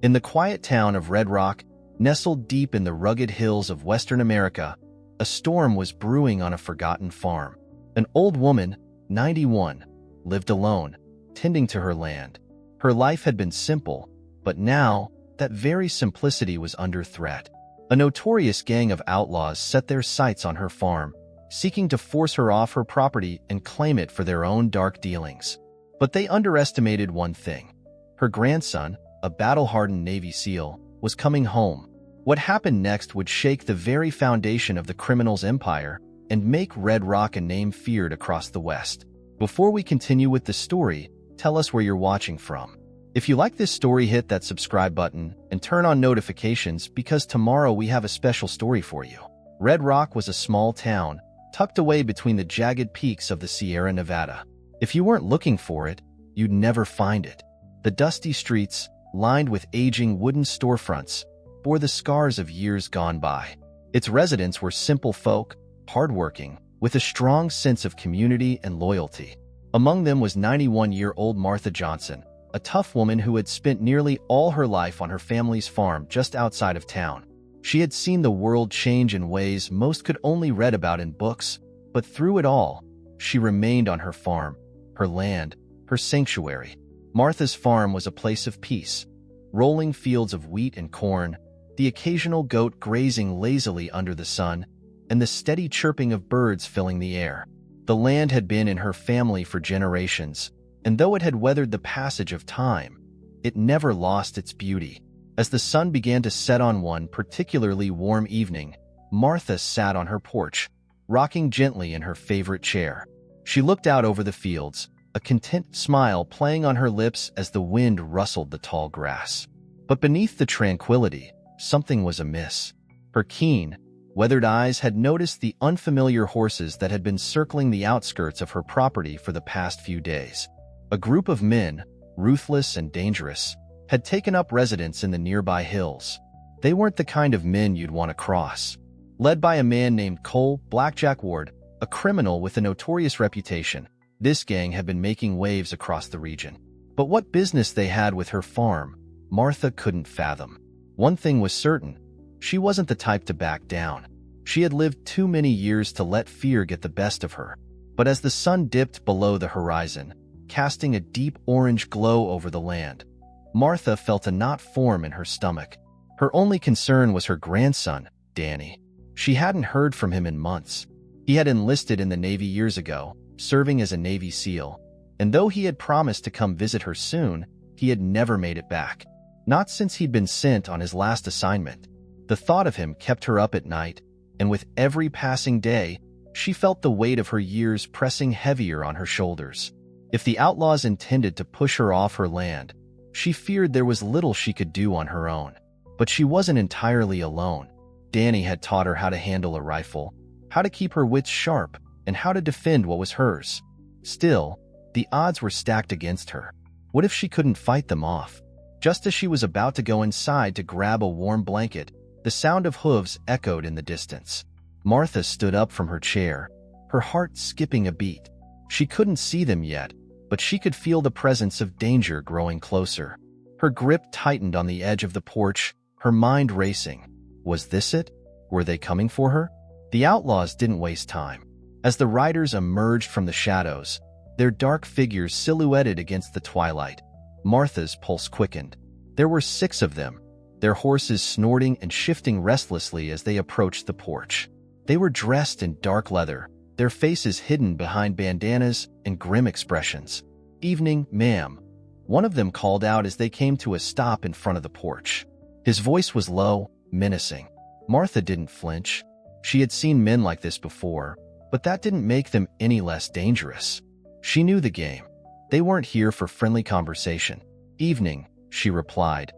In the quiet town of Red Rock, nestled deep in the rugged hills of Western America, a storm was brewing on a forgotten farm. An old woman, 91, lived alone, tending to her land. Her life had been simple, but now, that very simplicity was under threat. A notorious gang of outlaws set their sights on her farm, seeking to force her off her property and claim it for their own dark dealings. But they underestimated one thing. Her grandson, a battle-hardened Navy SEAL, was coming home. What happened next would shake the very foundation of the criminal's empire and make Red Rock a name feared across the West. Before we continue with the story, tell us where you're watching from. If you like this story, hit that subscribe button and turn on notifications because tomorrow we have a special story for you. Red Rock was a small town, tucked away between the jagged peaks of the Sierra Nevada. If you weren't looking for it, you'd never find it. The dusty streets, lined with aging wooden storefronts, bore the scars of years gone by. Its residents were simple folk, hardworking, with a strong sense of community and loyalty. Among them was 91-year-old Martha Johnson, a tough woman who had spent nearly all her life on her family's farm just outside of town. She had seen the world change in ways most could only read about in books, but through it all, she remained on her farm, her land, her sanctuary. Martha's farm was a place of peace. Rolling fields of wheat and corn, the occasional goat grazing lazily under the sun, and the steady chirping of birds filling the air. The land had been in her family for generations, and though it had weathered the passage of time, it never lost its beauty. As the sun began to set on one particularly warm evening, Martha sat on her porch, rocking gently in her favorite chair. She looked out over the fields, a content smile playing on her lips as the wind rustled the tall grass. But beneath the tranquility, something was amiss. Her keen, weathered eyes had noticed the unfamiliar horses that had been circling the outskirts of her property for the past few days. A group of men, ruthless and dangerous, had taken up residence in the nearby hills. They weren't the kind of men you'd want to cross. Led by a man named Cole Blackjack Ward, a criminal with a notorious reputation, this gang had been making waves across the region. But what business they had with her farm, Martha couldn't fathom. One thing was certain, she wasn't the type to back down. She had lived too many years to let fear get the best of her. But as the sun dipped below the horizon, casting a deep orange glow over the land, Martha felt a knot form in her stomach. Her only concern was her grandson, Danny. She hadn't heard from him in months. He had enlisted in the Navy years ago, serving as a Navy SEAL, and though he had promised to come visit her soon, he had never made it back. Not since he'd been sent on his last assignment. The thought of him kept her up at night, and with every passing day, she felt the weight of her years pressing heavier on her shoulders. If the outlaws intended to push her off her land, she feared there was little she could do on her own. But she wasn't entirely alone. Danny had taught her how to handle a rifle, how to keep her wits sharp, and how to defend what was hers. Still, the odds were stacked against her. What if she couldn't fight them off? Just as she was about to go inside to grab a warm blanket, the sound of hooves echoed in the distance. Martha stood up from her chair, her heart skipping a beat. She couldn't see them yet, but she could feel the presence of danger growing closer. Her grip tightened on the edge of the porch, her mind racing. Was this it? Were they coming for her? The outlaws didn't waste time. As the riders emerged from the shadows, their dark figures silhouetted against the twilight, Martha's pulse quickened. There were 6 of them, their horses snorting and shifting restlessly as they approached the porch. They were dressed in dark leather, their faces hidden behind bandanas and grim expressions. "Evening, ma'am," one of them called out as they came to a stop in front of the porch. His voice was low, menacing. Martha didn't flinch. She had seen men like this before, but that didn't make them any less dangerous. She knew the game. They weren't here for friendly conversation. "Evening," she replied,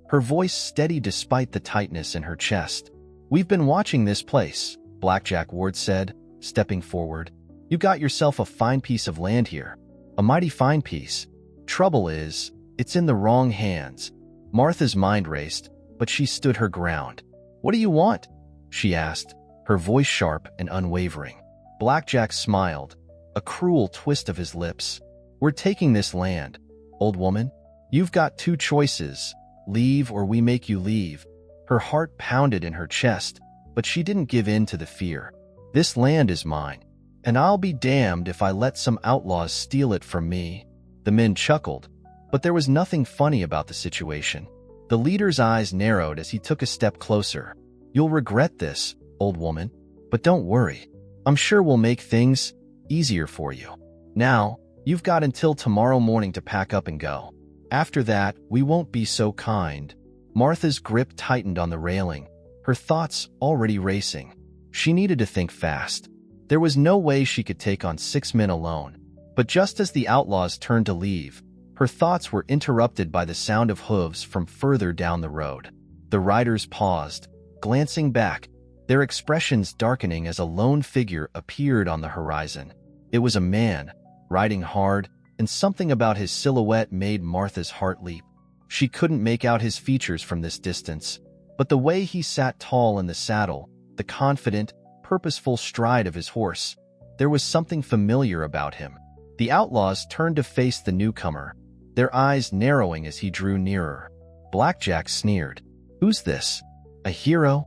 her voice steady despite the tightness in her chest. "We've been watching this place," Blackjack Ward said, stepping forward. "You got yourself a fine piece of land here. A mighty fine piece. Trouble is, it's in the wrong hands." Martha's mind raced, but she stood her ground. "What do you want?" she asked, her voice sharp and unwavering. Blackjack smiled, a cruel twist of his lips. "We're taking this land, old woman. You've got 2 choices. "Leave or we make you leave." Her heart pounded in her chest, but she didn't give in to the fear. "This land is mine, and I'll be damned if I let some outlaws steal it from me." The men chuckled, but there was nothing funny about the situation. The leader's eyes narrowed as he took a step closer. "You'll regret this, old woman, but don't worry. I'm sure we'll make things easier for you. Now, you've got until tomorrow morning to pack up and go. After that, we won't be so kind." Martha's grip tightened on the railing, her thoughts already racing. She needed to think fast. There was no way she could take on 6 men alone. But just as the outlaws turned to leave, her thoughts were interrupted by the sound of hooves from further down the road. The riders paused, glancing back, their expressions darkening as a lone figure appeared on the horizon. It was a man, riding hard, and something about his silhouette made Martha's heart leap. She couldn't make out his features from this distance, but the way he sat tall in the saddle, the confident, purposeful stride of his horse, there was something familiar about him. The outlaws turned to face the newcomer, their eyes narrowing as he drew nearer. Blackjack sneered. "Who's this? A hero?"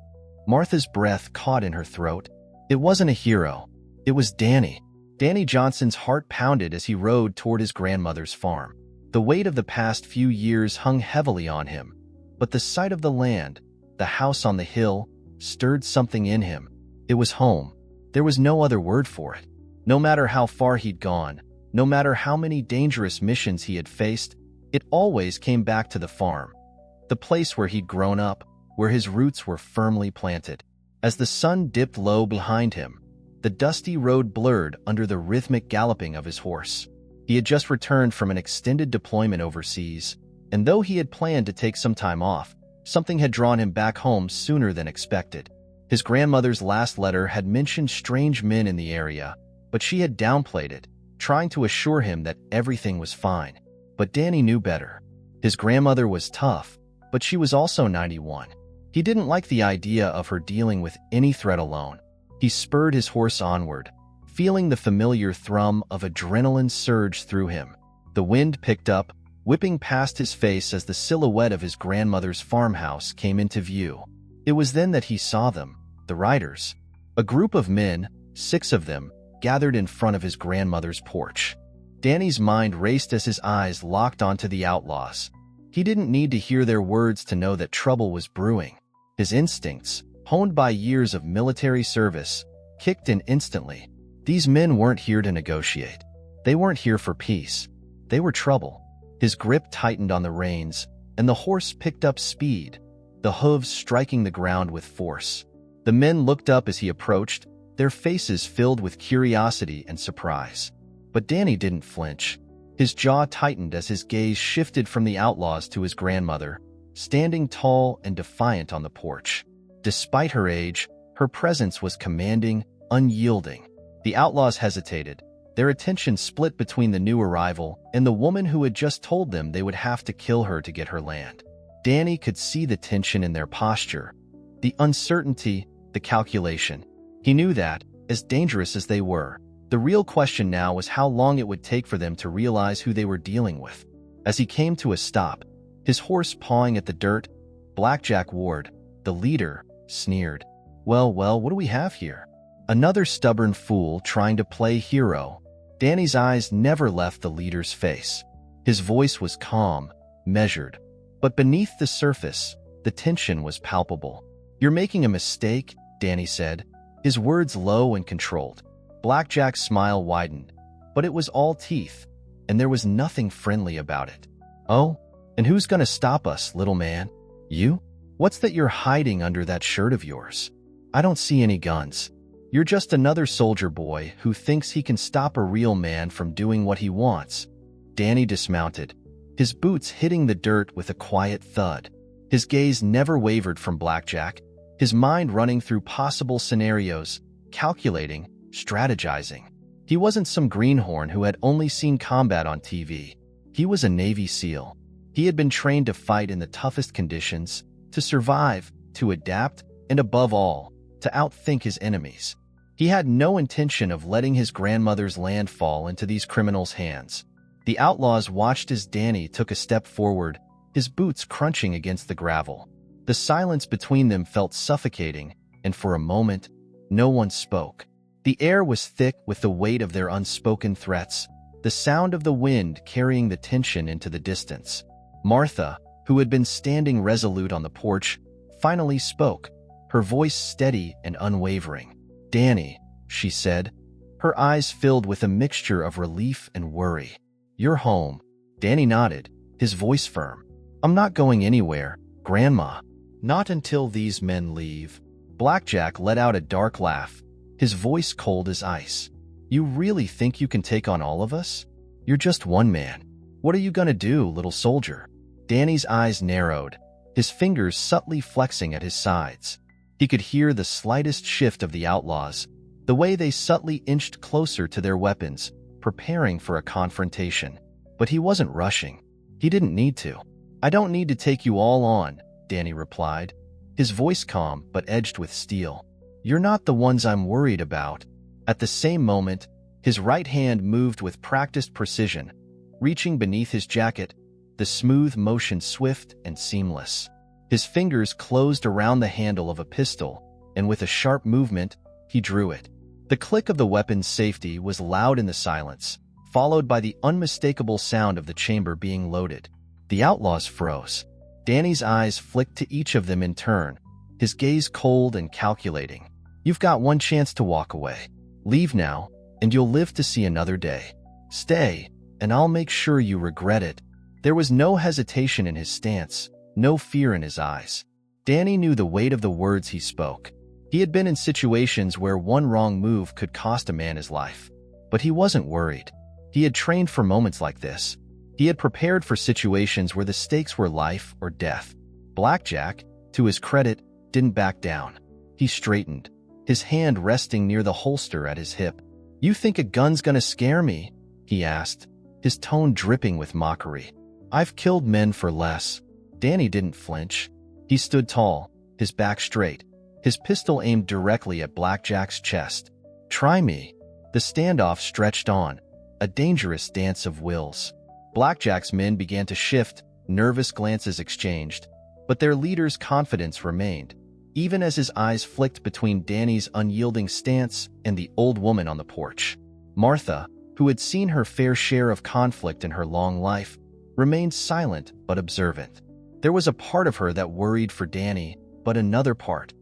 Martha's breath caught in her throat. It wasn't a hero. It was Danny. Danny Johnson's heart pounded as he rode toward his grandmother's farm. The weight of the past few years hung heavily on him, but the sight of the land, the house on the hill, stirred something in him. It was home. There was no other word for it. No matter how far he'd gone, no matter how many dangerous missions he had faced, it always came back to the farm. The place where he'd grown up, where his roots were firmly planted. As the sun dipped low behind him, the dusty road blurred under the rhythmic galloping of his horse. He had just returned from an extended deployment overseas, and though he had planned to take some time off, something had drawn him back home sooner than expected. His grandmother's last letter had mentioned strange men in the area, but she had downplayed it, trying to assure him that everything was fine. But Danny knew better. His grandmother was tough, but she was also 91. He didn't like the idea of her dealing with any threat alone. He spurred his horse onward, feeling the familiar thrum of adrenaline surge through him. The wind picked up, whipping past his face as the silhouette of his grandmother's farmhouse came into view. It was then that he saw them, the riders. A group of men, 6 of them, gathered in front of his grandmother's porch. Danny's mind raced as his eyes locked onto the outlaws. He didn't need to hear their words to know that trouble was brewing. His instincts, honed by years of military service, kicked in instantly. These men weren't here to negotiate. They weren't here for peace. They were trouble. His grip tightened on the reins, and the horse picked up speed, the hooves striking the ground with force. The men looked up as he approached, their faces filled with curiosity and surprise. But Danny didn't flinch. His jaw tightened as his gaze shifted from the outlaws to his grandmother, standing tall and defiant on the porch. Despite her age, her presence was commanding, unyielding. The outlaws hesitated, their attention split between the new arrival and the woman who had just told them they would have to kill her to get her land. Danny could see the tension in their posture, the uncertainty, the calculation. He knew that, as dangerous as they were, the real question now was how long it would take for them to realize who they were dealing with. As he came to a stop, his horse pawing at the dirt, Blackjack Ward, the leader, sneered. Well, what do we have here? Another stubborn fool trying to play hero." Danny's eyes never left the leader's face. His voice was calm, measured. But beneath the surface, the tension was palpable. "You're making a mistake," Danny said, his words low and controlled. Blackjack's smile widened, but it was all teeth, and there was nothing friendly about it. "Oh? And who's gonna stop us, little man? You? What's that you're hiding under that shirt of yours? I don't see any guns. You're just another soldier boy who thinks he can stop a real man from doing what he wants." Danny dismounted, his boots hitting the dirt with a quiet thud. His gaze never wavered from Blackjack, his mind running through possible scenarios, calculating, strategizing. He wasn't some greenhorn who had only seen combat on TV. He was a Navy SEAL. He had been trained to fight in the toughest conditions, to survive, to adapt, and above all, to outthink his enemies. He had no intention of letting his grandmother's land fall into these criminals' hands. The outlaws watched as Danny took a step forward, his boots crunching against the gravel. The silence between them felt suffocating, and for a moment, no one spoke. The air was thick with the weight of their unspoken threats, the sound of the wind carrying the tension into the distance. Martha, who had been standing resolute on the porch, finally spoke, her voice steady and unwavering. "Danny," she said, her eyes filled with a mixture of relief and worry. "You're home." Danny nodded, his voice firm. "I'm not going anywhere, Grandma. Not until these men leave." Blackjack let out a dark laugh, his voice cold as ice. "You really think you can take on all of us? You're just one man. What are you gonna do, little soldier?" Danny's eyes narrowed, his fingers subtly flexing at his sides. He could hear the slightest shift of the outlaws, the way they subtly inched closer to their weapons, preparing for a confrontation. But he wasn't rushing. He didn't need to. "I don't need to take you all on," Danny replied, his voice calm but edged with steel. "You're not the ones I'm worried about." At the same moment, his right hand moved with practiced precision, reaching beneath his jacket, the smooth motion swift and seamless. His fingers closed around the handle of a pistol, and with a sharp movement, he drew it. The click of the weapon's safety was loud in the silence, followed by the unmistakable sound of the chamber being loaded. The outlaws froze. Danny's eyes flicked to each of them in turn, his gaze cold and calculating. "You've got one chance to walk away. Leave now, and you'll live to see another day. Stay, and I'll make sure you regret it." There was no hesitation in his stance, no fear in his eyes. Danny knew the weight of the words he spoke. He had been in situations where one wrong move could cost a man his life. But he wasn't worried. He had trained for moments like this. He had prepared for situations where the stakes were life or death. Blackjack, to his credit, didn't back down. He straightened, his hand resting near the holster at his hip. "You think a gun's gonna scare me?" he asked, his tone dripping with mockery. "I've killed men for less." Danny didn't flinch. He stood tall, his back straight, his pistol aimed directly at Blackjack's chest. "Try me." The standoff stretched on, a dangerous dance of wills. Blackjack's men began to shift, nervous glances exchanged, but their leader's confidence remained, even as his eyes flicked between Danny's unyielding stance and the old woman on the porch. Martha, who had seen her fair share of conflict in her long life, remained silent but observant. There was a part of her that worried for Danny, but another part,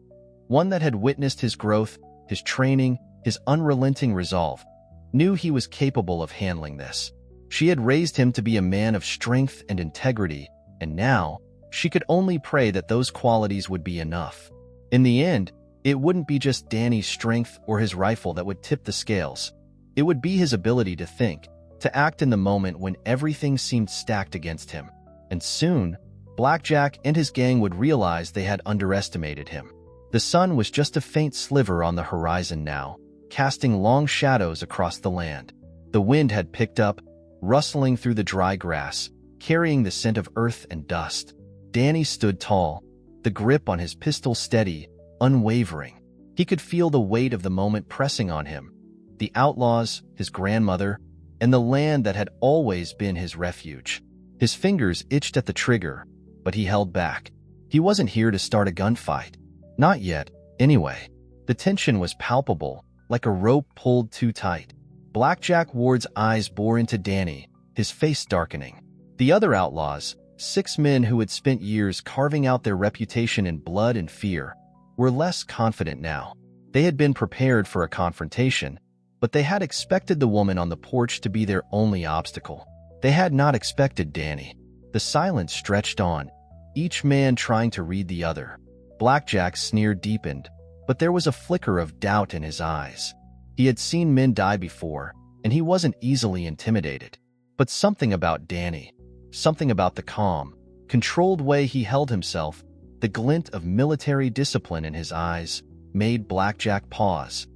one that had witnessed his growth, his training, his unrelenting resolve, knew he was capable of handling this. She had raised him to be a man of strength and integrity, and now she could only pray that those qualities would be enough. In the end, it wouldn't be just Danny's strength or his rifle that would tip the scales. It would be his ability to think, to act in the moment when everything seemed stacked against him. And soon, Blackjack and his gang would realize they had underestimated him. The sun was just a faint sliver on the horizon now, casting long shadows across the land. The wind had picked up, rustling through the dry grass, carrying the scent of earth and dust. Danny stood tall, the grip on his pistol steady, unwavering. He could feel the weight of the moment pressing on him. The outlaws, his grandmother, and the land that had always been his refuge. His fingers itched at the trigger, but he held back. He wasn't here to start a gunfight. Not yet, anyway. The tension was palpable, like a rope pulled too tight. Blackjack Ward's eyes bore into Danny, his face darkening. The other outlaws, 6 men who had spent years carving out their reputation in blood and fear, were less confident now. They had been prepared for a confrontation, but they had expected the woman on the porch to be their only obstacle. They had not expected Danny. The silence stretched on, each man trying to read the other. Blackjack's sneer deepened, but there was a flicker of doubt in his eyes. He had seen men die before, and he wasn't easily intimidated. But something about Danny, something about the calm, controlled way he held himself, the glint of military discipline in his eyes, made Blackjack pause.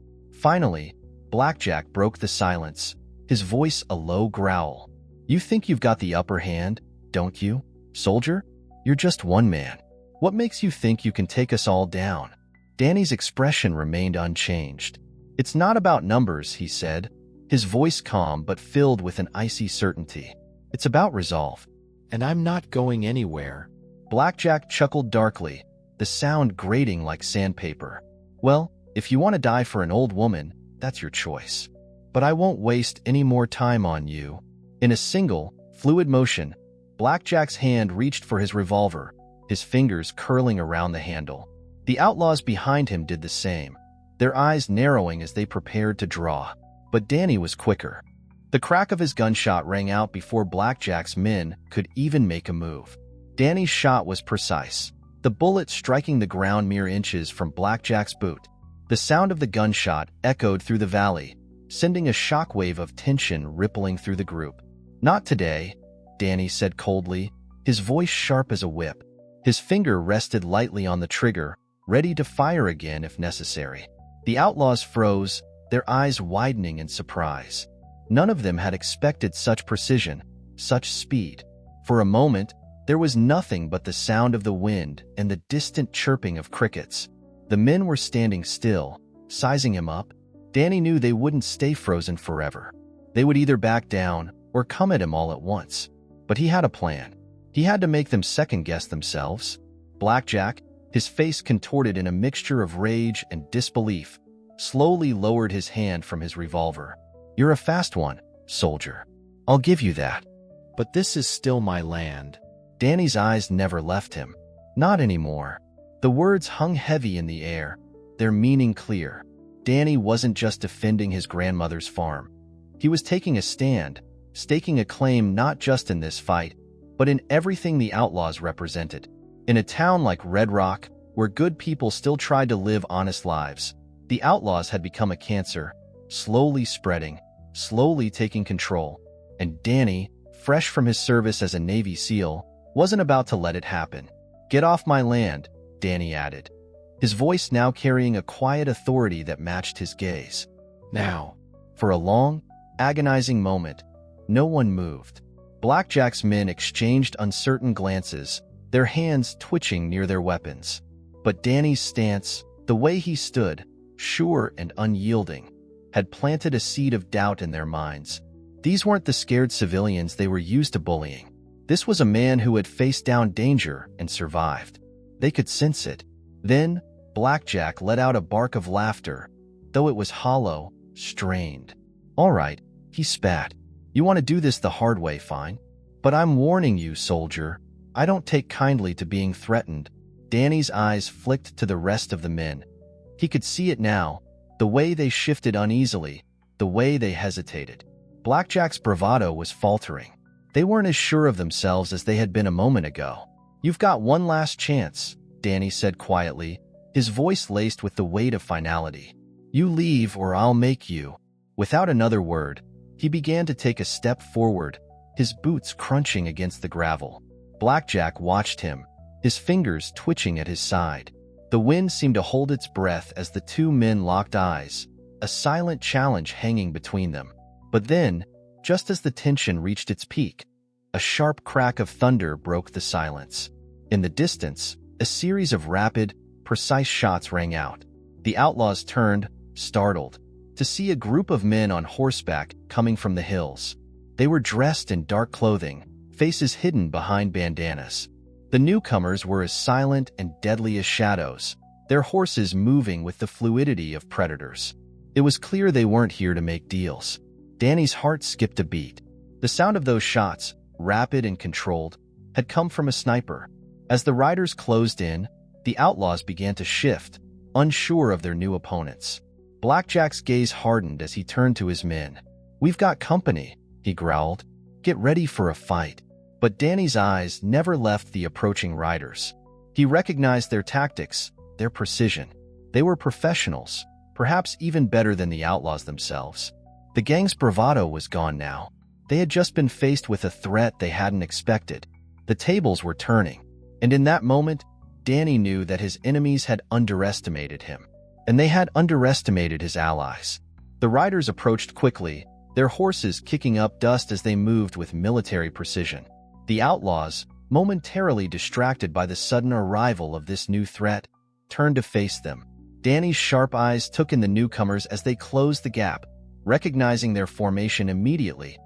Finally, Blackjack broke the silence, his voice a low growl. "You think you've got the upper hand, don't you, soldier? You're just one man. What makes you think you can take us all down?" Danny's expression remained unchanged. "It's not about numbers," he said, his voice calm but filled with an icy certainty. "It's about resolve. and I'm not going anywhere." Blackjack chuckled darkly, the sound grating like sandpaper. "Well, if you want to die for an old woman, that's your choice. But I won't waste any more time on you." In a single, fluid motion, Blackjack's hand reached for his revolver, his fingers curling around the handle. The outlaws behind him did the same, their eyes narrowing as they prepared to draw. But Danny was quicker. The crack of his gunshot rang out before Blackjack's men could even make a move. Danny's shot was precise, the bullet striking the ground mere inches from Blackjack's boot. The sound of the gunshot echoed through the valley, sending a shockwave of tension rippling through the group. "Not today," Danny said coldly, his voice sharp as a whip. His finger rested lightly on the trigger, ready to fire again if necessary. The outlaws froze, their eyes widening in surprise. None of them had expected such precision, such speed. For a moment, there was nothing but the sound of the wind and the distant chirping of crickets. The men were standing still, sizing him up. Danny knew they wouldn't stay frozen forever. They would either back down or come at him all at once. But he had a plan. He had to make them second-guess themselves. Blackjack, his face contorted in a mixture of rage and disbelief, slowly lowered his hand from his revolver. "You're a fast one, soldier. I'll give you that. But this is still my land." Danny's eyes never left him. Not anymore. The words hung heavy in the air, their meaning clear. Danny wasn't just defending his grandmother's farm. He was taking a stand, staking a claim not just in this fight, but in everything the outlaws represented. In a town like Red Rock, where good people still tried to live honest lives, the outlaws had become a cancer, slowly spreading, slowly taking control. And Danny, fresh from his service as a Navy SEAL, wasn't about to let it happen. "Get off my land," Danny added, his voice now carrying a quiet authority that matched his gaze. "Now." For a long, agonizing moment, no one moved. Blackjack's men exchanged uncertain glances, their hands twitching near their weapons. But Danny's stance, the way he stood, sure and unyielding, had planted a seed of doubt in their minds. These weren't the scared civilians they were used to bullying. This was a man who had faced down danger and survived. They could sense it. Then, Blackjack let out a bark of laughter, though it was hollow, strained. "All right," he spat. "You want to do this the hard way, fine. But I'm warning you, soldier, I don't take kindly to being threatened." Danny's eyes flicked to the rest of the men. He could see it now, the way they shifted uneasily, the way they hesitated. Blackjack's bravado was faltering. They weren't as sure of themselves as they had been a moment ago. "You've got one last chance," Danny said quietly, his voice laced with the weight of finality. "You leave or I'll make you." Without another word, he began to take a step forward, his boots crunching against the gravel. Blackjack watched him, his fingers twitching at his side. The wind seemed to hold its breath as the two men locked eyes, a silent challenge hanging between them. But then, just as the tension reached its peak, a sharp crack of thunder broke the silence. In the distance, a series of rapid, precise shots rang out. The outlaws turned, startled, to see a group of men on horseback coming from the hills. They were dressed in dark clothing, faces hidden behind bandanas. The newcomers were as silent and deadly as shadows, their horses moving with the fluidity of predators. It was clear they weren't here to make deals. Danny's heart skipped a beat. The sound of those shots, rapid and controlled, had come from a sniper. As the riders closed in, the outlaws began to shift, unsure of their new opponents. Blackjack's gaze hardened as he turned to his men. "We've got company," he growled. "Get ready for a fight." But Danny's eyes never left the approaching riders. He recognized their tactics, their precision. They were professionals, perhaps even better than the outlaws themselves. The gang's bravado was gone now. They had just been faced with a threat they hadn't expected. The tables were turning, and in that moment, Danny knew that his enemies had underestimated him, and they had underestimated his allies. The riders approached quickly, their horses kicking up dust as they moved with military precision. The outlaws, momentarily distracted by the sudden arrival of this new threat, turned to face them. Danny's sharp eyes took in the newcomers as they closed the gap, recognizing their formation immediately.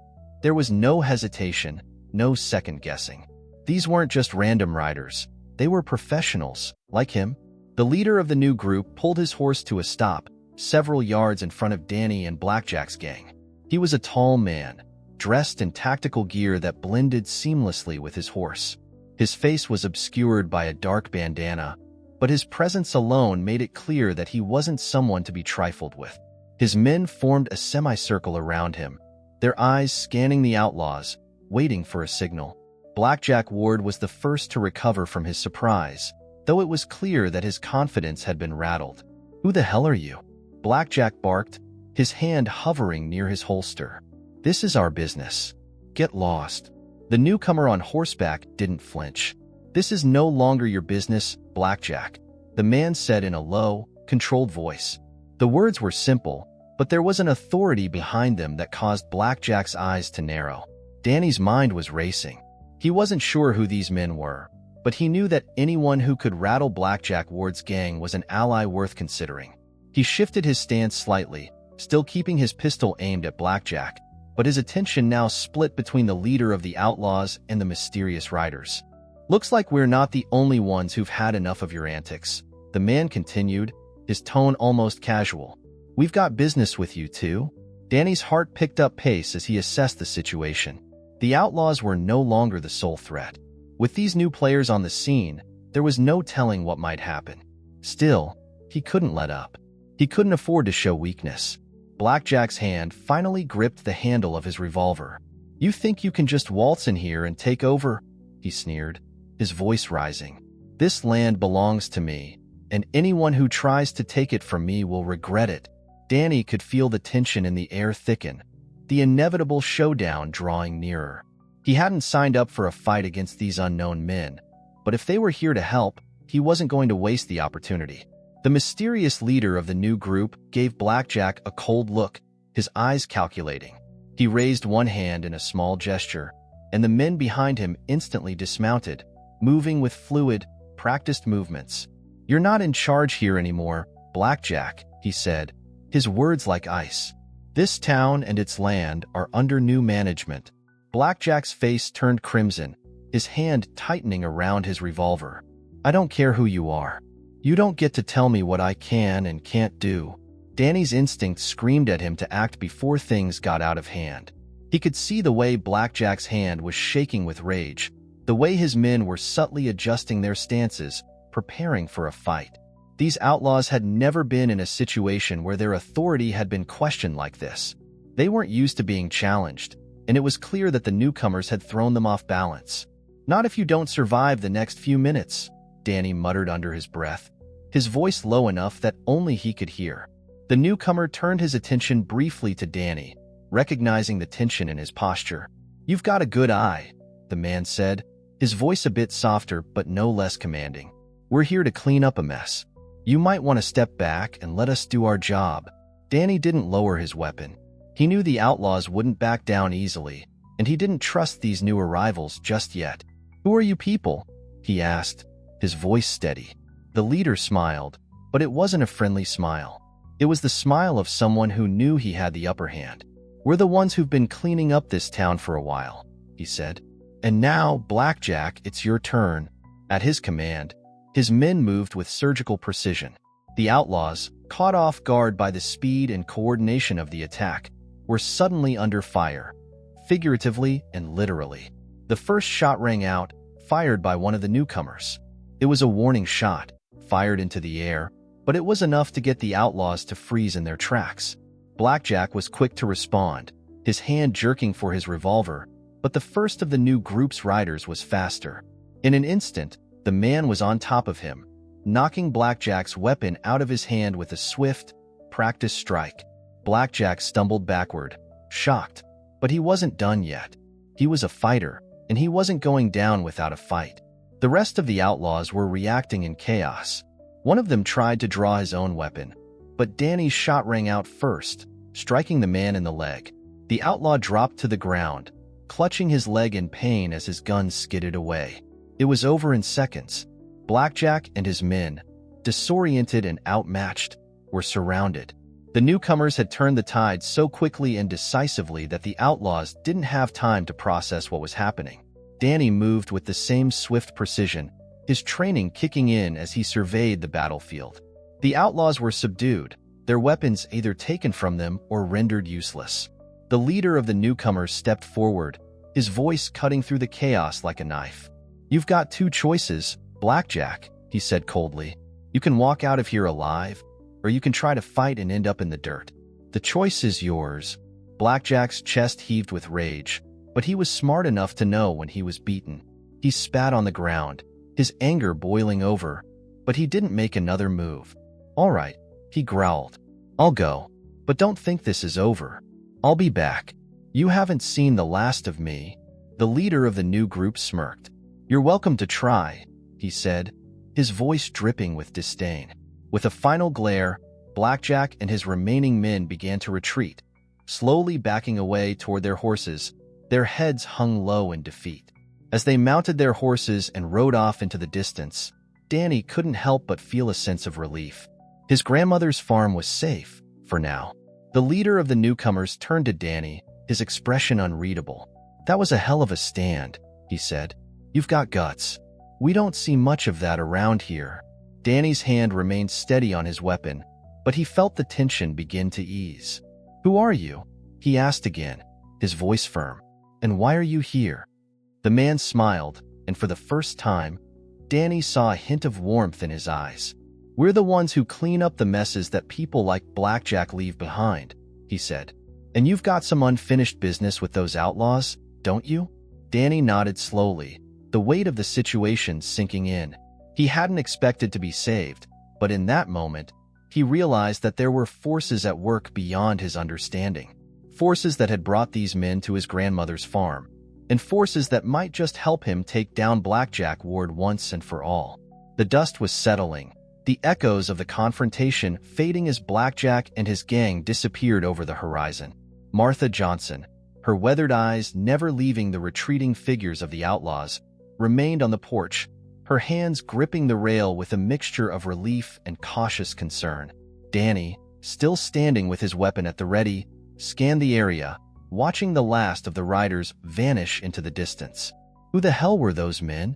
There was no hesitation, no second-guessing. These weren't just random riders. They were professionals, like him. The leader of the new group pulled his horse to a stop, several yards in front of Danny and Blackjack's gang. He was a tall man, dressed in tactical gear that blended seamlessly with his horse. His face was obscured by a dark bandana, but his presence alone made it clear that he wasn't someone to be trifled with. His men formed a semicircle around him, their eyes scanning the outlaws, waiting for a signal. Blackjack Ward was the first to recover from his surprise, though it was clear that his confidence had been rattled. "Who the hell are you?" Blackjack barked, his hand hovering near his holster. "This is our business. Get lost." The newcomer on horseback didn't flinch. "This is no longer your business, Blackjack," the man said in a low, controlled voice. The words were simple, but there was an authority behind them that caused Blackjack's eyes to narrow. Danny's mind was racing. He wasn't sure who these men were, but he knew that anyone who could rattle Blackjack Ward's gang was an ally worth considering. He shifted his stance slightly, still keeping his pistol aimed at Blackjack, but his attention now split between the leader of the Outlaws and the mysterious riders. "Looks like we're not the only ones who've had enough of your antics," the man continued, his tone almost casual. "We've got business with you too." Danny's heart picked up pace as he assessed the situation. The Outlaws were no longer the sole threat. With these new players on the scene, there was no telling what might happen. Still, he couldn't let up. He couldn't afford to show weakness. Blackjack's hand finally gripped the handle of his revolver. "You think you can just waltz in here and take over?" he sneered, his voice rising. "This land belongs to me, and anyone who tries to take it from me will regret it." Danny could feel the tension in the air thicken, the inevitable showdown drawing nearer. He hadn't signed up for a fight against these unknown men, but if they were here to help, he wasn't going to waste the opportunity. The mysterious leader of the new group gave Blackjack a cold look, his eyes calculating. He raised one hand in a small gesture, and the men behind him instantly dismounted, moving with fluid, practiced movements. "You're not in charge here anymore, Blackjack," he said, his words like ice. "This town and its land are under new management." Blackjack's face turned crimson, his hand tightening around his revolver. "I don't care who you are. You don't get to tell me what I can and can't do." Danny's instinct screamed at him to act before things got out of hand. He could see the way Blackjack's hand was shaking with rage, the way his men were subtly adjusting their stances, preparing for a fight. These outlaws had never been in a situation where their authority had been questioned like this. They weren't used to being challenged, and it was clear that the newcomers had thrown them off balance. "Not if you don't survive the next few minutes," Danny muttered under his breath, his voice low enough that only he could hear. The newcomer turned his attention briefly to Danny, recognizing the tension in his posture. "You've got a good eye," the man said, his voice a bit softer but no less commanding. "We're here to clean up a mess. You might want to step back and let us do our job." Danny didn't lower his weapon. He knew the outlaws wouldn't back down easily, and he didn't trust these new arrivals just yet. "Who are you people?" he asked, his voice steady. The leader smiled, but it wasn't a friendly smile. It was the smile of someone who knew he had the upper hand. "We're the ones who've been cleaning up this town for a while," he said. "And now, Blackjack, it's your turn." At his command, his men moved with surgical precision. The outlaws, caught off guard by the speed and coordination of the attack, were suddenly under fire, figuratively and literally. The first shot rang out, fired by one of the newcomers. It was a warning shot, fired into the air, but it was enough to get the outlaws to freeze in their tracks. Blackjack was quick to respond, his hand jerking for his revolver, but the first of the new group's riders was faster. In an instant, the man was on top of him, knocking Blackjack's weapon out of his hand with a swift, practiced strike. Blackjack stumbled backward, shocked, but he wasn't done yet. He was a fighter, and he wasn't going down without a fight. The rest of the outlaws were reacting in chaos. One of them tried to draw his own weapon, but Danny's shot rang out first, striking the man in the leg. The outlaw dropped to the ground, clutching his leg in pain as his gun skidded away. It was over in seconds. Blackjack and his men, disoriented and outmatched, were surrounded. The newcomers had turned the tide so quickly and decisively that the outlaws didn't have time to process what was happening. Danny moved with the same swift precision, his training kicking in as he surveyed the battlefield. The outlaws were subdued, their weapons either taken from them or rendered useless. The leader of the newcomers stepped forward, his voice cutting through the chaos like a knife. "You've got two choices, Blackjack," he said coldly. "You can walk out of here alive, or you can try to fight and end up in the dirt. The choice is yours." Blackjack's chest heaved with rage, but he was smart enough to know when he was beaten. He spat on the ground, his anger boiling over, but he didn't make another move. "All right," he growled. "I'll go, but don't think this is over. I'll be back. You haven't seen the last of me." The leader of the new group smirked. "You're welcome to try," he said, his voice dripping with disdain. With a final glare, Blackjack and his remaining men began to retreat, slowly backing away toward their horses, their heads hung low in defeat. As they mounted their horses and rode off into the distance, Danny couldn't help but feel a sense of relief. His grandmother's farm was safe, for now. The leader of the newcomers turned to Danny, his expression unreadable. "That was a hell of a stand," he said. "You've got guts. We don't see much of that around here." Danny's hand remained steady on his weapon, but he felt the tension begin to ease. "Who are you?" he asked again, his voice firm. "And why are you here?" The man smiled, and for the first time, Danny saw a hint of warmth in his eyes. "We're the ones who clean up the messes that people like Blackjack leave behind," he said. "And you've got some unfinished business with those outlaws, don't you?" Danny nodded slowly, the weight of the situation sinking in. He hadn't expected to be saved, but in that moment, he realized that there were forces at work beyond his understanding. Forces that had brought these men to his grandmother's farm, and forces that might just help him take down Blackjack Ward once and for all. The dust was settling, the echoes of the confrontation fading as Blackjack and his gang disappeared over the horizon. Martha Johnson, her weathered eyes never leaving the retreating figures of the outlaws, remained on the porch, her hands gripping the rail with a mixture of relief and cautious concern. Danny, still standing with his weapon at the ready, scanned the area, watching the last of the riders vanish into the distance. "Who the hell were those men?"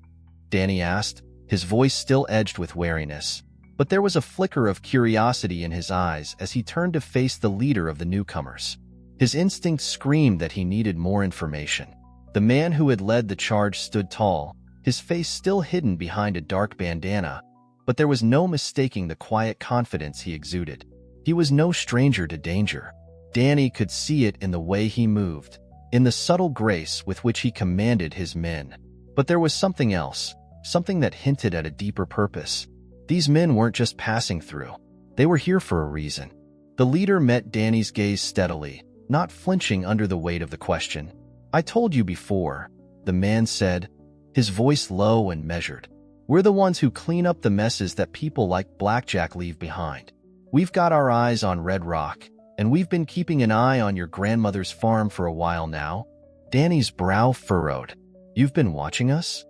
Danny asked, his voice still edged with wariness. But there was a flicker of curiosity in his eyes as he turned to face the leader of the newcomers. His instinct screamed that he needed more information. The man who had led the charge stood tall, his face still hidden behind a dark bandana, but there was no mistaking the quiet confidence he exuded. He was no stranger to danger. Danny could see it in the way he moved, in the subtle grace with which he commanded his men. But there was something else, something that hinted at a deeper purpose. These men weren't just passing through. They were here for a reason. The leader met Danny's gaze steadily, not flinching under the weight of the question. "I told you before," the man said, his voice low and measured. "We're the ones who clean up the messes that people like Blackjack leave behind. We've got our eyes on Red Rock, and we've been keeping an eye on your grandmother's farm for a while now." Danny's brow furrowed. "You've been watching us?"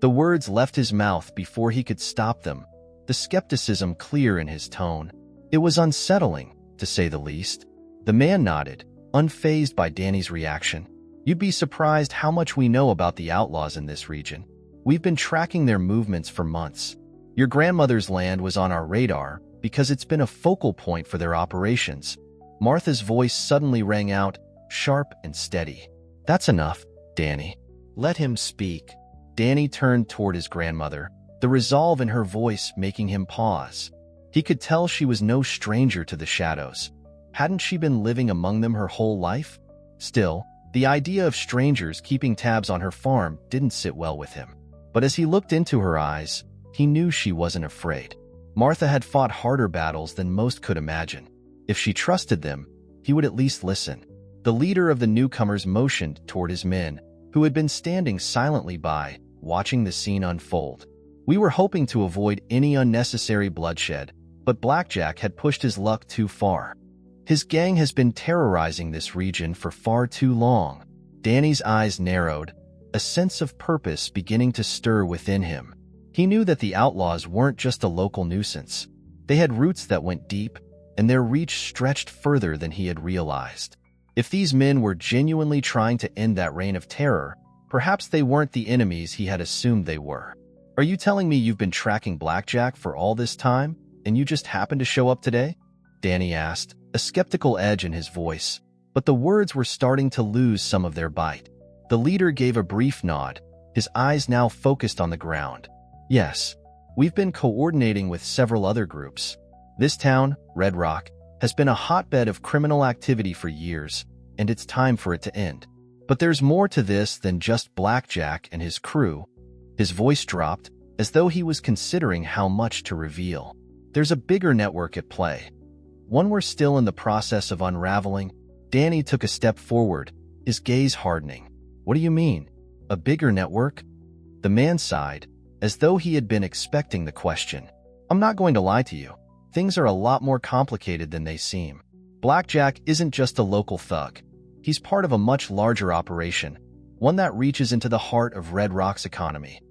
The words left his mouth before he could stop them, the skepticism clear in his tone. It was unsettling, to say the least. The man nodded, unfazed by Danny's reaction. "You'd be surprised how much we know about the outlaws in this region. We've been tracking their movements for months. Your grandmother's land was on our radar because it's been a focal point for their operations." Martha's voice suddenly rang out, sharp and steady. "That's enough, Danny. Let him speak." Danny turned toward his grandmother, the resolve in her voice making him pause. He could tell she was no stranger to the shadows. Hadn't she been living among them her whole life? Still, the idea of strangers keeping tabs on her farm didn't sit well with him. But as he looked into her eyes, he knew she wasn't afraid. Martha had fought harder battles than most could imagine. If she trusted them, he would at least listen. The leader of the newcomers motioned toward his men, who had been standing silently by, watching the scene unfold. "We were hoping to avoid any unnecessary bloodshed, but Blackjack had pushed his luck too far. His gang has been terrorizing this region for far too long." Danny's eyes narrowed, a sense of purpose beginning to stir within him. He knew that the outlaws weren't just a local nuisance. They had roots that went deep, and their reach stretched further than he had realized. If these men were genuinely trying to end that reign of terror, Perhaps they weren't the enemies he had assumed they were. Are you telling me you've been tracking Blackjack for all this time, and you just happened to show up today? Danny asked, a skeptical edge in his voice, but the words were starting to lose some of their bite. The leader gave a brief nod, his eyes now focused on the ground. Yes, we've been coordinating with several other groups. This town, Red Rock, has been a hotbed of criminal activity for years, and it's time for it to end. But there's more to this than just Blackjack and his crew. His voice dropped, as though he was considering how much to reveal. There's a bigger network at play. One we're still in the process of unraveling. Danny took a step forward, his gaze hardening. What do you mean? A bigger network? The man sighed, as though he had been expecting the question. I'm not going to lie to you. Things are a lot more complicated than they seem. Blackjack isn't just a local thug. He's part of a much larger operation, one that reaches into the heart of Red Rock's economy.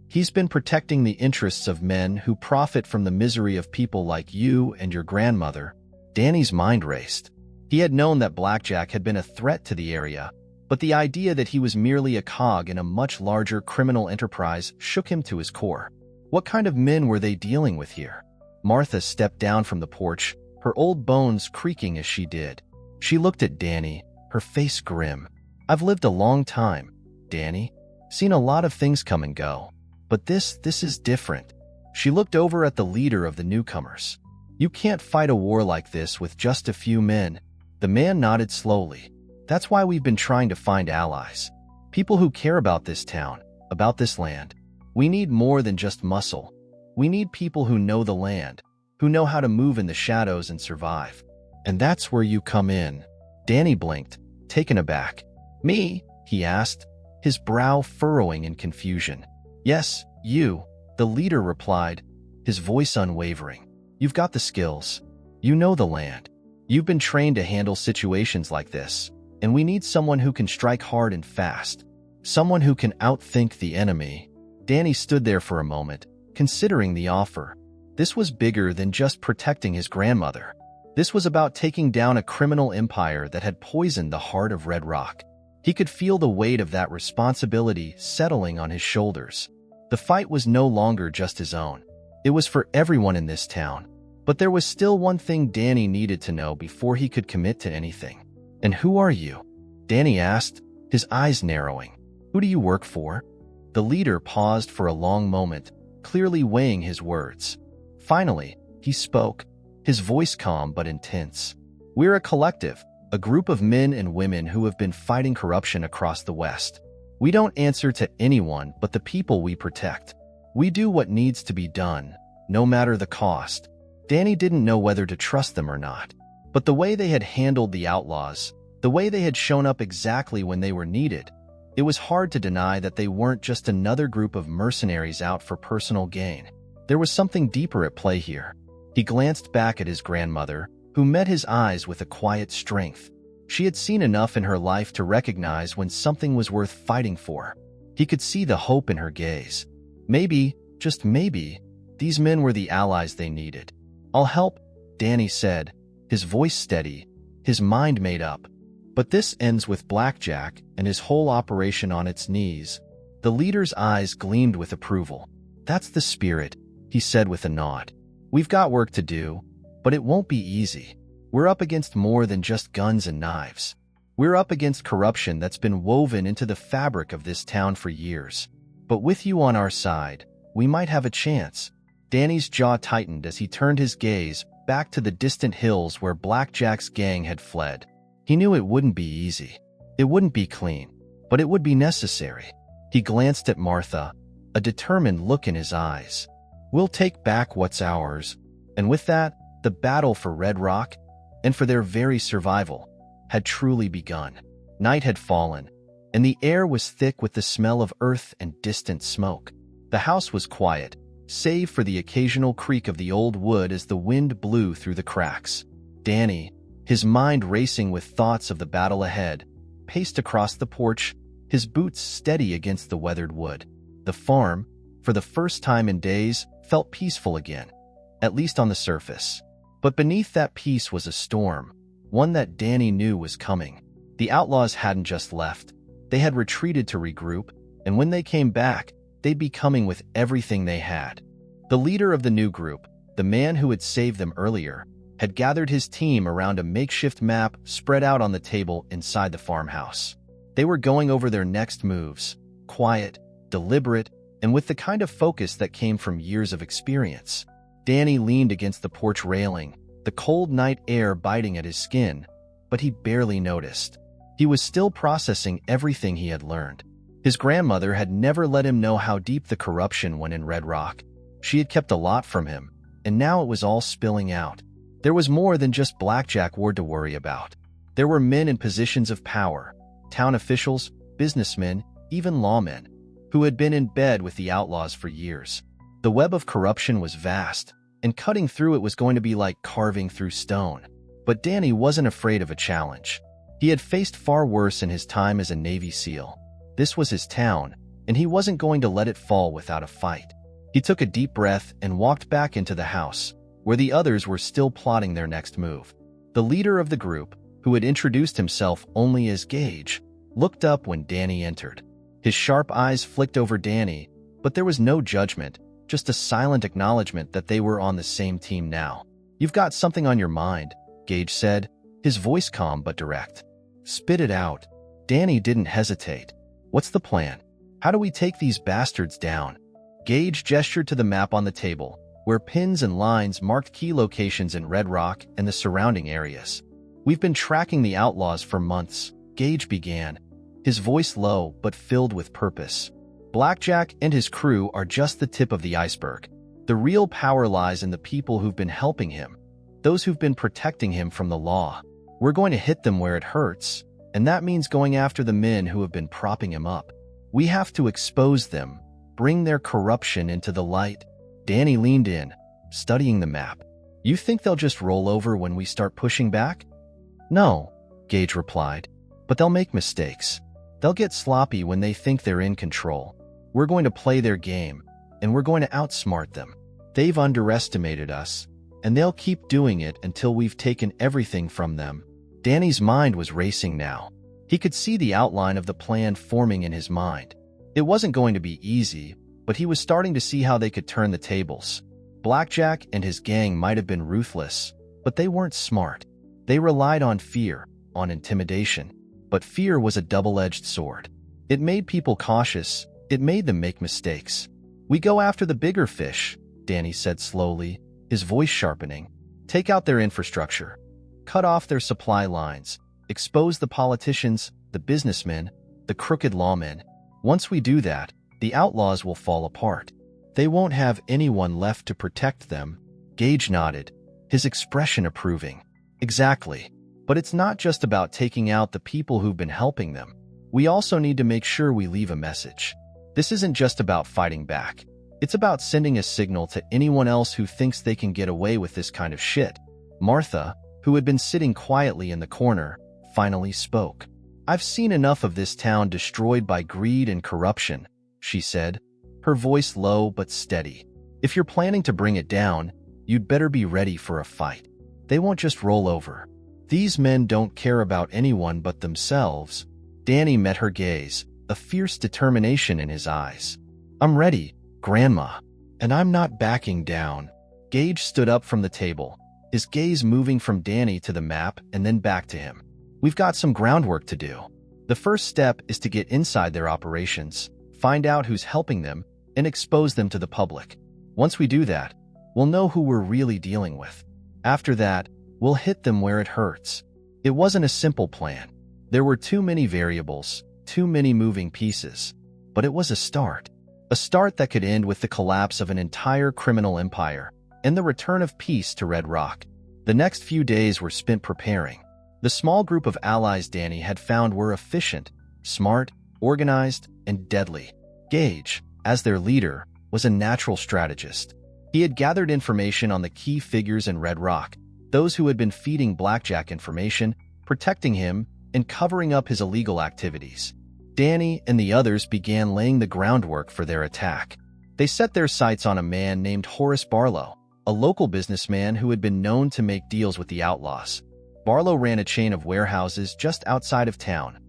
He's been protecting the interests of men who profit from the misery of people like you and your grandmother. Danny's mind raced. He had known that Blackjack had been a threat to the area, but the idea that he was merely a cog in a much larger criminal enterprise shook him to his core. What kind of men were they dealing with here? Martha stepped down from the porch, her old bones creaking as she did. She looked at Danny, her face grim. I've lived a long time, Danny. Seen a lot of things come and go. But this is different. She looked over at the leader of the newcomers. You can't fight a war like this with just a few men. The man nodded slowly. That's why we've been trying to find allies. People who care about this town, about this land. We need more than just muscle. We need people who know the land, who know how to move in the shadows and survive. And that's where you come in. Danny blinked, taken aback. Me? He asked, his brow furrowing in confusion. Yes, you, the leader replied, his voice unwavering. You've got the skills. You know the land. You've been trained to handle situations like this, and we need someone who can strike hard and fast. Someone who can outthink the enemy. Danny stood there for a moment, considering the offer. This was bigger than just protecting his grandmother. This was about taking down a criminal empire that had poisoned the heart of Red Rock. He could feel the weight of that responsibility settling on his shoulders. The fight was no longer just his own. It was for everyone in this town. But there was still one thing Danny needed to know before he could commit to anything. And who are you? Danny asked, his eyes narrowing. Who do you work for? The leader paused for a long moment, clearly weighing his words. Finally, he spoke, his voice calm but intense. We're a collective, a group of men and women who have been fighting corruption across the West. We don't answer to anyone but the people we protect. We do what needs to be done, no matter the cost. Danny didn't know whether to trust them or not. But the way they had handled the Outlaws, the way they had shown up exactly when they were needed, it was hard to deny that they weren't just another group of mercenaries out for personal gain. There was something deeper at play here. He glanced back at his grandmother, who met his eyes with a quiet strength. She had seen enough in her life to recognize when something was worth fighting for. He could see the hope in her gaze. Maybe, just maybe, these men were the allies they needed. I'll help, Danny said, his voice steady, his mind made up. But this ends with Blackjack and his whole operation on its knees. The leader's eyes gleamed with approval. That's the spirit, he said with a nod. We've got work to do, but it won't be easy. We're up against more than just guns and knives. We're up against corruption that's been woven into the fabric of this town for years. But with you on our side, we might have a chance. Danny's jaw tightened as he turned his gaze back to the distant hills where Blackjack's gang had fled. He knew it wouldn't be easy. It wouldn't be clean, but it would be necessary. He glanced at Martha, a determined look in his eyes. We'll take back what's ours. And with that, the battle for Red Rock, and for their very survival, had truly begun. Night had fallen, and the air was thick with the smell of earth and distant smoke. The house was quiet, save for the occasional creak of the old wood as the wind blew through the cracks. Danny, his mind racing with thoughts of the battle ahead, paced across the porch, his boots steady against the weathered wood. The farm, for the first time in days, felt peaceful again, at least on the surface. But beneath that peace was a storm, one that Danny knew was coming. The Outlaws hadn't just left. They had retreated to regroup, and when they came back, they'd be coming with everything they had. The leader of the new group, the man who had saved them earlier, had gathered his team around a makeshift map spread out on the table inside the farmhouse. They were going over their next moves, quiet, deliberate, and with the kind of focus that came from years of experience. Danny leaned against the porch railing, the cold night air biting at his skin, but he barely noticed. He was still processing everything he had learned. His grandmother had never let him know how deep the corruption went in Red Rock. She had kept a lot from him, and now it was all spilling out. There was more than just Blackjack Ward to worry about. There were men in positions of power, town officials, businessmen, even lawmen, who had been in bed with the Outlaws for years. The web of corruption was vast, and cutting through it was going to be like carving through stone. But Danny wasn't afraid of a challenge. He had faced far worse in his time as a Navy SEAL. This was his town, and he wasn't going to let it fall without a fight. He took a deep breath and walked back into the house, where the others were still plotting their next move. The leader of the group, who had introduced himself only as Gage, looked up when Danny entered. His sharp eyes flicked over Danny, but there was no judgment, just a silent acknowledgement that they were on the same team now. "You've got something on your mind," Gage said, his voice calm but direct. "Spit it out." Danny didn't hesitate. "What's the plan? How do we take these bastards down?" Gage gestured to the map on the table, where pins and lines marked key locations in Red Rock and the surrounding areas. "We've been tracking the Outlaws for months," Gage began, his voice low but filled with purpose. "Blackjack and his crew are just the tip of the iceberg. The real power lies in the people who've been helping him, those who've been protecting him from the law. We're going to hit them where it hurts, and that means going after the men who have been propping him up. We have to expose them, bring their corruption into the light." Danny leaned in, studying the map. "You think they'll just roll over when we start pushing back?" "No," Gage replied, "but they'll make mistakes. They'll get sloppy when they think they're in control. We're going to play their game, and we're going to outsmart them. They've underestimated us, and they'll keep doing it until we've taken everything from them." Danny's mind was racing now. He could see the outline of the plan forming in his mind. It wasn't going to be easy, but he was starting to see how they could turn the tables. Blackjack and his gang might have been ruthless, but they weren't smart. They relied on fear, on intimidation. But fear was a double-edged sword. It made people cautious. It made them make mistakes. "We go after the bigger fish," Danny said slowly, his voice sharpening. "Take out their infrastructure. Cut off their supply lines. Expose the politicians, the businessmen, the crooked lawmen. Once we do that, the Outlaws will fall apart. They won't have anyone left to protect them." Gage nodded, his expression approving. "Exactly. But it's not just about taking out the people who've been helping them. We also need to make sure we leave a message. This isn't just about fighting back. It's about sending a signal to anyone else who thinks they can get away with this kind of shit." Martha, who had been sitting quietly in the corner, finally spoke. "I've seen enough of this town destroyed by greed and corruption," she said, her voice low but steady. "If you're planning to bring it down, you'd better be ready for a fight. They won't just roll over. These men don't care about anyone but themselves." Danny met her gaze, a fierce determination in his eyes. "I'm ready, Grandma, and I'm not backing down." Gage stood up from the table, his gaze moving from Danny to the map and then back to him. "We've got some groundwork to do. The first step is to get inside their operations, find out who's helping them, and expose them to the public. Once we do that, we'll know who we're really dealing with. After that, we'll hit them where it hurts." It wasn't a simple plan. There were too many variables, too many moving pieces. But it was a start. A start that could end with the collapse of an entire criminal empire and the return of peace to Red Rock. The next few days were spent preparing. The small group of allies Danny had found were efficient, smart, organized, and deadly. Gage, as their leader, was a natural strategist. He had gathered information on the key figures in Red Rock, those who had been feeding Blackjack information, protecting him, and covering up his illegal activities. Danny and the others began laying the groundwork for their attack. They set their sights on a man named Horace Barlow, a local businessman who had been known to make deals with the Outlaws. Barlow ran a chain of warehouses just outside of town.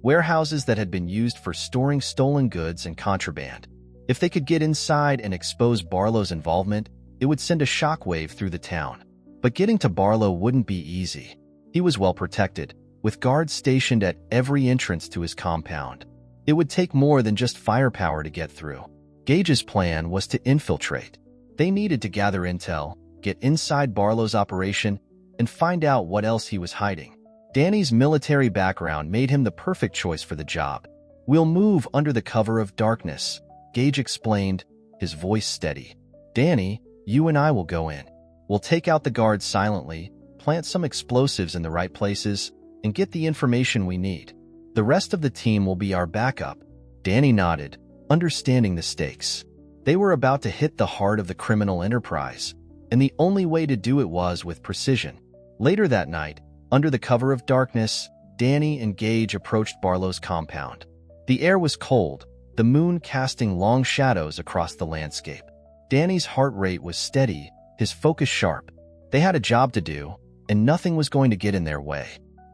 warehouses that had been used for storing stolen goods and contraband. If they could get inside and expose Barlow's involvement, it would send a shockwave through the town. But getting to Barlow wouldn't be easy. He was well protected, with guards stationed at every entrance to his compound. It would take more than just firepower to get through. Gage's plan was to infiltrate. They needed to gather intel, get inside Barlow's operation, and find out what else he was hiding. Danny's military background made him the perfect choice for the job. "We'll move under the cover of darkness," Gage explained, his voice steady. "Danny, you and I will go in. We'll take out the guards silently, plant some explosives in the right places, and get the information we need. The rest of the team will be our backup." Danny nodded, understanding the stakes. They were about to hit the heart of the criminal enterprise, and the only way to do it was with precision. Later that night, under the cover of darkness, Danny and Gage approached Barlow's compound. The air was cold, the moon casting long shadows across the landscape. Danny's heart rate was steady, his focus sharp. They had a job to do, and nothing was going to get in their way.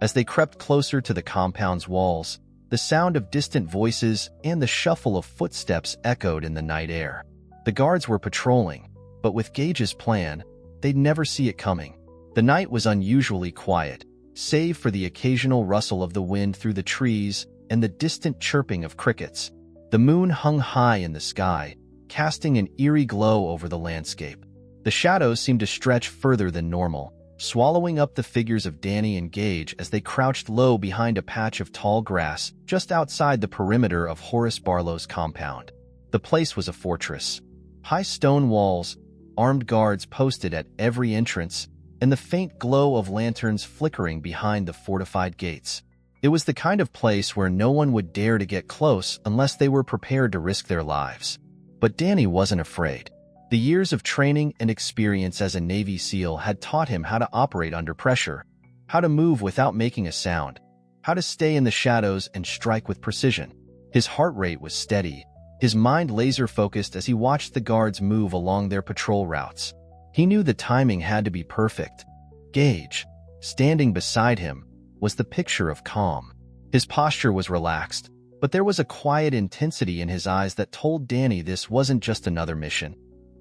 As they crept closer to the compound's walls, the sound of distant voices and the shuffle of footsteps echoed in the night air. The guards were patrolling, but with Gage's plan, they'd never see it coming. The night was unusually quiet, save for the occasional rustle of the wind through the trees and the distant chirping of crickets. The moon hung high in the sky, casting an eerie glow over the landscape. The shadows seemed to stretch further than normal, swallowing up the figures of Danny and Gage as they crouched low behind a patch of tall grass just outside the perimeter of Horace Barlow's compound. The place was a fortress. High stone walls, armed guards posted at every entrance, and the faint glow of lanterns flickering behind the fortified gates. It was the kind of place where no one would dare to get close unless they were prepared to risk their lives. But Danny wasn't afraid. The years of training and experience as a Navy SEAL had taught him how to operate under pressure, how to move without making a sound, how to stay in the shadows and strike with precision. His heart rate was steady, his mind laser-focused as he watched the guards move along their patrol routes. He knew the timing had to be perfect. Gage, standing beside him, was the picture of calm. His posture was relaxed, but there was a quiet intensity in his eyes that told Danny this wasn't just another mission.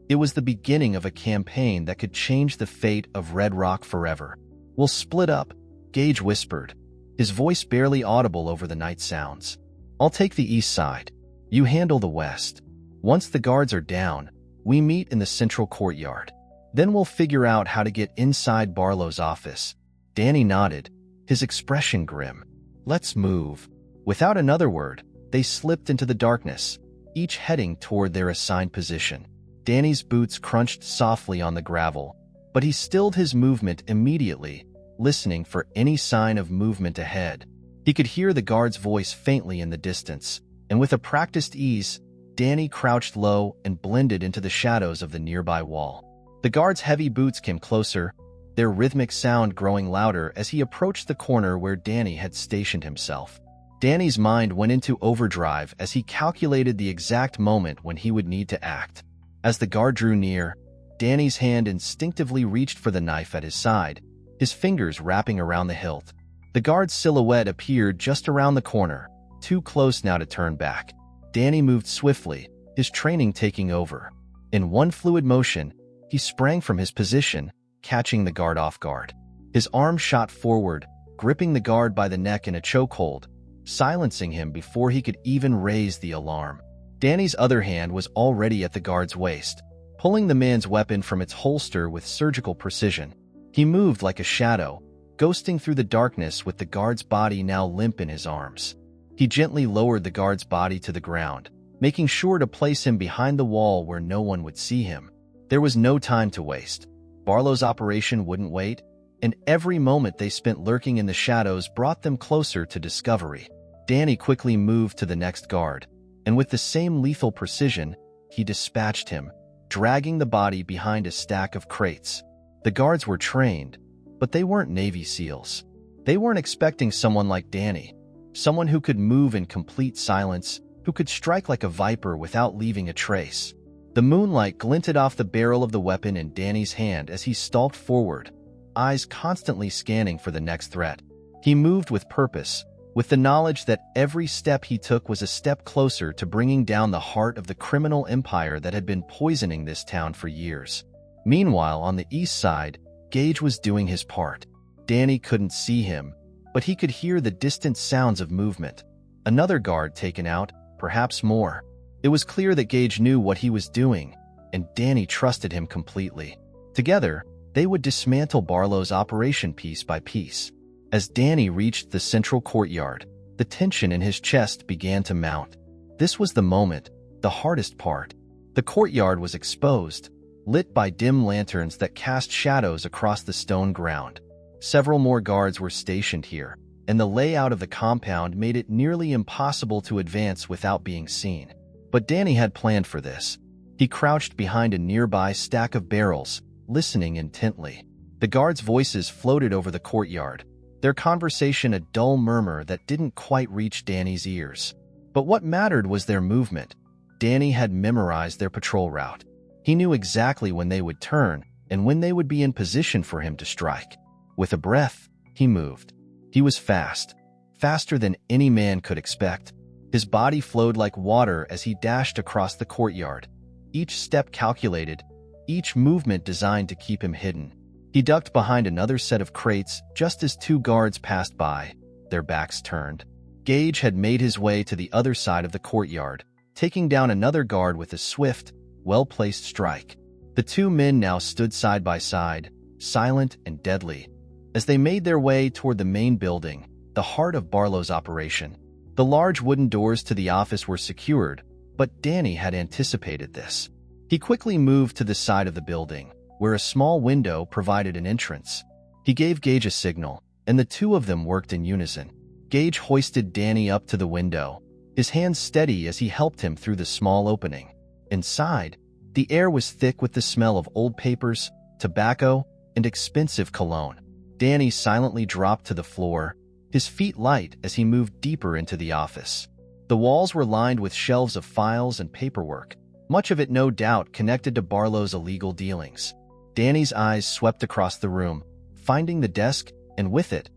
It was the beginning of a campaign that could change the fate of Red Rock forever. "We'll split up," Gage whispered, his voice barely audible over the night sounds. "I'll take the east side. You handle the west. Once the guards are down, we meet in the central courtyard. Then we'll figure out how to get inside Barlow's office." Danny nodded, his expression grim. "Let's move." Without another word, they slipped into the darkness, each heading toward their assigned position. Danny's boots crunched softly on the gravel, but he stilled his movement immediately, listening for any sign of movement ahead. He could hear the guard's voice faintly in the distance, and with a practiced ease, Danny crouched low and blended into the shadows of the nearby wall. The guard's heavy boots came closer, their rhythmic sound growing louder as he approached the corner where Danny had stationed himself. Danny's mind went into overdrive as he calculated the exact moment when he would need to act. As the guard drew near, Danny's hand instinctively reached for the knife at his side, his fingers wrapping around the hilt. The guard's silhouette appeared just around the corner, too close now to turn back. Danny moved swiftly, his training taking over. In one fluid motion, he sprang from his position, catching the guard off guard. His arm shot forward, gripping the guard by the neck in a chokehold, silencing him before he could even raise the alarm. Danny's other hand was already at the guard's waist, pulling the man's weapon from its holster with surgical precision. He moved like a shadow, ghosting through the darkness with the guard's body now limp in his arms. He gently lowered the guard's body to the ground, making sure to place him behind the wall where no one would see him. There was no time to waste. Barlow's operation wouldn't wait, and every moment they spent lurking in the shadows brought them closer to discovery. Danny quickly moved to the next guard, and with the same lethal precision, he dispatched him, dragging the body behind a stack of crates. The guards were trained, but they weren't Navy SEALs. They weren't expecting someone like Danny, someone who could move in complete silence, who could strike like a viper without leaving a trace. The moonlight glinted off the barrel of the weapon in Danny's hand as he stalked forward, eyes constantly scanning for the next threat. He moved with purpose, with the knowledge that every step he took was a step closer to bringing down the heart of the criminal empire that had been poisoning this town for years. Meanwhile, on the east side, Gage was doing his part. Danny couldn't see him, but he could hear the distant sounds of movement. Another guard taken out, perhaps more. It was clear that Gage knew what he was doing, and Danny trusted him completely. Together, they would dismantle Barlow's operation piece by piece. As Danny reached the central courtyard, the tension in his chest began to mount. This was the moment, the hardest part. The courtyard was exposed, lit by dim lanterns that cast shadows across the stone ground. Several more guards were stationed here, and the layout of the compound made it nearly impossible to advance without being seen. But Danny had planned for this. He crouched behind a nearby stack of barrels, listening intently. The guards' voices floated over the courtyard, their conversation a dull murmur that didn't quite reach Danny's ears. But what mattered was their movement. Danny had memorized their patrol route. He knew exactly when they would turn and when they would be in position for him to strike. With a breath, he moved. He was fast, faster than any man could expect. His body flowed like water as he dashed across the courtyard, each step calculated, each movement designed to keep him hidden. He ducked behind another set of crates just as two guards passed by, their backs turned. Gage had made his way to the other side of the courtyard, taking down another guard with a swift, well-placed strike. The two men now stood side by side, silent and deadly, as they made their way toward the main building, the heart of Barlow's operation. The large wooden doors to the office were secured, but Danny had anticipated this. He quickly moved to the side of the building, where a small window provided an entrance. He gave Gage a signal, and the two of them worked in unison. Gage hoisted Danny up to the window, his hands steady as he helped him through the small opening. Inside, the air was thick with the smell of old papers, tobacco, and expensive cologne. Danny silently dropped to the floor, his feet light as he moved deeper into the office. The walls were lined with shelves of files and paperwork, much of it no doubt connected to Barlow's illegal dealings. Danny's eyes swept across the room, finding the desk, and with it,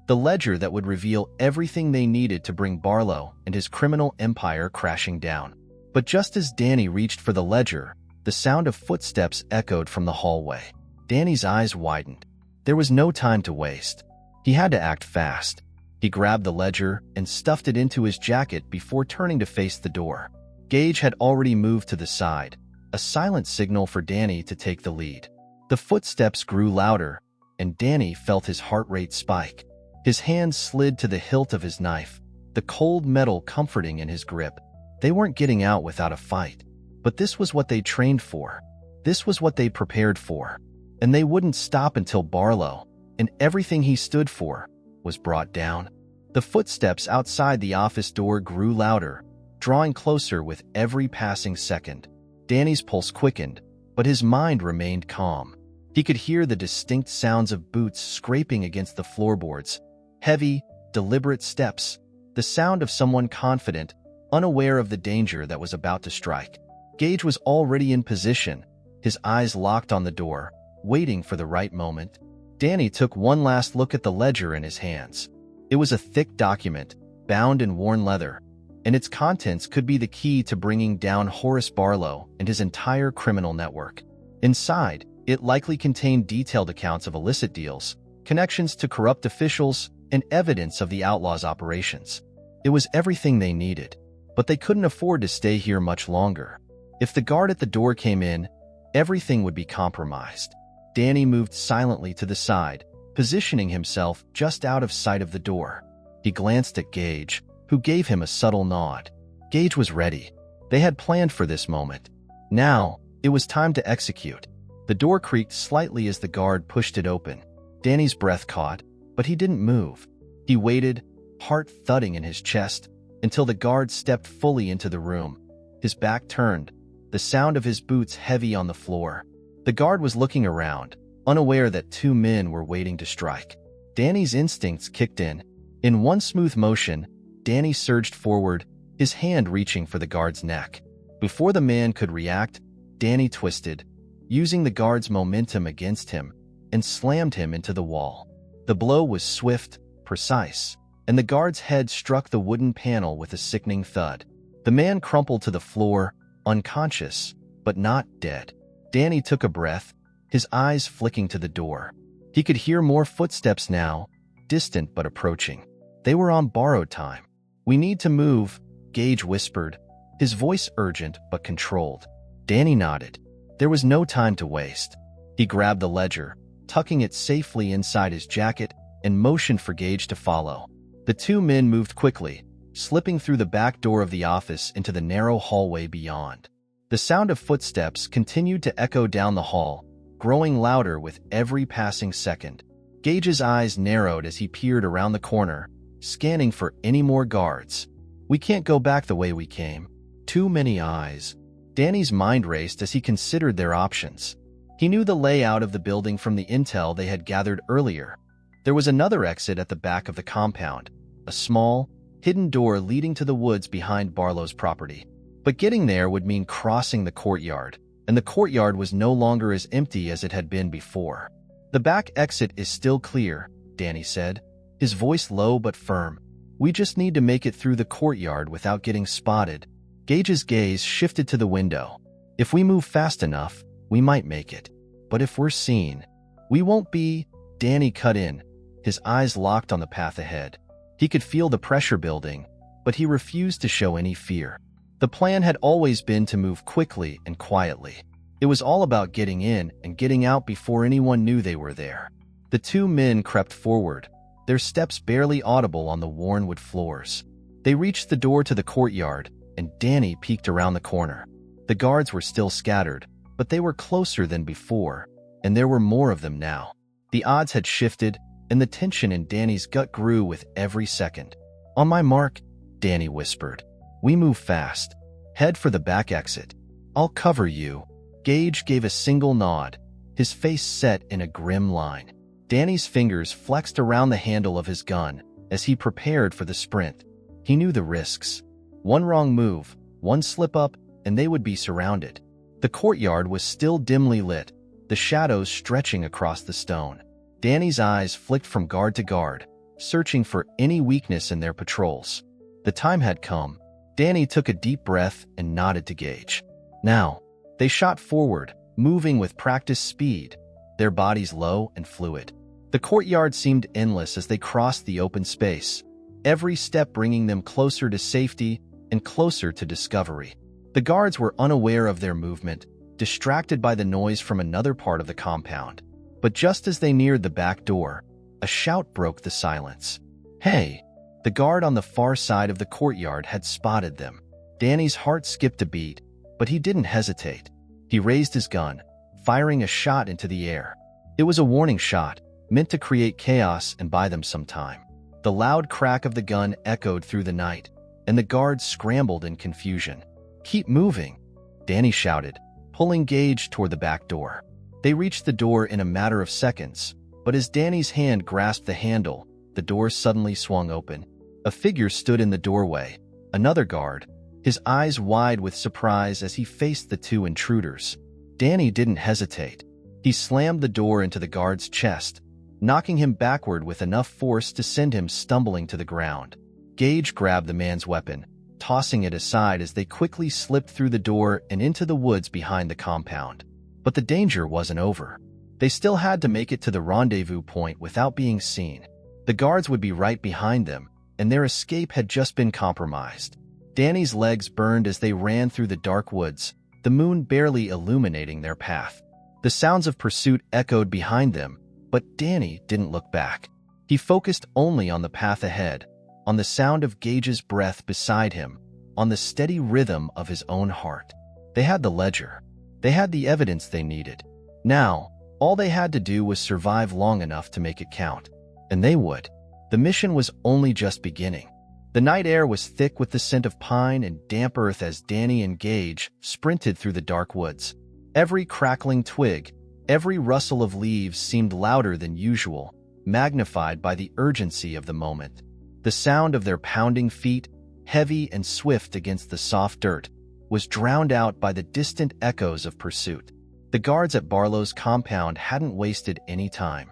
the ledger that would reveal everything they needed to bring Barlow and his criminal empire crashing down. But just as Danny reached for the ledger, the sound of footsteps echoed from the hallway. Danny's eyes widened. There was no time to waste. He had to act fast. He grabbed the ledger and stuffed it into his jacket before turning to face the door. Gage had already moved to the side, a silent signal for Danny to take the lead. The footsteps grew louder, and Danny felt his heart rate spike. His hand slid to the hilt of his knife, the cold metal comforting in his grip. They weren't getting out without a fight, but this was what they trained for. This was what they prepared for. And they wouldn't stop until Barlow, and everything he stood for, was brought down. The footsteps outside the office door grew louder, drawing closer with every passing second. Danny's pulse quickened, but his mind remained calm. He could hear the distinct sounds of boots scraping against the floorboards, heavy, deliberate steps, the sound of someone confident, unaware of the danger that was about to strike. Gage was already in position, his eyes locked on the door, waiting for the right moment. Danny took one last look at the ledger in his hands. It was a thick document, bound in worn leather, and its contents could be the key to bringing down Horace Barlow and his entire criminal network. Inside, it likely contained detailed accounts of illicit deals, connections to corrupt officials, and evidence of the Outlaws' operations. It was everything they needed, but they couldn't afford to stay here much longer. If the guard at the door came in, everything would be compromised. Danny moved silently to the side, positioning himself just out of sight of the door. He glanced at Gage, who gave him a subtle nod. Gage was ready. They had planned for this moment. Now, it was time to execute. The door creaked slightly as the guard pushed it open. Danny's breath caught, but he didn't move. He waited, heart thudding in his chest, until the guard stepped fully into the room. His back turned, the sound of his boots heavy on the floor. The guard was looking around, unaware that two men were waiting to strike. Danny's instincts kicked in. In one smooth motion, Danny surged forward, his hand reaching for the guard's neck. Before the man could react, Danny twisted, using the guard's momentum against him, and slammed him into the wall. The blow was swift, precise, and the guard's head struck the wooden panel with a sickening thud. The man crumpled to the floor, unconscious, but not dead. Danny took a breath, his eyes flicking to the door. He could hear more footsteps now, distant but approaching. They were on borrowed time. "We need to move," Gage whispered, his voice urgent but controlled. Danny nodded. There was no time to waste. He grabbed the ledger, tucking it safely inside his jacket, and motioned for Gage to follow. The two men moved quickly, slipping through the back door of the office into the narrow hallway beyond. The sound of footsteps continued to echo down the hall, growing louder with every passing second. Gage's eyes narrowed as he peered around the corner, scanning for any more guards. "We can't go back the way we came. Too many eyes." Danny's mind raced as he considered their options. He knew the layout of the building from the intel they had gathered earlier. There was another exit at the back of the compound, a small, hidden door leading to the woods behind Barlow's property. But getting there would mean crossing the courtyard, and the courtyard was no longer as empty as it had been before. "The back exit is still clear," Danny said, his voice low but firm. "We just need to make it through the courtyard without getting spotted." Gage's gaze shifted to the window. "If we move fast enough, we might make it. But if we're seen, we won't be." Danny cut in, his eyes locked on the path ahead. He could feel the pressure building, but he refused to show any fear. The plan had always been to move quickly and quietly. It was all about getting in and getting out before anyone knew they were there. The two men crept forward, their steps barely audible on the worn wood floors. They reached the door to the courtyard, and Danny peeked around the corner. The guards were still scattered, but they were closer than before, and there were more of them now. The odds had shifted, and the tension in Danny's gut grew with every second. "On my mark," Danny whispered. "We move fast. Head for the back exit. I'll cover you." Gage gave a single nod, his face set in a grim line. Danny's fingers flexed around the handle of his gun as he prepared for the sprint. He knew the risks. One wrong move, one slip-up, and they would be surrounded. The courtyard was still dimly lit, the shadows stretching across the stone. Danny's eyes flicked from guard to guard, searching for any weakness in their patrols. The time had come. Danny took a deep breath and nodded to Gage. Now, they shot forward, moving with practiced speed, their bodies low and fluid. The courtyard seemed endless as they crossed the open space, every step bringing them closer to safety and closer to discovery. The guards were unaware of their movement, distracted by the noise from another part of the compound. But just as they neared the back door, a shout broke the silence. "Hey!" The guard on the far side of the courtyard had spotted them. Danny's heart skipped a beat, but he didn't hesitate. He raised his gun, firing a shot into the air. It was a warning shot, meant to create chaos and buy them some time. The loud crack of the gun echoed through the night, and the guards scrambled in confusion. "Keep moving," Danny shouted, pulling Gage toward the back door. They reached the door in a matter of seconds, but as Danny's hand grasped the handle, the door suddenly swung open. A figure stood in the doorway, another guard, his eyes wide with surprise as he faced the two intruders. Danny didn't hesitate. He slammed the door into the guard's chest, knocking him backward with enough force to send him stumbling to the ground. Gage grabbed the man's weapon, tossing it aside as they quickly slipped through the door and into the woods behind the compound. But the danger wasn't over. They still had to make it to the rendezvous point without being seen. The guards would be right behind them, and their escape had just been compromised. Danny's legs burned as they ran through the dark woods, the moon barely illuminating their path. The sounds of pursuit echoed behind them, but Danny didn't look back. He focused only on the path ahead, on the sound of Gage's breath beside him, on the steady rhythm of his own heart. They had the ledger. They had the evidence they needed. Now, all they had to do was survive long enough to make it count. And they would. The mission was only just beginning. The night air was thick with the scent of pine and damp earth as Danny and Gage sprinted through the dark woods. Every crackling twig, every rustle of leaves seemed louder than usual, magnified by the urgency of the moment. The sound of their pounding feet, heavy and swift against the soft dirt, was drowned out by the distant echoes of pursuit. The guards at Barlow's compound hadn't wasted any time.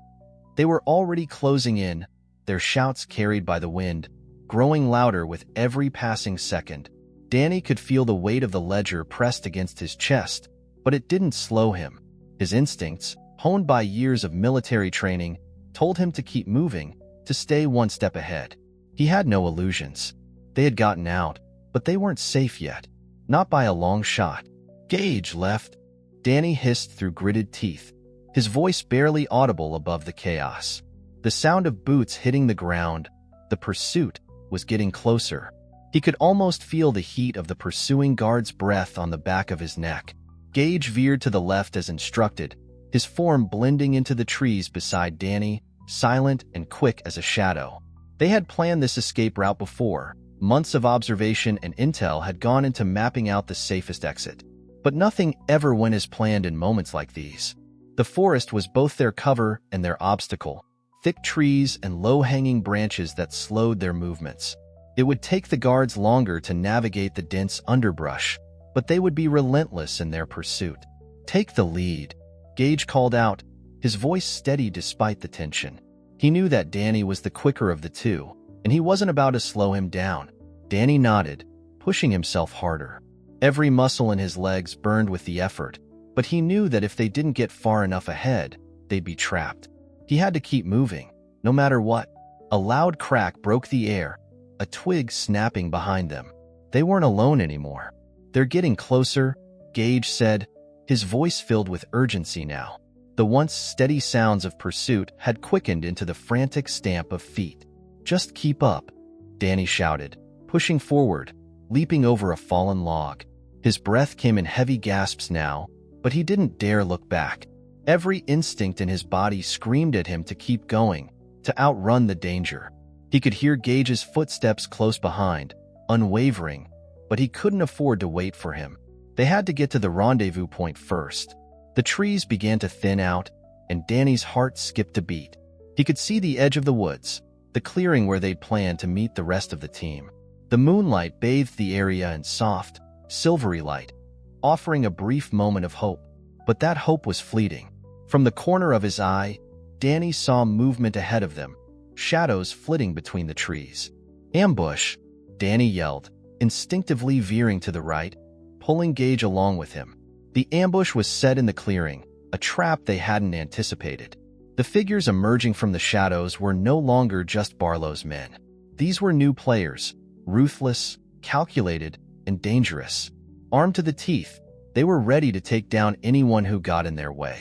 They were already closing in, their shouts carried by the wind, growing louder with every passing second. Danny could feel the weight of the ledger pressed against his chest, but it didn't slow him. His instincts, honed by years of military training, told him to keep moving, to stay one step ahead. He had no illusions. They had gotten out, but they weren't safe yet. Not by a long shot. "Gage left," Danny hissed through gritted teeth, his voice barely audible above the chaos. The sound of boots hitting the ground, the pursuit, was getting closer. He could almost feel the heat of the pursuing guard's breath on the back of his neck. Gage veered to the left as instructed, his form blending into the trees beside Danny, silent and quick as a shadow. They had planned this escape route before. Months of observation and intel had gone into mapping out the safest exit. But nothing ever went as planned in moments like these. The forest was both their cover and their obstacle, thick trees and low-hanging branches that slowed their movements. It would take the guards longer to navigate the dense underbrush, but they would be relentless in their pursuit. "Take the lead," Gage called out, his voice steady despite the tension. He knew that Danny was the quicker of the two, and he wasn't about to slow him down. Danny nodded, pushing himself harder. Every muscle in his legs burned with the effort, but he knew that if they didn't get far enough ahead, they'd be trapped. He had to keep moving, no matter what. A loud crack broke the air, a twig snapping behind them. They weren't alone anymore. "They're getting closer," Gage said, his voice filled with urgency now. The once steady sounds of pursuit had quickened into the frantic stamp of feet. "Just keep up," Danny shouted, pushing forward, leaping over a fallen log. His breath came in heavy gasps now, but he didn't dare look back. Every instinct in his body screamed at him to keep going, to outrun the danger. He could hear Gage's footsteps close behind, unwavering, but he couldn't afford to wait for him. They had to get to the rendezvous point first. The trees began to thin out, and Danny's heart skipped a beat. He could see the edge of the woods, the clearing where they'd planned to meet the rest of the team. The moonlight bathed the area in soft, silvery light, offering a brief moment of hope. But that hope was fleeting. From the corner of his eye, Danny saw movement ahead of them, shadows flitting between the trees. "Ambush!" Danny yelled, instinctively veering to the right, pulling Gage along with him. The ambush was set in the clearing, a trap they hadn't anticipated. The figures emerging from the shadows were no longer just Barlow's men. These were new players, ruthless, calculated, and dangerous. Armed to the teeth, they were ready to take down anyone who got in their way.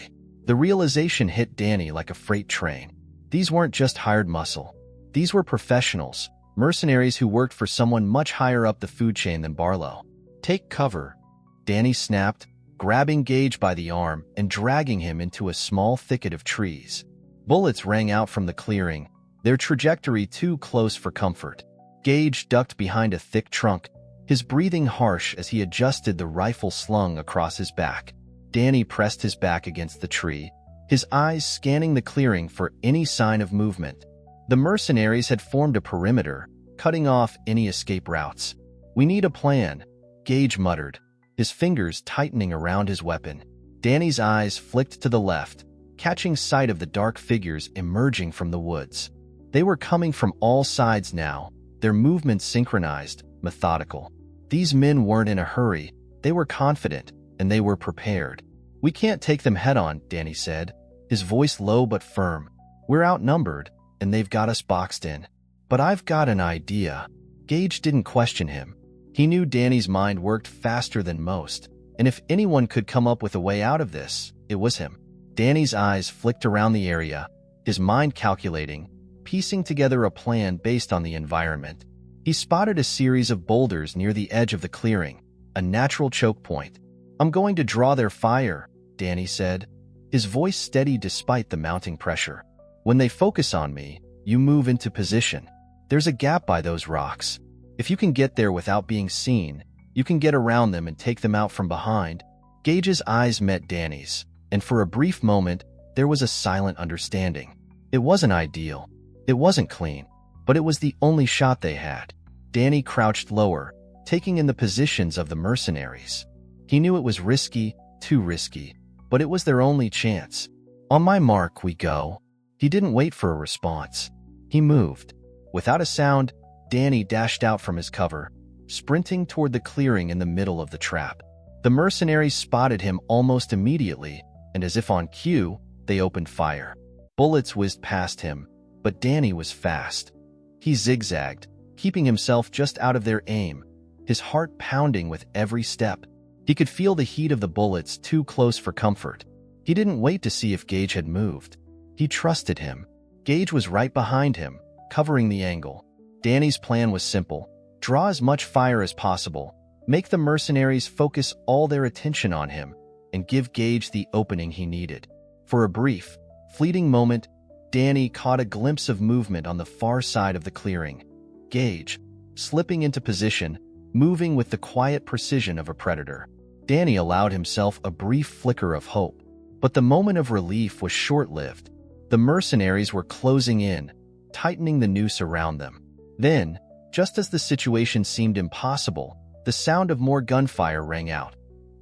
The realization hit Danny like a freight train. These weren't just hired muscle. These were professionals, mercenaries who worked for someone much higher up the food chain than Barlow. "Take cover," Danny snapped, grabbing Gage by the arm and dragging him into a small thicket of trees. Bullets rang out from the clearing, their trajectory too close for comfort. Gage ducked behind a thick trunk, his breathing harsh as he adjusted the rifle slung across his back. Danny pressed his back against the tree, his eyes scanning the clearing for any sign of movement. The mercenaries had formed a perimeter, cutting off any escape routes. "We need a plan," Gage muttered, his fingers tightening around his weapon. Danny's eyes flicked to the left, catching sight of the dark figures emerging from the woods. They were coming from all sides now, their movements synchronized, methodical. These men weren't in a hurry, they were confident, and they were prepared. "We can't take them head-on," Danny said, his voice low but firm. "We're outnumbered, and they've got us boxed in. But I've got an idea." Gage didn't question him. He knew Danny's mind worked faster than most, and if anyone could come up with a way out of this, it was him. Danny's eyes flicked around the area, his mind calculating, piecing together a plan based on the environment. He spotted a series of boulders near the edge of the clearing, a natural choke point. "I'm going to draw their fire," Danny said, his voice steady despite the mounting pressure. "When they focus on me, you move into position. There's a gap by those rocks. If you can get there without being seen, you can get around them and take them out from behind." Gage's eyes met Danny's, and for a brief moment, there was a silent understanding. It wasn't ideal. It wasn't clean, but it was the only shot they had. Danny crouched lower, taking in the positions of the mercenaries. He knew it was risky, too risky, but it was their only chance. "On my mark, we go." He didn't wait for a response. He moved. Without a sound, Danny dashed out from his cover, sprinting toward the clearing in the middle of the trap. The mercenaries spotted him almost immediately, and as if on cue, they opened fire. Bullets whizzed past him, but Danny was fast. He zigzagged, keeping himself just out of their aim, his heart pounding with every step. He could feel the heat of the bullets too close for comfort. He didn't wait to see if Gage had moved. He trusted him. Gage was right behind him, covering the angle. Danny's plan was simple. Draw as much fire as possible, make the mercenaries focus all their attention on him, and give Gage the opening he needed. For a brief, fleeting moment, Danny caught a glimpse of movement on the far side of the clearing. Gage, slipping into position, moving with the quiet precision of a predator. Danny allowed himself a brief flicker of hope, but the moment of relief was short-lived. The mercenaries were closing in, tightening the noose around them. Then, just as the situation seemed impossible, the sound of more gunfire rang out,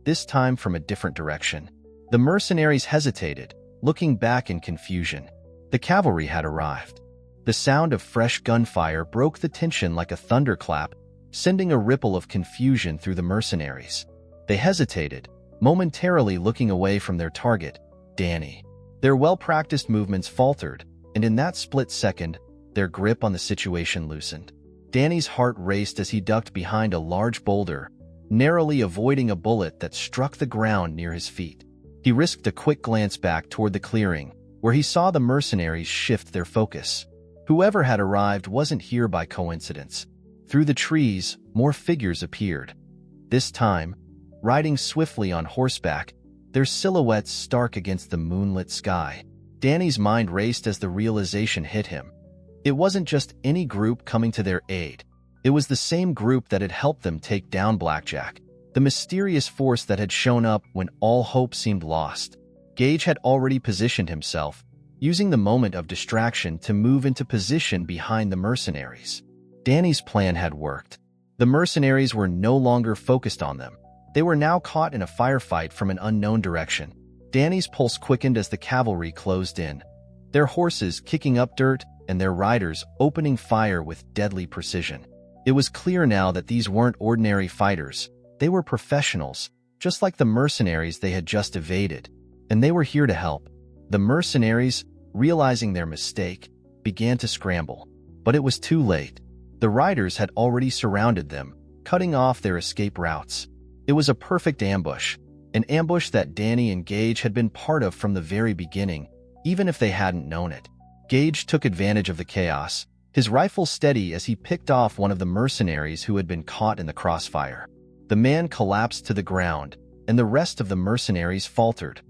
this time from a different direction. The mercenaries hesitated, looking back in confusion. The cavalry had arrived. The sound of fresh gunfire broke the tension like a thunderclap, sending a ripple of confusion through the mercenaries. They hesitated, momentarily looking away from their target, Danny. Their well-practiced movements faltered, and in that split second, their grip on the situation loosened. Danny's heart raced as he ducked behind a large boulder, narrowly avoiding a bullet that struck the ground near his feet. He risked a quick glance back toward the clearing, where he saw the mercenaries shift their focus. Whoever had arrived wasn't here by coincidence. Through the trees, more figures appeared. This time, riding swiftly on horseback, their silhouettes stark against the moonlit sky. Danny's mind raced as the realization hit him. It wasn't just any group coming to their aid. It was the same group that had helped them take down Blackjack, the mysterious force that had shown up when all hope seemed lost. Gage had already positioned himself, using the moment of distraction to move into position behind the mercenaries. Danny's plan had worked. The mercenaries were no longer focused on them. They were now caught in a firefight from an unknown direction. Danny's pulse quickened as the cavalry closed in, their horses kicking up dirt and their riders opening fire with deadly precision. It was clear now that these weren't ordinary fighters. They were professionals, just like the mercenaries they had just evaded, and they were here to help. The mercenaries, realizing their mistake, began to scramble, but it was too late. The riders had already surrounded them, cutting off their escape routes. It was a perfect ambush, an ambush that Danny and Gage had been part of from the very beginning, even if they hadn't known it. Gage took advantage of the chaos, his rifle steady as he picked off one of the mercenaries who had been caught in the crossfire. The man collapsed to the ground, and the rest of the mercenaries faltered,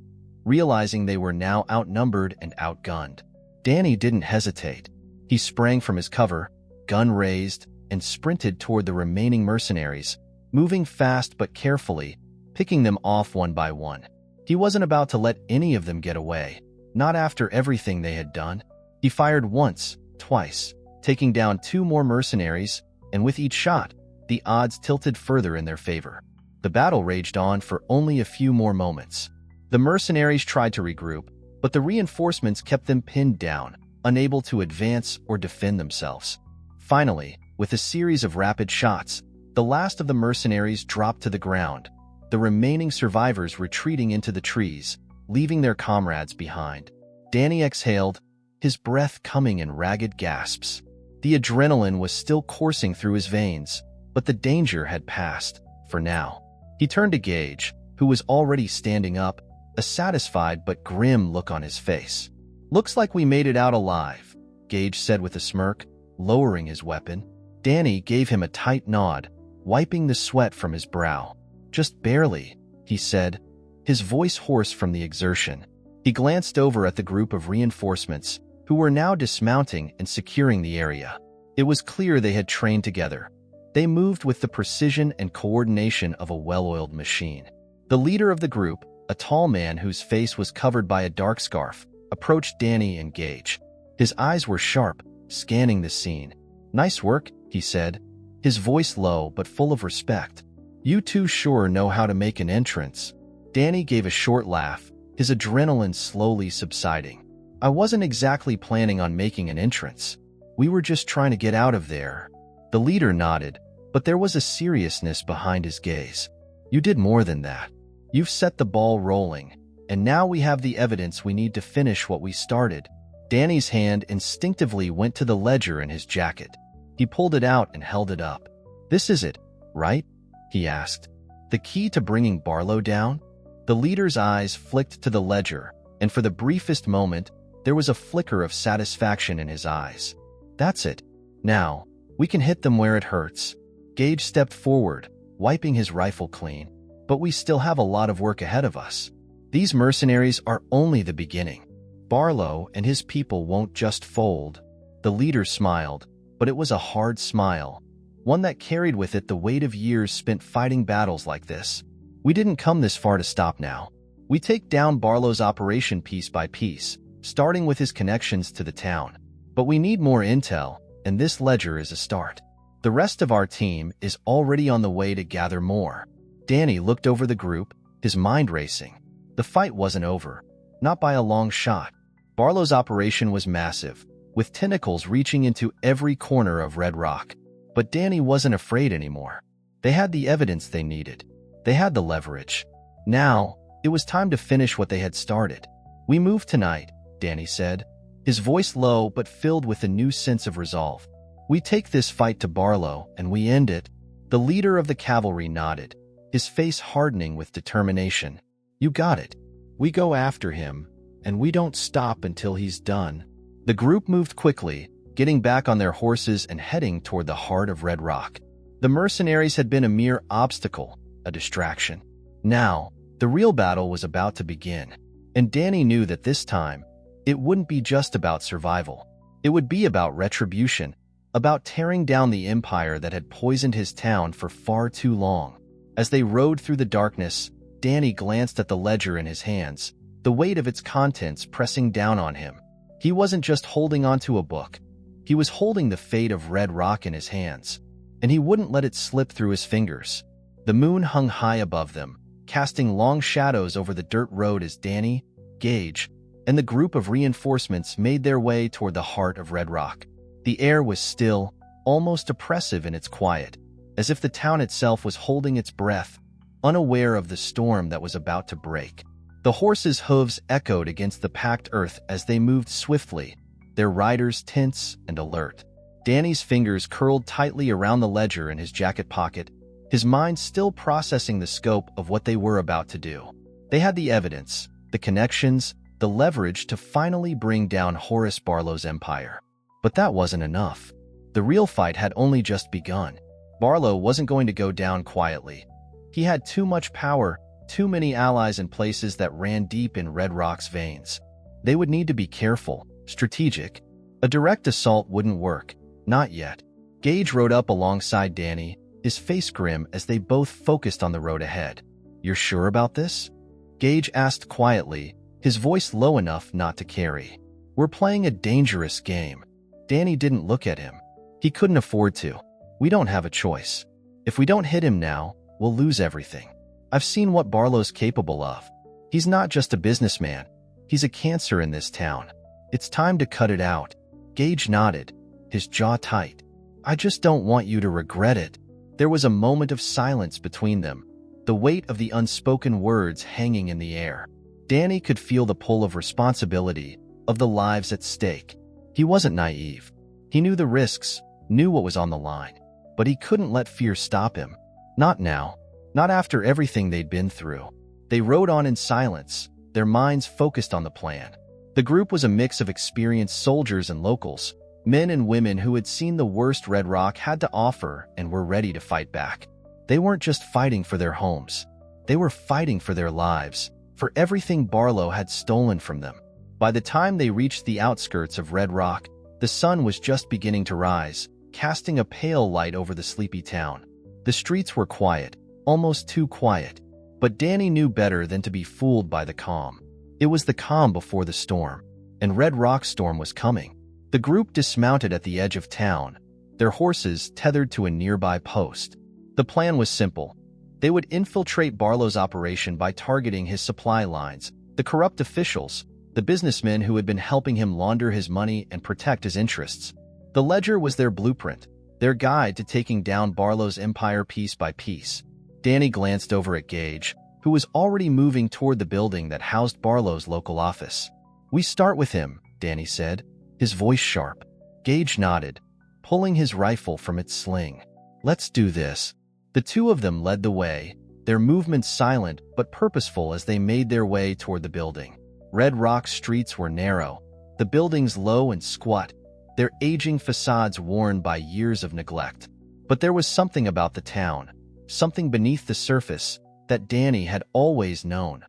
realizing they were now outnumbered and outgunned. Danny didn't hesitate. He sprang from his cover, gun raised, and sprinted toward the remaining mercenaries, moving fast but carefully, picking them off one by one. He wasn't about to let any of them get away, not after everything they had done. He fired once, twice, taking down 2 more mercenaries, and with each shot, the odds tilted further in their favor. The battle raged on for only a few more moments. The mercenaries tried to regroup, but the reinforcements kept them pinned down, unable to advance or defend themselves. Finally, with a series of rapid shots, the last of the mercenaries dropped to the ground, the remaining survivors retreating into the trees, leaving their comrades behind. Danny exhaled, his breath coming in ragged gasps. The adrenaline was still coursing through his veins, but the danger had passed, for now. He turned to Gage, who was already standing up, a satisfied but grim look on his face. "Looks like we made it out alive," Gage said with a smirk, lowering his weapon. Danny gave him a tight nod, wiping the sweat from his brow. "Just barely," he said, his voice hoarse from the exertion. He glanced over at the group of reinforcements, who were now dismounting and securing the area. It was clear they had trained together. They moved with the precision and coordination of a well-oiled machine. The leader of the group, a tall man whose face was covered by a dark scarf, approached Danny and Gage. His eyes were sharp, scanning the scene. "Nice work," he said, his voice low but full of respect. "You two sure know how to make an entrance." Danny gave a short laugh, his adrenaline slowly subsiding. "I wasn't exactly planning on making an entrance. We were just trying to get out of there. The leader nodded, but there was a seriousness behind his gaze. You did more than that. You've set the ball rolling, and now we have the evidence we need to finish what we started. Danny's hand instinctively went to the ledger in his jacket. He pulled it out and held it up. This is it, right? He asked. The key to bringing Barlow down? The leader's eyes flicked to the ledger, and for the briefest moment, there was a flicker of satisfaction in his eyes. That's it. Now, we can hit them where it hurts. Gage stepped forward, wiping his rifle clean. But we still have a lot of work ahead of us. These mercenaries are only the beginning. Barlow and his people won't just fold. The leader smiled, but it was a hard smile, one that carried with it the weight of years spent fighting battles like this. We didn't come this far to stop now. We take down Barlow's operation piece by piece, starting with his connections to the town. But we need more intel, and this ledger is a start. The rest of our team is already on the way to gather more. Danny looked over the group, his mind racing. The fight wasn't over, not by a long shot. Barlow's operation was massive, with tentacles reaching into every corner of Red Rock. But Danny wasn't afraid anymore. They had the evidence they needed. They had the leverage. Now, it was time to finish what they had started. We move tonight, Danny said, his voice low but filled with a new sense of resolve. We take this fight to Barlow, and we end it. The leader of the cavalry nodded, his face hardening with determination. You got it. We go after him, and we don't stop until he's done. The group moved quickly, getting back on their horses and heading toward the heart of Red Rock. The mercenaries had been a mere obstacle, a distraction. Now, the real battle was about to begin, and Danny knew that this time, it wouldn't be just about survival. It would be about retribution, about tearing down the empire that had poisoned his town for far too long. As they rode through the darkness, Danny glanced at the ledger in his hands, the weight of its contents pressing down on him. He wasn't just holding onto a book. He was holding the fate of Red Rock in his hands, and he wouldn't let it slip through his fingers. The moon hung high above them, casting long shadows over the dirt road as Danny, Gage, and the group of reinforcements made their way toward the heart of Red Rock. The air was still, almost oppressive in its quiet, as if the town itself was holding its breath, unaware of the storm that was about to break. The horses' hooves echoed against the packed earth as they moved swiftly, their riders tense and alert. Danny's fingers curled tightly around the ledger in his jacket pocket, his mind still processing the scope of what they were about to do. They had the evidence, the connections, the leverage to finally bring down Horace Barlow's empire. But that wasn't enough. The real fight had only just begun. Barlow wasn't going to go down quietly. He had too much power, too many allies in places that ran deep in Red Rock's veins. They would need to be careful, strategic. A direct assault wouldn't work. Not yet. Gage rode up alongside Danny, his face grim as they both focused on the road ahead. You're sure about this? Gage asked quietly, his voice low enough not to carry. We're playing a dangerous game. Danny didn't look at him. He couldn't afford to. We don't have a choice. If we don't hit him now, we'll lose everything. I've seen what Barlow's capable of. He's not just a businessman. He's a cancer in this town. It's time to cut it out. Gage nodded, his jaw tight. I just don't want you to regret it. There was a moment of silence between them, the weight of the unspoken words hanging in the air. Danny could feel the pull of responsibility, of the lives at stake. He wasn't naive. He knew the risks, knew what was on the line. But he couldn't let fear stop him. Not now. Not after everything they'd been through. They rode on in silence, their minds focused on the plan. The group was a mix of experienced soldiers and locals, men and women who had seen the worst Red Rock had to offer and were ready to fight back. They weren't just fighting for their homes. They were fighting for their lives, for everything Barlow had stolen from them. By the time they reached the outskirts of Red Rock, the sun was just beginning to rise, casting a pale light over the sleepy town. The streets were quiet, almost too quiet, but Danny knew better than to be fooled by the calm. It was the calm before the storm, and Red Rock's storm was coming. The group dismounted at the edge of town, their horses tethered to a nearby post. The plan was simple. They would infiltrate Barlow's operation by targeting his supply lines, the corrupt officials, the businessmen who had been helping him launder his money and protect his interests. The ledger was their blueprint, their guide to taking down Barlow's empire piece by piece. Danny glanced over at Gage, who was already moving toward the building that housed Barlow's local office. "We start with him," Danny said, his voice sharp. Gage nodded, pulling his rifle from its sling. "Let's do this." The two of them led the way, their movements silent but purposeful as they made their way toward the building. Red Rock streets were narrow, the buildings low and squat, their aging facades worn by years of neglect. But there was something about the town, something beneath the surface, that Danny had always known.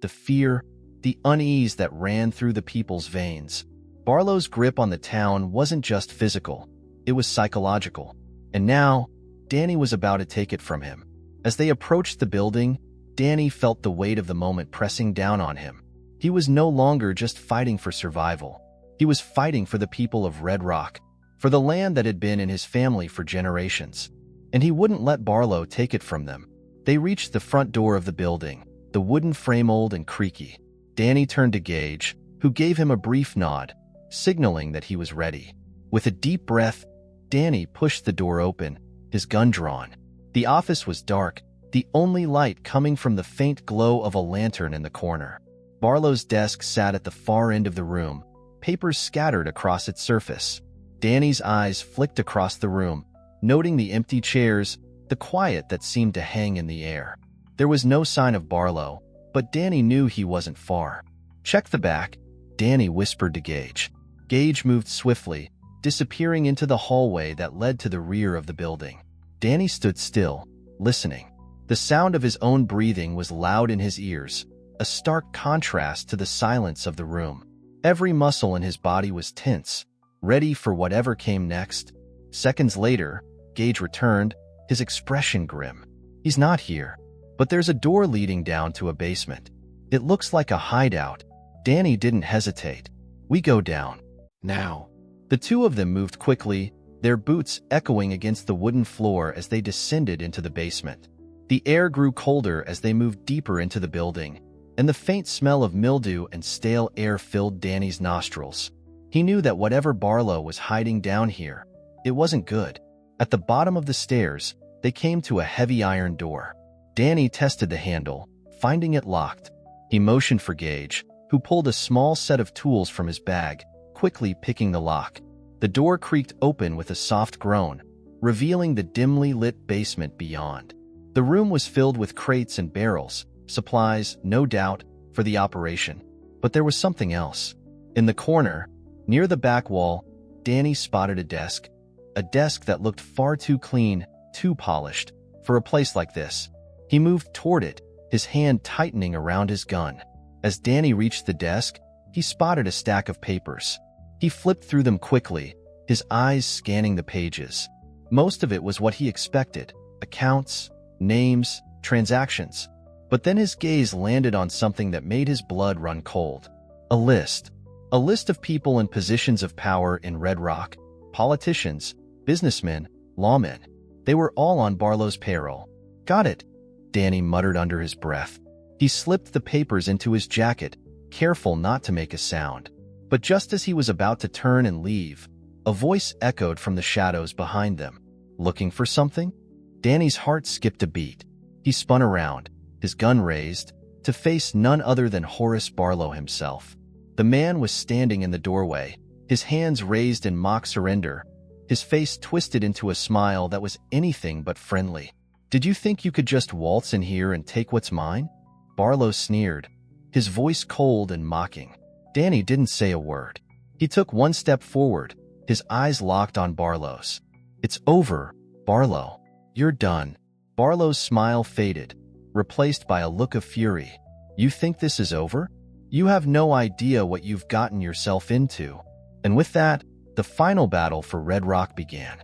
The fear, the unease that ran through the people's veins. Barlow's grip on the town wasn't just physical, it was psychological. And now, Danny was about to take it from him. As they approached the building, Danny felt the weight of the moment pressing down on him. He was no longer just fighting for survival. He was fighting for the people of Red Rock, for the land that had been in his family for generations. And he wouldn't let Barlow take it from them. They reached the front door of the building, the wooden frame old and creaky. Danny turned to Gage, who gave him a brief nod, signaling that he was ready. With a deep breath, Danny pushed the door open, his gun drawn. The office was dark, the only light coming from the faint glow of a lantern in the corner. Barlow's desk sat at the far end of the room, papers scattered across its surface. Danny's eyes flicked across the room, noting the empty chairs, the quiet that seemed to hang in the air. There was no sign of Barlow, but Danny knew he wasn't far. "Check the back," Danny whispered to Gage. Gage moved swiftly, disappearing into the hallway that led to the rear of the building. Danny stood still, listening. The sound of his own breathing was loud in his ears, a stark contrast to the silence of the room. Every muscle in his body was tense, ready for whatever came next. Seconds later, Gage returned, his expression grim. "He's not here, but there's a door leading down to a basement. It looks like a hideout." Danny didn't hesitate. "We go down." "Now." The two of them moved quickly, their boots echoing against the wooden floor as they descended into the basement. The air grew colder as they moved deeper into the building, and the faint smell of mildew and stale air filled Danny's nostrils. He knew that whatever Barlow was hiding down here, it wasn't good. At the bottom of the stairs, they came to a heavy iron door. Danny tested the handle, finding it locked. He motioned for Gage, who pulled a small set of tools from his bag, quickly picking the lock. The door creaked open with a soft groan, revealing the dimly lit basement beyond. The room was filled with crates and barrels, supplies, no doubt, for the operation. But there was something else. In the corner, near the back wall, Danny spotted a desk that looked far too clean, too polished, for a place like this. He moved toward it, his hand tightening around his gun. As Danny reached the desk, he spotted a stack of papers. He flipped through them quickly, his eyes scanning the pages. Most of it was what he expected: accounts, names, transactions. But then his gaze landed on something that made his blood run cold. A list. A list of people in positions of power in Red Rock. Politicians, businessmen, lawmen. They were all on Barlow's payroll. "Got it," Danny muttered under his breath. He slipped the papers into his jacket, careful not to make a sound. But just as he was about to turn and leave, a voice echoed from the shadows behind them. "Looking for something?" Danny's heart skipped a beat. He spun around, his gun raised, to face none other than Horace Barlow himself. The man was standing in the doorway, his hands raised in mock surrender, his face twisted into a smile that was anything but friendly. "Did you think you could just waltz in here and take what's mine?" Barlow sneered, his voice cold and mocking. Danny didn't say a word. He took one step forward, his eyes locked on Barlow's. "It's over, Barlow. You're done." Barlow's smile faded, replaced by a look of fury. "You think this is over? You have no idea what you've gotten yourself into." And with that, the final battle for Red Rock began.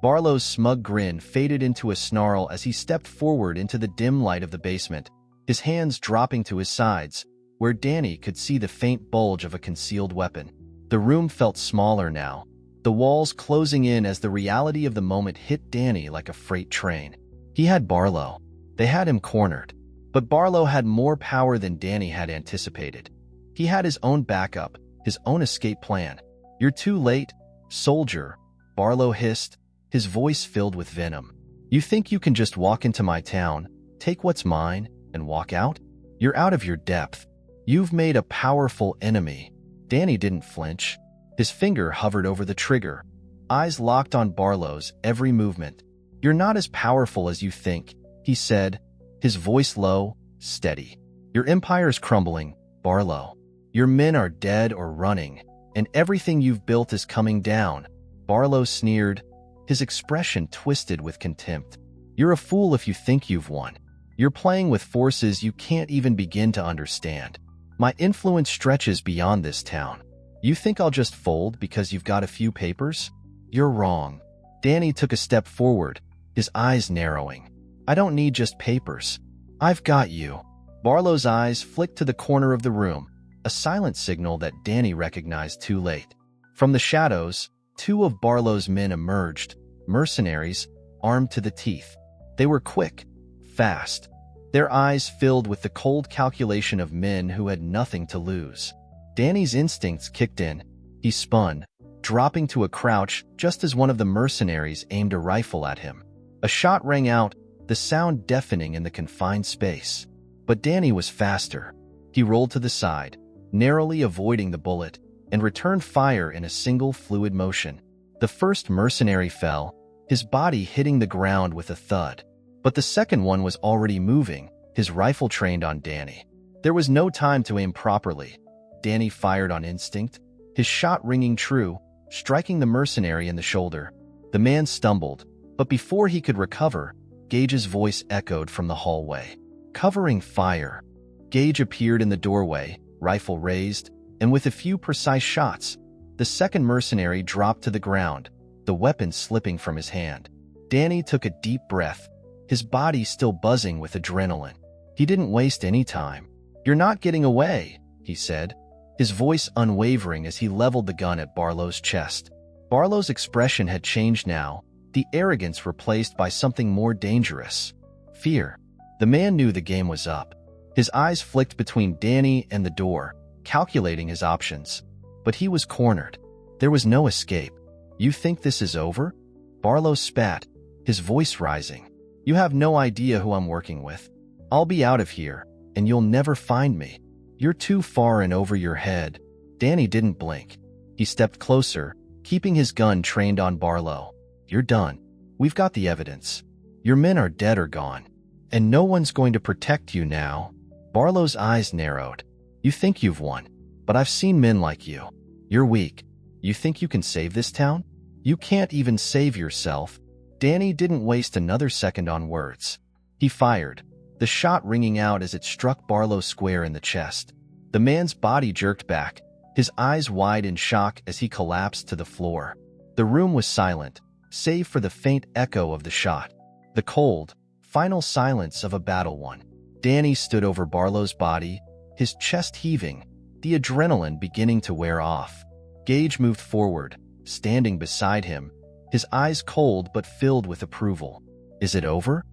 Barlow's smug grin faded into a snarl as he stepped forward into the dim light of the basement, his hands dropping to his sides, where Danny could see the faint bulge of a concealed weapon. The room felt smaller now, the walls closing in as the reality of the moment hit Danny like a freight train. He had Barlow. They had him cornered. But Barlow had more power than Danny had anticipated. He had his own backup, his own escape plan. "You're too late, soldier," Barlow hissed, his voice filled with venom. "You think you can just walk into my town, take what's mine, and walk out? You're out of your depth. You've made a powerful enemy." Danny didn't flinch. His finger hovered over the trigger, eyes locked on Barlow's every movement. "You're not as powerful as you think," he said, his voice low, steady. "Your empire's crumbling, Barlow. Your men are dead or running, and everything you've built is coming down." Barlow sneered, his expression twisted with contempt. "You're a fool if you think you've won. You're playing with forces you can't even begin to understand. My influence stretches beyond this town. You think I'll just fold because you've got a few papers? You're wrong." Danny took a step forward, his eyes narrowing. "I don't need just papers. I've got you." Barlow's eyes flicked to the corner of the room, a silent signal that Danny recognized too late. From the shadows, two of Barlow's men emerged, mercenaries, armed to the teeth. They were quick, fast, their eyes filled with the cold calculation of men who had nothing to lose. Danny's instincts kicked in. He spun, dropping to a crouch just as one of the mercenaries aimed a rifle at him. A shot rang out, the sound deafening in the confined space. But Danny was faster. He rolled to the side, narrowly avoiding the bullet, and returned fire in a single fluid motion. The first mercenary fell, his body hitting the ground with a thud. But the second one was already moving, his rifle trained on Danny. There was no time to aim properly. Danny fired on instinct, his shot ringing true, striking the mercenary in the shoulder. The man stumbled, but before he could recover, Gage's voice echoed from the hallway. Covering fire. Gage appeared in the doorway, rifle raised, and with a few precise shots, the second mercenary dropped to the ground, the weapon slipping from his hand. Danny took a deep breath, his body still buzzing with adrenaline. He didn't waste any time. "You're not getting away," he said, his voice unwavering as he leveled the gun at Barlow's chest. Barlow's expression had changed now, the arrogance replaced by something more dangerous. Fear. The man knew the game was up. His eyes flicked between Danny and the door, calculating his options. But he was cornered. There was no escape. "You think this is over?" Barlow spat, his voice rising. "You have no idea who I'm working with. I'll be out of here, and you'll never find me. You're too far and over your head." Danny didn't blink. He stepped closer, keeping his gun trained on Barlow. "You're done. We've got the evidence. Your men are dead or gone, and no one's going to protect you now." Barlow's eyes narrowed. "You think you've won, but I've seen men like you. You're weak. You think you can save this town? You can't even save yourself." Danny didn't waste another second on words. He fired, the shot ringing out as it struck Barlow square in the chest. The man's body jerked back, his eyes wide in shock as he collapsed to the floor. The room was silent, save for the faint echo of the shot. The cold, final silence of a battle won. Danny stood over Barlow's body, his chest heaving, the adrenaline beginning to wear off. Gage moved forward, standing beside him, his eyes cold but filled with approval. "Is it over?"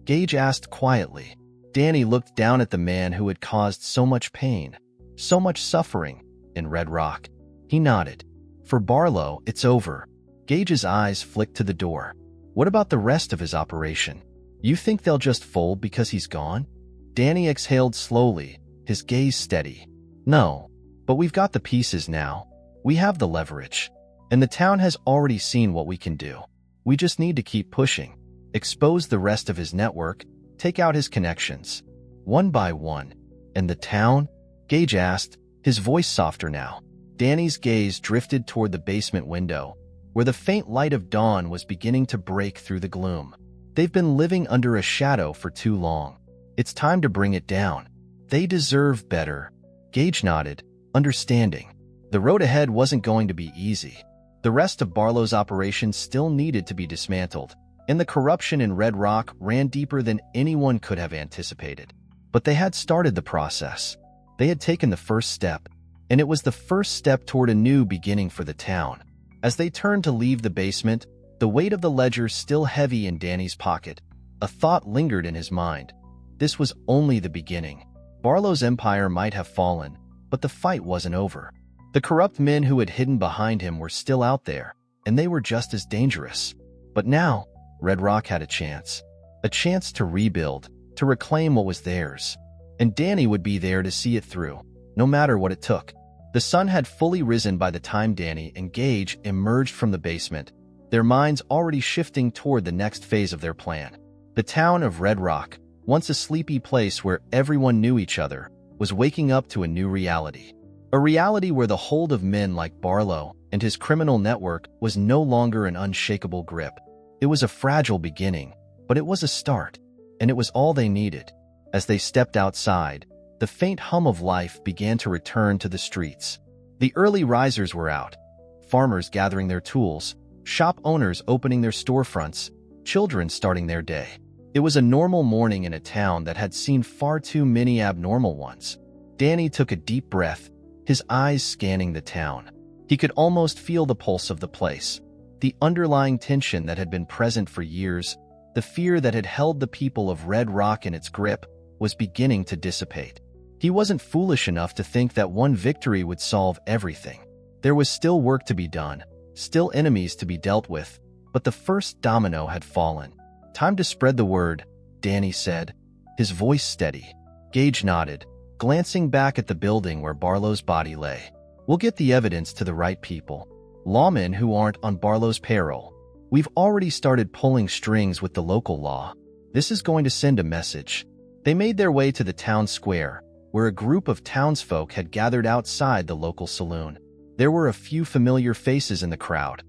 Gage asked quietly. Danny looked down at the man who had caused so much pain, so much suffering, in Red Rock. He nodded. "For Barlow, it's over." Gage's eyes flicked to the door. "What about the rest of his operation? You think they'll just fold because he's gone?" Danny exhaled slowly, his gaze steady. "No, but we've got the pieces now. We have the leverage. And the town has already seen what we can do. We just need to keep pushing. Expose the rest of his network, take out his connections. One by one." "And the town?" Gage asked, his voice softer now. Danny's gaze drifted toward the basement window, where the faint light of dawn was beginning to break through the gloom. "They've been living under a shadow for too long. It's time to bring it down. They deserve better." Gage nodded, understanding. The road ahead wasn't going to be easy. The rest of Barlow's operation still needed to be dismantled, and the corruption in Red Rock ran deeper than anyone could have anticipated. But they had started the process. They had taken the first step, and it was the first step toward a new beginning for the town. As they turned to leave the basement, the weight of the ledger still heavy in Danny's pocket, a thought lingered in his mind. This was only the beginning. Barlow's empire might have fallen, but the fight wasn't over. The corrupt men who had hidden behind him were still out there, and they were just as dangerous. But now, Red Rock had a chance to rebuild, to reclaim what was theirs. And Danny would be there to see it through, no matter what it took. The sun had fully risen by the time Danny and Gage emerged from the basement, their minds already shifting toward the next phase of their plan. The town of Red Rock, once a sleepy place where everyone knew each other, was waking up to a new reality. A reality where the hold of men like Barlow and his criminal network was no longer an unshakable grip. It was a fragile beginning, but it was a start, and it was all they needed. As they stepped outside, the faint hum of life began to return to the streets. The early risers were out, farmers gathering their tools, shop owners opening their storefronts, children starting their day. It was a normal morning in a town that had seen far too many abnormal ones. Danny took a deep breath, his eyes scanning the town. He could almost feel the pulse of the place, the underlying tension that had been present for years, the fear that had held the people of Red Rock in its grip, was beginning to dissipate. He wasn't foolish enough to think that one victory would solve everything. There was still work to be done, still enemies to be dealt with, but the first domino had fallen. "Time to spread the word," Danny said, his voice steady. Gage nodded, glancing back at the building where Barlow's body lay. "We'll get the evidence to the right people. Lawmen who aren't on Barlow's payroll. We've already started pulling strings with the local law. This is going to send a message." They made their way to the town square, where a group of townsfolk had gathered outside the local saloon. There were a few familiar faces in the crowd.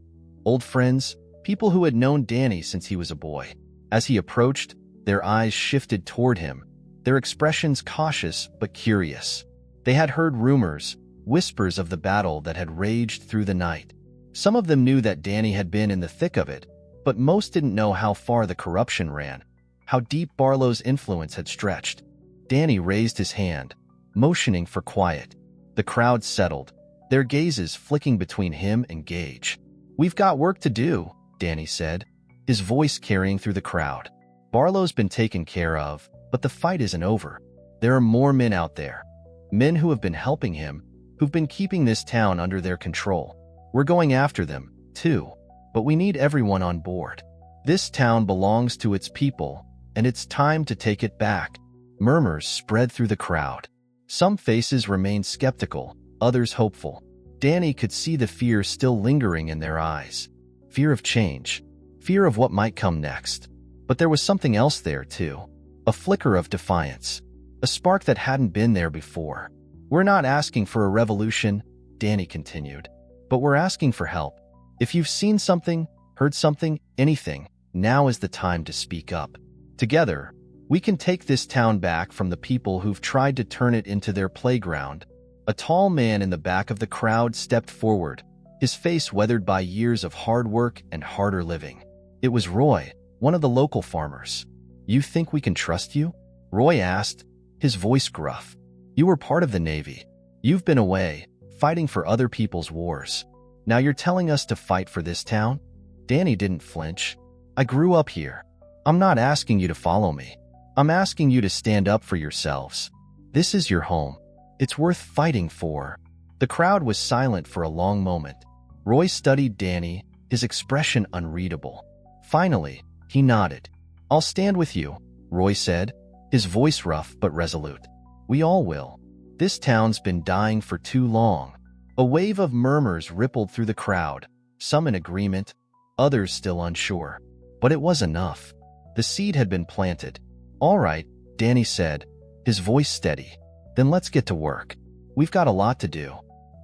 Old friends, people who had known Danny since he was a boy. As he approached, their eyes shifted toward him, their expressions cautious but curious. They had heard rumors, whispers of the battle that had raged through the night. Some of them knew that Danny had been in the thick of it, but most didn't know how far the corruption ran, how deep Barlow's influence had stretched. Danny raised his hand, motioning for quiet. The crowd settled, their gazes flicking between him and Gage. "We've got work to do," Danny said, his voice carrying through the crowd. "Barlow's been taken care of, but the fight isn't over. There are more men out there. Men who have been helping him, who've been keeping this town under their control. We're going after them, too, but we need everyone on board. This town belongs to its people, and it's time to take it back." Murmurs spread through the crowd. Some faces remained skeptical, others hopeful. Danny could see the fear still lingering in their eyes. Fear of change. Fear of what might come next. But there was something else there, too. A flicker of defiance. A spark that hadn't been there before. "We're not asking for a revolution," Danny continued, "but we're asking for help. If you've seen something, heard something, anything, now is the time to speak up. Together, we can take this town back from the people who've tried to turn it into their playground." A tall man in the back of the crowd stepped forward, his face weathered by years of hard work and harder living. It was Roy, one of the local farmers. "You think we can trust you?" Roy asked, his voice gruff. "You were part of the Navy. You've been away, fighting for other people's wars. Now you're telling us to fight for this town?" Danny didn't flinch. "I grew up here. I'm not asking you to follow me. I'm asking you to stand up for yourselves. This is your home. It's worth fighting for." The crowd was silent for a long moment. Roy studied Danny, his expression unreadable. Finally, he nodded. "I'll stand with you," Roy said, his voice rough but resolute. "We all will. This town's been dying for too long." A wave of murmurs rippled through the crowd, some in agreement, others still unsure. But it was enough. The seed had been planted. "All right," Danny said, his voice steady. "Then let's get to work. We've got a lot to do.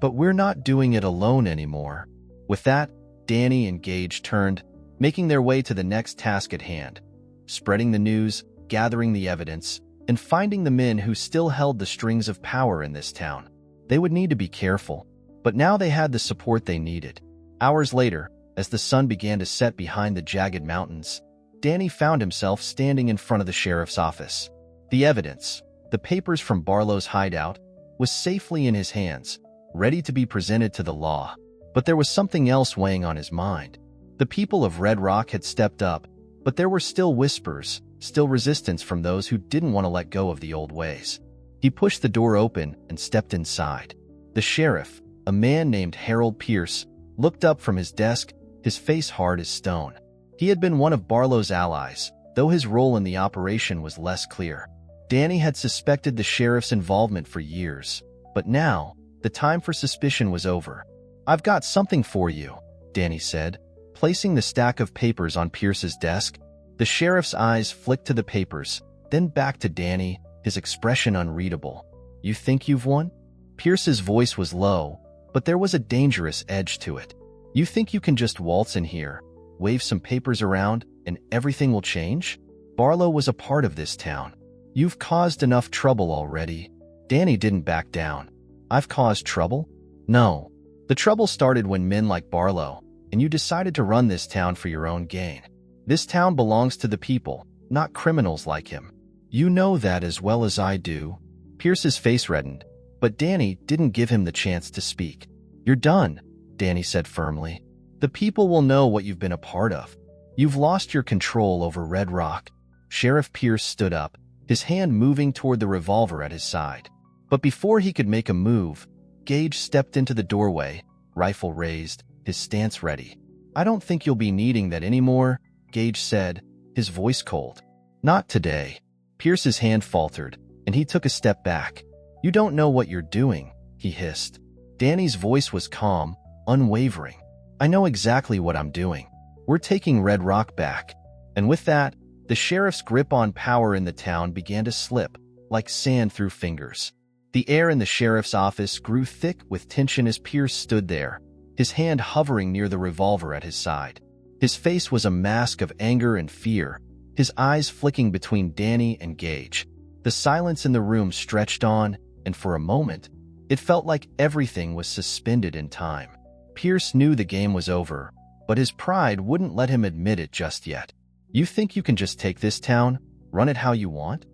But we're not doing it alone anymore." With that, Danny and Gage turned, making their way to the next task at hand. Spreading the news, gathering the evidence, and finding the men who still held the strings of power in this town. They would need to be careful, but now they had the support they needed. Hours later, as the sun began to set behind the jagged mountains, Danny found himself standing in front of the sheriff's office. The evidence, the papers from Barlow's hideout, was safely in his hands, ready to be presented to the law. But there was something else weighing on his mind. The people of Red Rock had stepped up, but there were still whispers, still resistance from those who didn't want to let go of the old ways. He pushed the door open and stepped inside. The sheriff, a man named Harold Pierce, looked up from his desk, his face hard as stone. He had been one of Barlow's allies, though his role in the operation was less clear. Danny had suspected the sheriff's involvement for years, but now, the time for suspicion was over. "I've got something for you," Danny said, placing the stack of papers on Pierce's desk. The sheriff's eyes flicked to the papers, then back to Danny, his expression unreadable. "You think you've won?" Pierce's voice was low, but there was a dangerous edge to it. "You think you can just waltz in here, wave some papers around, and everything will change? Barlow was a part of this town. You've caused enough trouble already." Danny didn't back down. "I've caused trouble? No. The trouble started when men like Barlow, and you decided to run this town for your own gain. This town belongs to the people, not criminals like him. You know that as well as I do." Pierce's face reddened, but Danny didn't give him the chance to speak. "You're done," Danny said firmly. "The people will know what you've been a part of. You've lost your control over Red Rock." Sheriff Pierce stood up, his hand moving toward the revolver at his side. But before he could make a move, Gage stepped into the doorway, rifle raised, his stance ready. "I don't think you'll be needing that anymore," Gage said, his voice cold. "Not today." Pierce's hand faltered, and he took a step back. "You don't know what you're doing," he hissed. Danny's voice was calm, unwavering. "I know exactly what I'm doing. We're taking Red Rock back." And with that, the sheriff's grip on power in the town began to slip, like sand through fingers. The air in the sheriff's office grew thick with tension as Pierce stood there, his hand hovering near the revolver at his side. His face was a mask of anger and fear, his eyes flicking between Danny and Gage. The silence in the room stretched on, and for a moment, it felt like everything was suspended in time. Pierce knew the game was over, but his pride wouldn't let him admit it just yet. "You think you can just take this town, run it how you want?"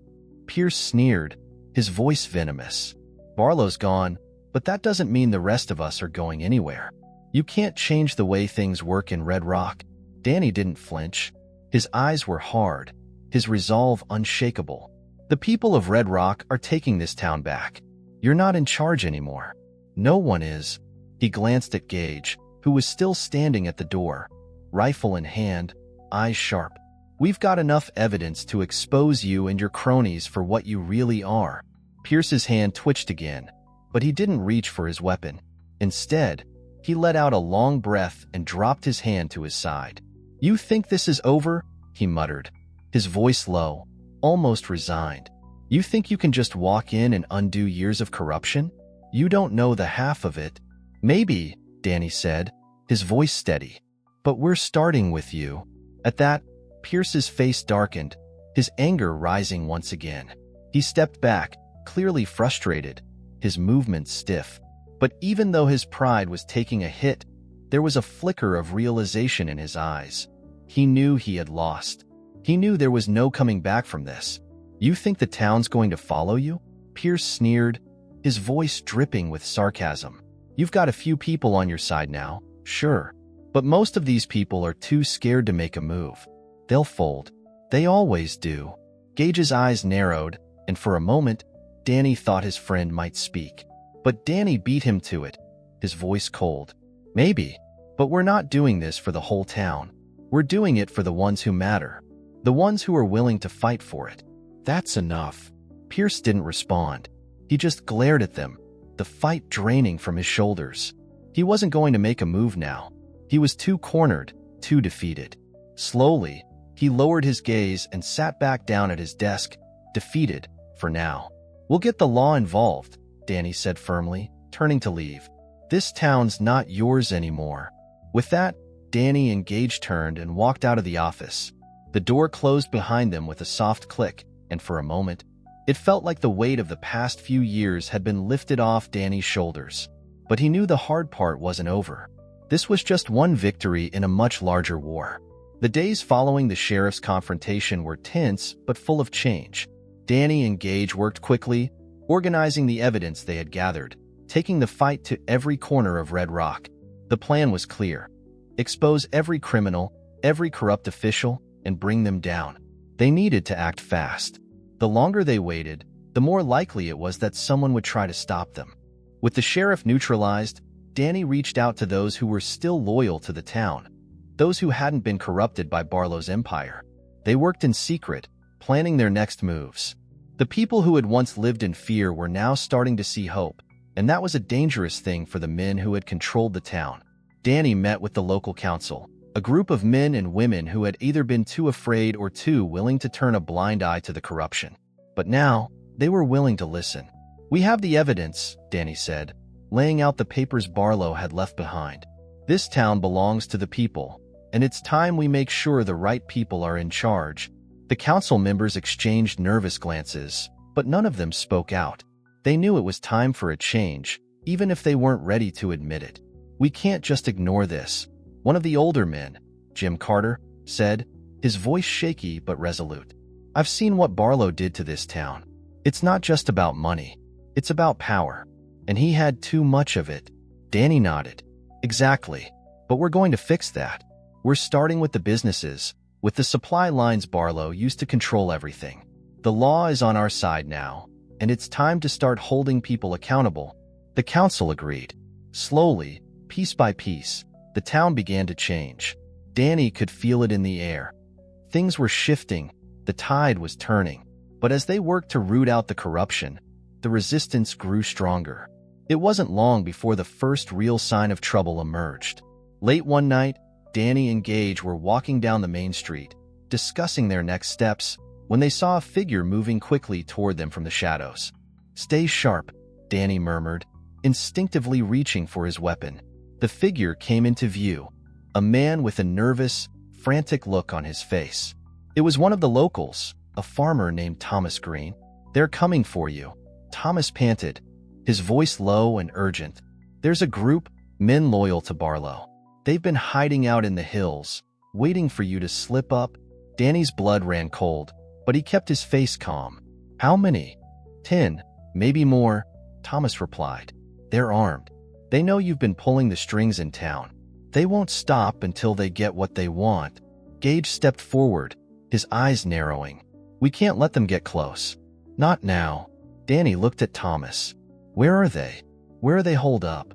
Pierce sneered, his voice venomous. "Barlow's gone, but that doesn't mean the rest of us are going anywhere. You can't change the way things work in Red Rock." Danny didn't flinch. His eyes were hard, his resolve unshakable. "The people of Red Rock are taking this town back. You're not in charge anymore." "No one is." He glanced at Gage, who was still standing at the door, rifle in hand, eyes sharp. "We've got enough evidence to expose you and your cronies for what you really are." Pierce's hand twitched again, but he didn't reach for his weapon. Instead, he let out a long breath and dropped his hand to his side. "You think this is over?" he muttered, his voice low, almost resigned. "You think you can just walk in and undo years of corruption? You don't know the half of it." "Maybe," Danny said, his voice steady. "But we're starting with you." At that, Pierce's face darkened, his anger rising once again. He stepped back, clearly frustrated, his movements stiff. But even though his pride was taking a hit, there was a flicker of realization in his eyes. He knew he had lost. He knew there was no coming back from this. "You think the town's going to follow you?" Pierce sneered, his voice dripping with sarcasm. "You've got a few people on your side now, sure. But most of these people are too scared to make a move. They'll fold. They always do." Gage's eyes narrowed, and for a moment, Danny thought his friend might speak. But Danny beat him to it, his voice cold. "Maybe, but we're not doing this for the whole town. We're doing it for the ones who matter, the ones who are willing to fight for it." "That's enough." Pierce didn't respond. He just glared at them, the fight draining from his shoulders. He wasn't going to make a move now. He was too cornered, too defeated. Slowly, he lowered his gaze and sat back down at his desk, defeated, for now. "We'll get the law involved," Danny said firmly, turning to leave. "This town's not yours anymore." With that, Danny and Gage turned and walked out of the office. The door closed behind them with a soft click, and for a moment, it felt like the weight of the past few years had been lifted off Danny's shoulders. But he knew the hard part wasn't over. This was just one victory in a much larger war. The days following the sheriff's confrontation were tense but full of change. Danny and Gage worked quickly, organizing the evidence they had gathered, taking the fight to every corner of Red Rock. The plan was clear: expose every criminal, every corrupt official, and bring them down. They needed to act fast. The longer they waited, the more likely it was that someone would try to stop them. With the sheriff neutralized, Danny reached out to those who were still loyal to the town. those who hadn't been corrupted by Barlow's empire. They worked in secret, planning their next moves. The people who had once lived in fear were now starting to see hope, and that was a dangerous thing for the men who had controlled the town. Danny met with the local council, a group of men and women who had either been too afraid or too willing to turn a blind eye to the corruption. But now, they were willing to listen. "We have the evidence," Danny said, laying out the papers Barlow had left behind. "This town belongs to the people, and it's time we make sure the right people are in charge." The council members exchanged nervous glances, but none of them spoke out. They knew it was time for a change, even if they weren't ready to admit it. "We can't just ignore this," one of the older men, Jim Carter, said, his voice shaky but resolute. "I've seen what Barlow did to this town. It's not just about money. It's about power. And he had too much of it." Danny nodded. "Exactly. But we're going to fix that. We're starting with the businesses, with the supply lines Barlow used to control everything. The law is on our side now, and it's time to start holding people accountable." The council agreed. Slowly, piece by piece, the town began to change. Danny could feel it in the air. Things were shifting, the tide was turning. But as they worked to root out the corruption, the resistance grew stronger. It wasn't long before the first real sign of trouble emerged. Late one night, Danny and Gage were walking down the main street, discussing their next steps, when they saw a figure moving quickly toward them from the shadows. "Stay sharp," Danny murmured, instinctively reaching for his weapon. The figure came into view, a man with a nervous, frantic look on his face. It was one of the locals, a farmer named Thomas Green. "They're coming for you," Thomas panted, his voice low and urgent. "There's a group, men loyal to Barlow. They've been hiding out in the hills, waiting for you to slip up." Danny's blood ran cold, but he kept his face calm. "How many?" "10, maybe more," Thomas replied. "They're armed. They know you've been pulling the strings in town. They won't stop until they get what they want." Gage stepped forward, his eyes narrowing. "We can't let them get close." "Not now." Danny looked at Thomas. "Where are they? Where are they holed up?"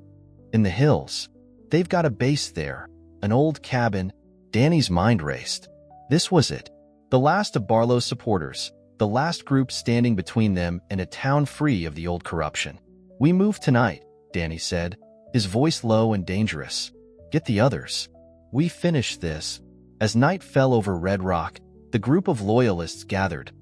"In the hills. They've got a base there, an old cabin." Danny's mind raced. This was it. The last of Barlow's supporters, the last group standing between them and a town free of the old corruption. "We move tonight," Danny said, his voice low and dangerous. "Get the others. We finish this." As night fell over Red Rock, the group of loyalists gathered,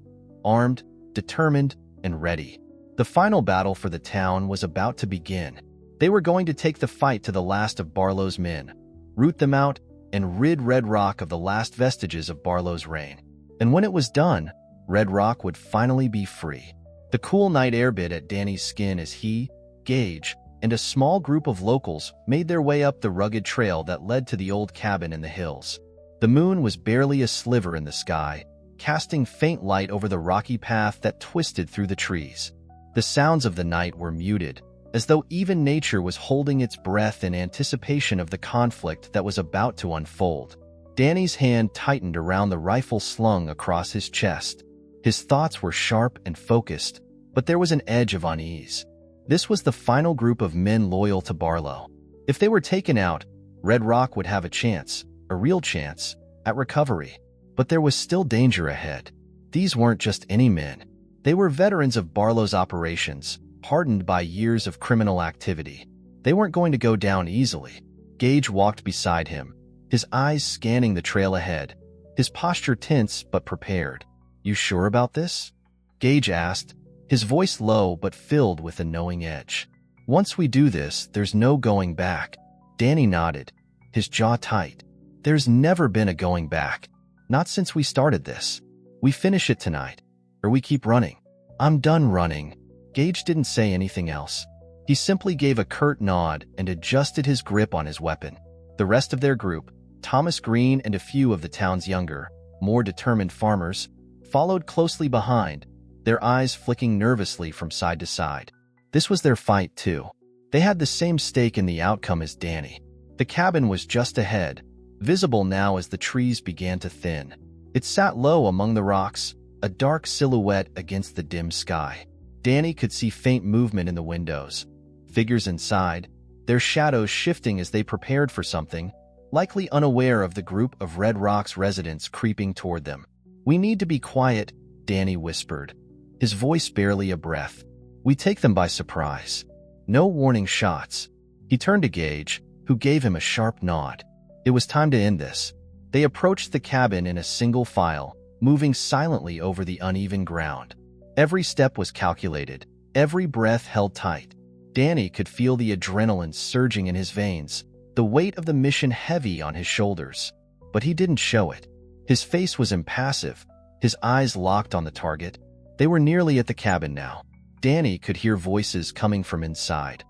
armed, determined, and ready. The final battle for the town was about to begin. They were going to take the fight to the last of Barlow's men, root them out, and rid Red Rock of the last vestiges of Barlow's reign. And when it was done, Red Rock would finally be free. The cool night air bit at Danny's skin as he, Gage, and a small group of locals made their way up the rugged trail that led to the old cabin in the hills. The moon was barely a sliver in the sky, casting faint light over the rocky path that twisted through the trees. The sounds of the night were muted, as though even nature was holding its breath in anticipation of the conflict that was about to unfold. Danny's hand tightened around the rifle slung across his chest. His thoughts were sharp and focused, but there was an edge of unease. This was the final group of men loyal to Barlow. If they were taken out, Red Rock would have a chance, a real chance, at recovery. But there was still danger ahead. These weren't just any men. They were veterans of Barlow's operations, hardened by years of criminal activity. They weren't going to go down easily. Gage walked beside him, his eyes scanning the trail ahead, his posture tense but prepared. "You sure about this?" Gage asked, his voice low but filled with a knowing edge. "Once we do this, there's no going back." Danny nodded, his jaw tight. "There's never been a going back. Not since we started this. We finish it tonight, or we keep running." "I'm done running." Gage didn't say anything else. He simply gave a curt nod and adjusted his grip on his weapon. The rest of their group, Thomas Green and a few of the town's younger, more determined farmers, followed closely behind, their eyes flicking nervously from side to side. This was their fight, too. They had the same stake in the outcome as Danny. The cabin was just ahead, visible now as the trees began to thin. It sat low among the rocks, a dark silhouette against the dim sky. Danny could see faint movement in the windows, figures inside, their shadows shifting as they prepared for something, likely unaware of the group of Red Rock's residents creeping toward them. "We need to be quiet," Danny whispered, his voice barely a breath. "We take them by surprise. No warning shots." He turned to Gage, who gave him a sharp nod. It was time to end this. They approached the cabin in a single file, moving silently over the uneven ground. Every step was calculated, every breath held tight. Danny could feel the adrenaline surging in his veins, the weight of the mission heavy on his shoulders. But he didn't show it. His face was impassive, his eyes locked on the target. They were nearly at the cabin now. Danny could hear voices coming from inside.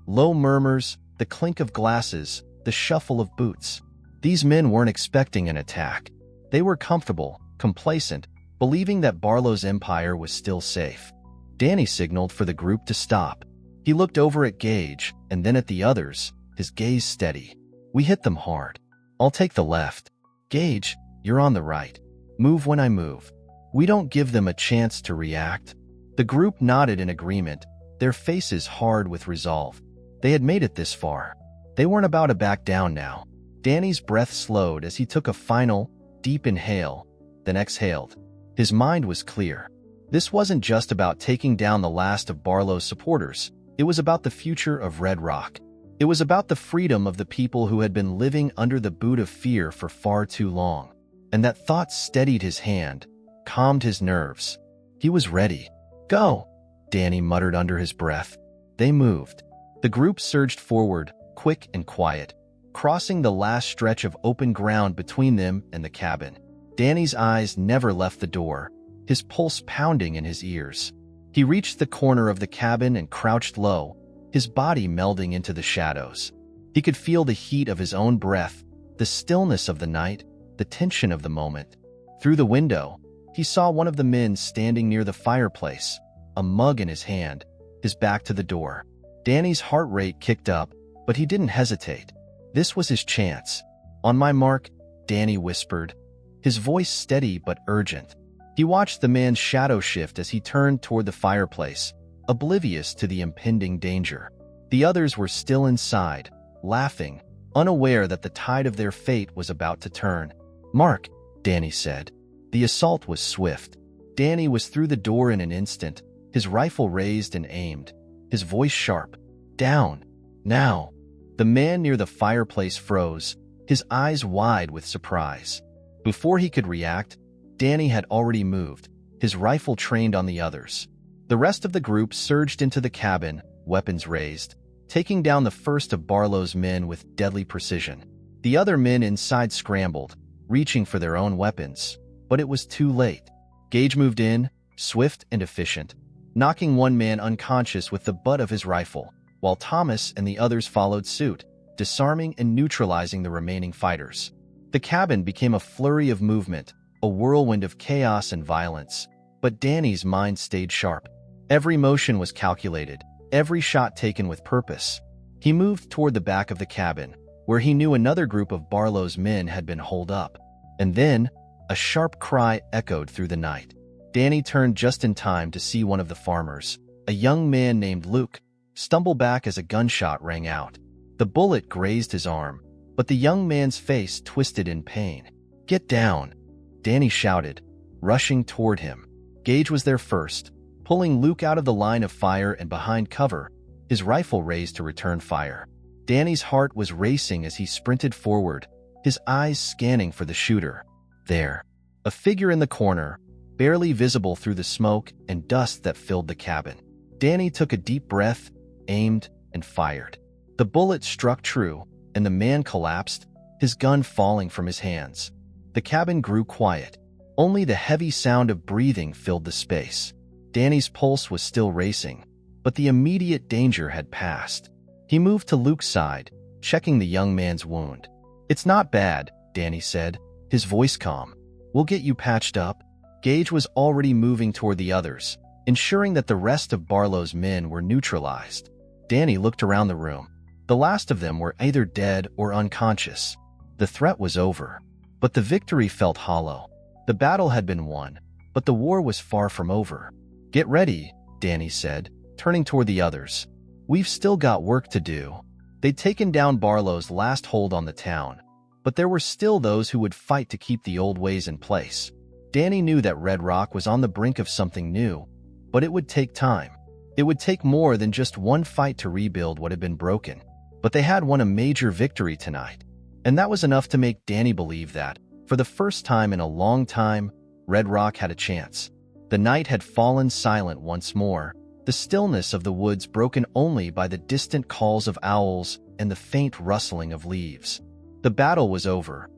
Low murmurs, the clink of glasses, the shuffle of boots. These men weren't expecting an attack. They were comfortable, complacent, believing that Barlow's empire was still safe. Danny signaled for the group to stop. He looked over at Gage and then at the others, his gaze steady. "We hit them hard. I'll take the left. Gage, you're on the right. Move when I move. We don't give them a chance to react." The group nodded in agreement, their faces hard with resolve. They had made it this far. They weren't about to back down now. Danny's breath slowed as he took a final, deep inhale, then exhaled. His mind was clear. This wasn't just about taking down the last of Barlow's supporters. It was about the future of Red Rock. It was about the freedom of the people who had been living under the boot of fear for far too long. And that thought steadied his hand, calmed his nerves. He was ready. "Go," Danny muttered under his breath. They moved. The group surged forward, quick and quiet, crossing the last stretch of open ground between them and the cabin. Danny's eyes never left the door, his pulse pounding in his ears. He reached the corner of the cabin and crouched low, his body melding into the shadows. He could feel the heat of his own breath, the stillness of the night, the tension of the moment. Through the window, he saw one of the men standing near the fireplace, a mug in his hand, his back to the door. Danny's heart rate kicked up, but he didn't hesitate. This was his chance. "On my mark," Danny whispered, his voice steady but urgent. He watched the man's shadow shift as he turned toward the fireplace, oblivious to the impending danger. The others were still inside, laughing, unaware that the tide of their fate was about to turn. "Mark," Danny said. The assault was swift. Danny was through the door in an instant, his rifle raised and aimed, his voice sharp. "Down. Now." The man near the fireplace froze, his eyes wide with surprise. Before he could react, Danny had already moved, his rifle trained on the others. The rest of the group surged into the cabin, weapons raised, taking down the first of Barlow's men with deadly precision. The other men inside scrambled, reaching for their own weapons, but it was too late. Gage moved in, swift and efficient, knocking one man unconscious with the butt of his rifle, while Thomas and the others followed suit, disarming and neutralizing the remaining fighters. The cabin became a flurry of movement, a whirlwind of chaos and violence, but Danny's mind stayed sharp. Every motion was calculated, every shot taken with purpose. He moved toward the back of the cabin, where he knew another group of Barlow's men had been holed up. And then, a sharp cry echoed through the night. Danny turned just in time to see one of the farmers, a young man named Luke, stumble back as a gunshot rang out. The bullet grazed his arm, but the young man's face twisted in pain. "Get down," Danny shouted, rushing toward him. Gage was there first, pulling Luke out of the line of fire and behind cover, his rifle raised to return fire. Danny's heart was racing as he sprinted forward, his eyes scanning for the shooter. There, a figure in the corner, barely visible through the smoke and dust that filled the cabin. Danny took a deep breath, aimed, and fired. The bullet struck true, and the man collapsed, his gun falling from his hands. The cabin grew quiet. Only the heavy sound of breathing filled the space. Danny's pulse was still racing, but the immediate danger had passed. He moved to Luke's side, checking the young man's wound. "It's not bad," Danny said, his voice calm. "We'll get you patched up." Gage was already moving toward the others, ensuring that the rest of Barlow's men were neutralized. Danny looked around the room. The last of them were either dead or unconscious. The threat was over, but the victory felt hollow. The battle had been won, but the war was far from over. "Get ready," Danny said, turning toward the others. "We've still got work to do." They'd taken down Barlow's last hold on the town, but there were still those who would fight to keep the old ways in place. Danny knew that Red Rock was on the brink of something new, but it would take time. It would take more than just one fight to rebuild what had been broken. But they had won a major victory tonight, and that was enough to make Danny believe that, for the first time in a long time, Red Rock had a chance. The night had fallen silent once more, the stillness of the woods broken only by the distant calls of owls and the faint rustling of leaves. The battle was over.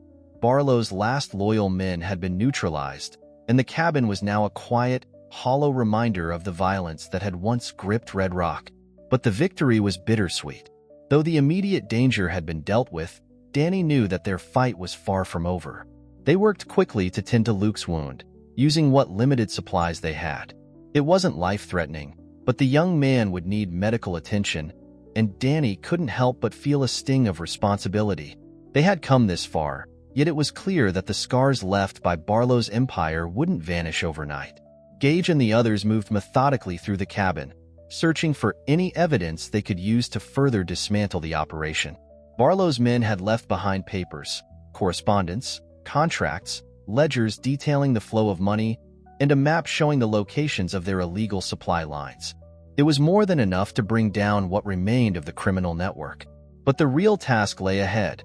Barlow's last loyal men had been neutralized, and the cabin was now a quiet, hollow reminder of the violence that had once gripped Red Rock. But the victory was bittersweet. Though the immediate danger had been dealt with, Danny knew that their fight was far from over. They worked quickly to tend to Luke's wound, using what limited supplies they had. It wasn't life-threatening, but the young man would need medical attention, and Danny couldn't help but feel a sting of responsibility. They had come this far, yet it was clear that the scars left by Barlow's empire wouldn't vanish overnight. Gage and the others moved methodically through the cabin, searching for any evidence they could use to further dismantle the operation. Barlow's men had left behind papers, correspondence, contracts, ledgers detailing the flow of money, and a map showing the locations of their illegal supply lines. It was more than enough to bring down what remained of the criminal network. But the real task lay ahead,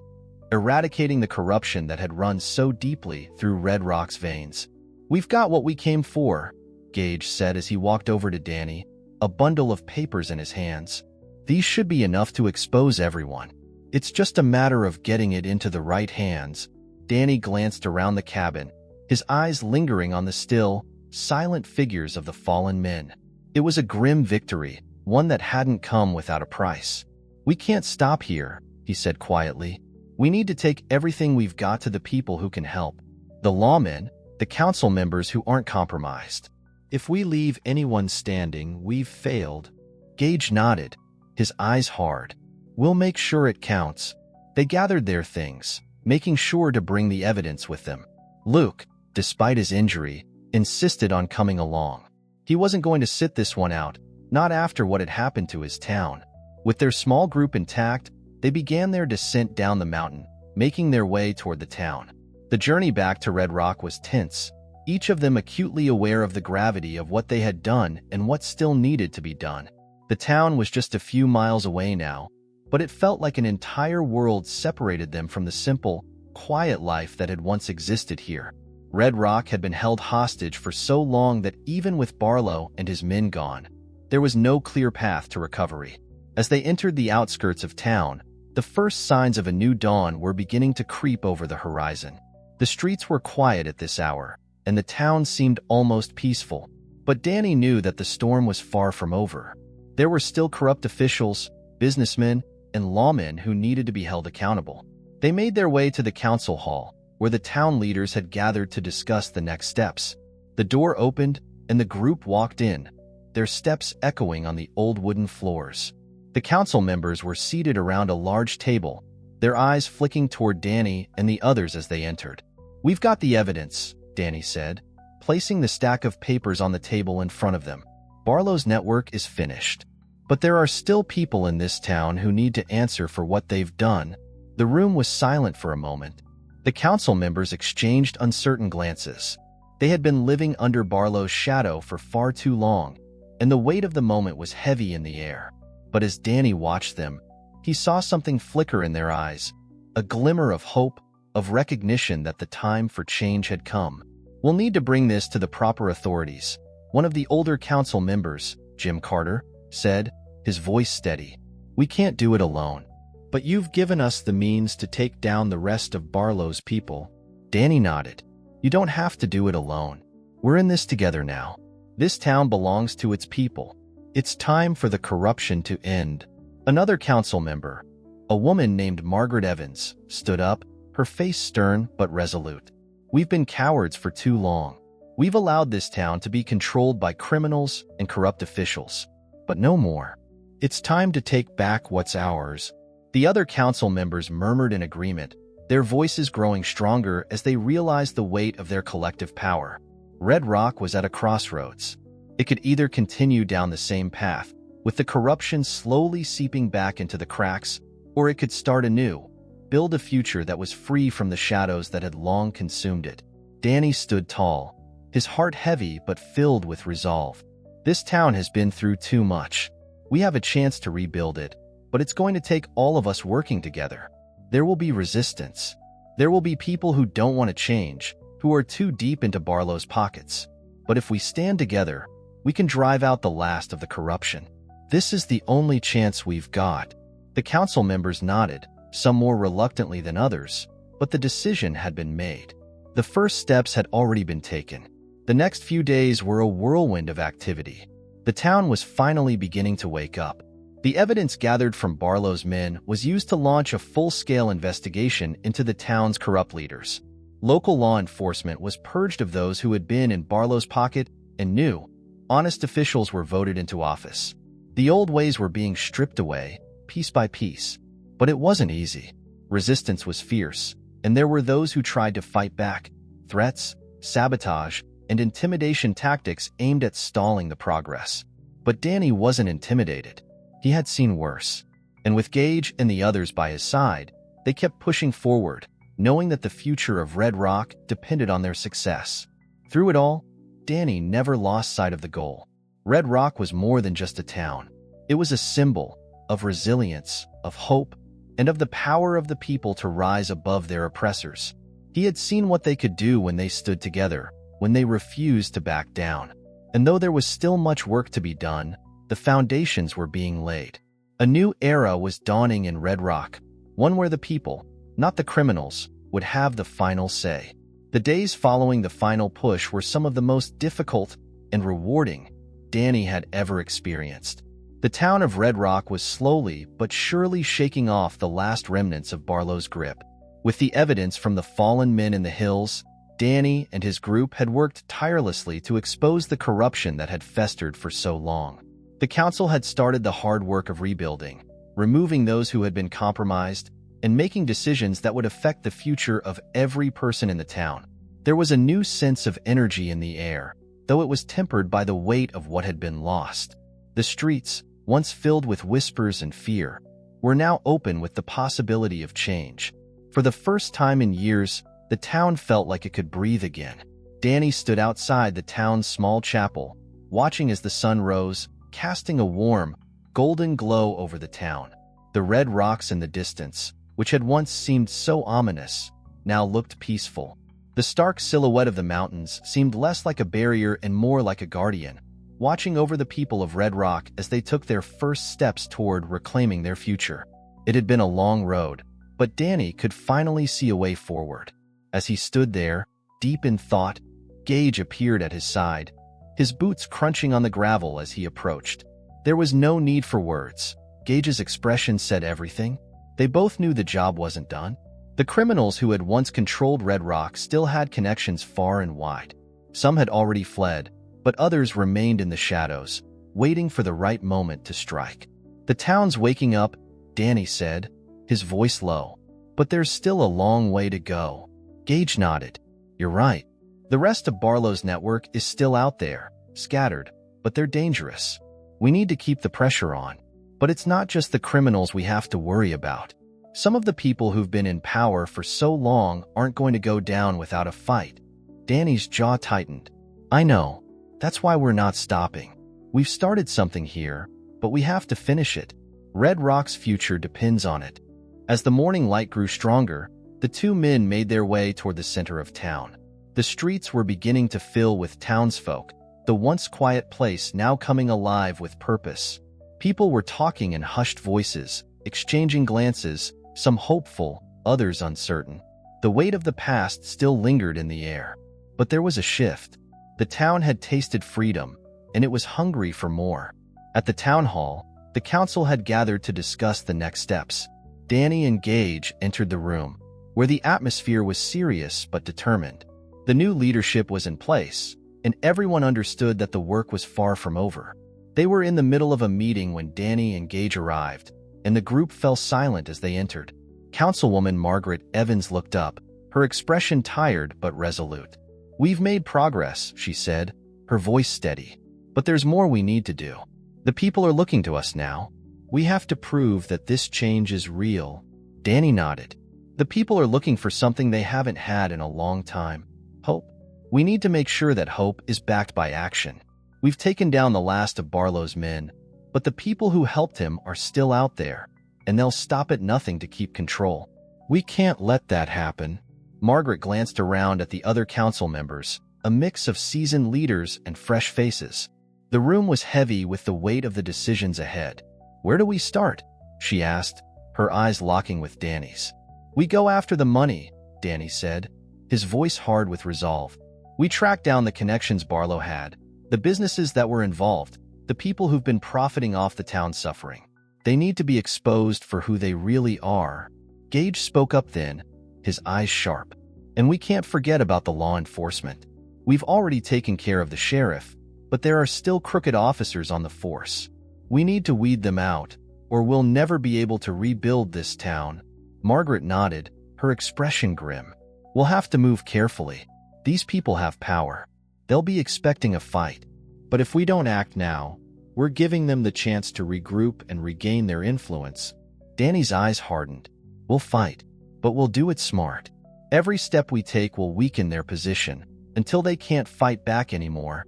eradicating the corruption that had run so deeply through Red Rock's veins. "We've got what we came for," Gage said as he walked over to Danny, a bundle of papers in his hands. "These should be enough to expose everyone. It's just a matter of getting it into the right hands." Danny glanced around the cabin, his eyes lingering on the still, silent figures of the fallen men. It was a grim victory, one that hadn't come without a price. "We can't stop here," he said quietly. "We need to take everything we've got to the people who can help. The lawmen, the council members who aren't compromised. If we leave anyone standing, we've failed." Gage nodded, his eyes hard. "We'll make sure it counts." They gathered their things, making sure to bring the evidence with them. Luke, despite his injury, insisted on coming along. He wasn't going to sit this one out, not after what had happened to his town. With their small group intact, they began their descent down the mountain, making their way toward the town. The journey back to Red Rock was tense, each of them acutely aware of the gravity of what they had done and what still needed to be done. The town was just a few miles away now, but it felt like an entire world separated them from the simple, quiet life that had once existed here. Red Rock had been held hostage for so long that even with Barlow and his men gone, there was no clear path to recovery. As they entered the outskirts of town, the first signs of a new dawn were beginning to creep over the horizon. The streets were quiet at this hour, and the town seemed almost peaceful. But Danny knew that the storm was far from over. There were still corrupt officials, businessmen, and lawmen who needed to be held accountable. They made their way to the council hall, where the town leaders had gathered to discuss the next steps. The door opened, and the group walked in, their steps echoing on the old wooden floors. The council members were seated around a large table, their eyes flicking toward Danny and the others as they entered. "We've got the evidence," Danny said, placing the stack of papers on the table in front of them. "Barlow's network is finished. But there are still people in this town who need to answer for what they've done." The room was silent for a moment. The council members exchanged uncertain glances. They had been living under Barlow's shadow for far too long, and the weight of the moment was heavy in the air. But as Danny watched them, he saw something flicker in their eyes, a glimmer of hope, of recognition that the time for change had come. "We'll need to bring this to the proper authorities," one of the older council members, Jim Carter, said, his voice steady. "We can't do it alone." "But you've given us the means to take down the rest of Barlow's people." Danny nodded. "You don't have to do it alone. We're in this together now. This town belongs to its people. It's time for the corruption to end." Another council member, a woman named Margaret Evans, stood up, her face stern but resolute. "We've been cowards for too long. We've allowed this town to be controlled by criminals and corrupt officials. But no more. It's time to take back what's ours." The other council members murmured in agreement, their voices growing stronger as they realized the weight of their collective power. Red Rock was at a crossroads. It could either continue down the same path, with the corruption slowly seeping back into the cracks, or it could start anew, build a future that was free from the shadows that had long consumed it. Danny stood tall, his heart heavy but filled with resolve. This town has been through too much. We have a chance to rebuild it, but it's going to take all of us working together. There will be resistance. There will be people who don't want to change, who are too deep into Barlow's pockets. But if we stand together, we can drive out the last of the corruption. This is the only chance we've got. The council members nodded, some more reluctantly than others, but the decision had been made. The first steps had already been taken. The next few days were a whirlwind of activity. The town was finally beginning to wake up. The evidence gathered from Barlow's men was used to launch a full-scale investigation into the town's corrupt leaders. Local law enforcement was purged of those who had been in Barlow's pocket, and new, honest officials were voted into office. The old ways were being stripped away, piece by piece. But it wasn't easy. Resistance was fierce, and there were those who tried to fight back. Threats, sabotage, and intimidation tactics aimed at stalling the progress. But Danny wasn't intimidated. He had seen worse. And with Gage and the others by his side, they kept pushing forward, knowing that the future of Red Rock depended on their success. Through it all, Danny never lost sight of the goal. Red Rock was more than just a town. It was a symbol of resilience, of hope, and of the power of the people to rise above their oppressors. He had seen what they could do when they stood together, when they refused to back down. And though there was still much work to be done, the foundations were being laid. A new era was dawning in Red Rock, one where the people, not the criminals, would have the final say. The days following the final push were some of the most difficult and rewarding Danny had ever experienced. The town of Red Rock was slowly but surely shaking off the last remnants of Barlow's grip. With the evidence from the fallen men in the hills, Danny and his group had worked tirelessly to expose the corruption that had festered for so long. The council had started the hard work of rebuilding, removing those who had been compromised, and making decisions that would affect the future of every person in the town. There was a new sense of energy in the air, though it was tempered by the weight of what had been lost. The streets, once filled with whispers and fear, were now open with the possibility of change. For the first time in years, the town felt like it could breathe again. Danny stood outside the town's small chapel, watching as the sun rose, casting a warm, golden glow over the town. The red rocks in the distance, which had once seemed so ominous, now looked peaceful. The stark silhouette of the mountains seemed less like a barrier and more like a guardian, watching over the people of Red Rock as they took their first steps toward reclaiming their future. It had been a long road, but Danny could finally see a way forward. As he stood there, deep in thought, Gage appeared at his side, his boots crunching on the gravel as he approached. There was no need for words. Gage's expression said everything. They both knew the job wasn't done. The criminals who had once controlled Red Rock still had connections far and wide. Some had already fled, but others remained in the shadows, waiting for the right moment to strike. "The town's waking up," Danny said, his voice low. "But there's still a long way to go." Gage nodded. "You're right. The rest of Barlow's network is still out there, scattered, but they're dangerous. We need to keep the pressure on. But it's not just the criminals we have to worry about. Some of the people who've been in power for so long aren't going to go down without a fight." Danny's jaw tightened. "I know. That's why we're not stopping. We've started something here, but we have to finish it. Red Rock's future depends on it." As the morning light grew stronger, the two men made their way toward the center of town. The streets were beginning to fill with townsfolk, the once quiet place now coming alive with purpose. People were talking in hushed voices, exchanging glances, some hopeful, others uncertain. The weight of the past still lingered in the air. But there was a shift. The town had tasted freedom, and it was hungry for more. At the town hall, the council had gathered to discuss the next steps. Danny and Gage entered the room, where the atmosphere was serious but determined. The new leadership was in place, and everyone understood that the work was far from over. They were in the middle of a meeting when Danny and Gage arrived, and the group fell silent as they entered. Councilwoman Margaret Evans looked up, her expression tired but resolute. "We've made progress," she said, her voice steady. "But there's more we need to do. The people are looking to us now. We have to prove that this change is real." Danny nodded. The people are looking for something they haven't had in a long time. Hope. We need to make sure that hope is backed by action. We've taken down the last of Barlow's men, but the people who helped him are still out there, and they'll stop at nothing to keep control. We can't let that happen. Margaret glanced around at the other council members, a mix of seasoned leaders and fresh faces. The room was heavy with the weight of the decisions ahead. "Where do we start?" she asked, her eyes locking with Danny's. "We go after the money," Danny said, his voice hard with resolve. "We track down the connections Barlow had, the businesses that were involved, the people who've been profiting off the town's suffering. They need to be exposed for who they really are." Gage spoke up then, his eyes sharp. "And we can't forget about the law enforcement. We've already taken care of the sheriff, but there are still crooked officers on the force. We need to weed them out, or we'll never be able to rebuild this town." Margaret nodded, her expression grim. "We'll have to move carefully. These people have power. They'll be expecting a fight. But if we don't act now, we're giving them the chance to regroup and regain their influence." Danny's eyes hardened. "We'll fight, but we'll do it smart. Every step we take will weaken their position, until they can't fight back anymore."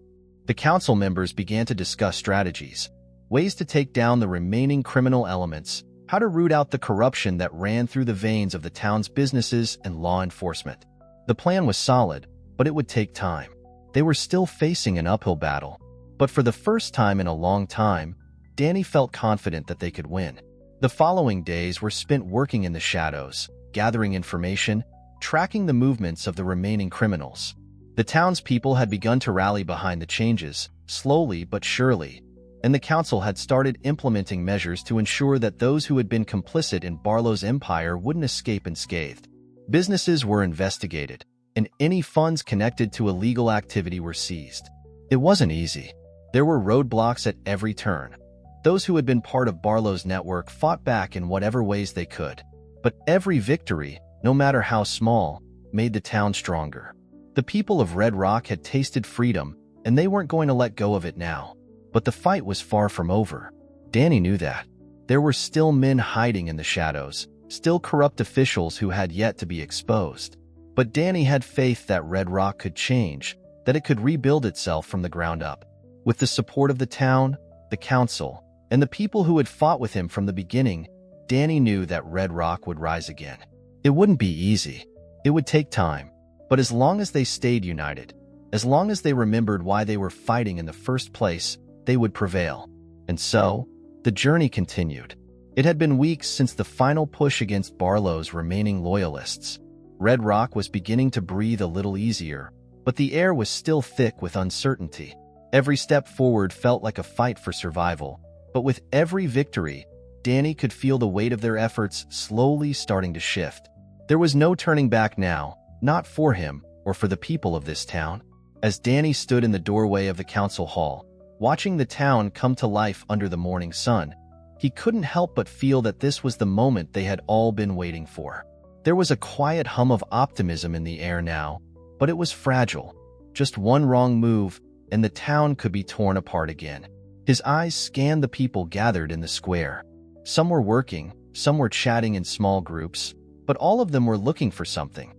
The council members began to discuss strategies, ways to take down the remaining criminal elements, how to root out the corruption that ran through the veins of the town's businesses and law enforcement. The plan was solid, but it would take time. They were still facing an uphill battle, but for the first time in a long time, Danny felt confident that they could win. The following days were spent working in the shadows, gathering information, tracking the movements of the remaining criminals. The townspeople had begun to rally behind the changes, slowly but surely, and the council had started implementing measures to ensure that those who had been complicit in Barlow's empire wouldn't escape unscathed. Businesses were investigated, and any funds connected to illegal activity were seized. It wasn't easy. There were roadblocks at every turn. Those who had been part of Barlow's network fought back in whatever ways they could. But every victory, no matter how small, made the town stronger. The people of Red Rock had tasted freedom, and they weren't going to let go of it now. But the fight was far from over. Danny knew that. There were still men hiding in the shadows, still corrupt officials who had yet to be exposed. But Danny had faith that Red Rock could change, that it could rebuild itself from the ground up. With the support of the town, the council, and the people who had fought with him from the beginning, Danny knew that Red Rock would rise again. It wouldn't be easy. It would take time. But as long as they stayed united, as long as they remembered why they were fighting in the first place, they would prevail. And so, the journey continued. It had been weeks since the final push against Barlow's remaining loyalists. Red Rock was beginning to breathe a little easier, but the air was still thick with uncertainty. Every step forward felt like a fight for survival, but with every victory, Danny could feel the weight of their efforts slowly starting to shift. There was no turning back now, not for him or for the people of this town. As Danny stood in the doorway of the council hall, watching the town come to life under the morning sun, he couldn't help but feel that this was the moment they had all been waiting for. There was a quiet hum of optimism in the air now, but it was fragile. Just one wrong move, and the town could be torn apart again. His eyes scanned the people gathered in the square. Some were working, some were chatting in small groups, but all of them were looking for something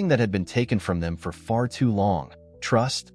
that had been taken from them for far too long. Trust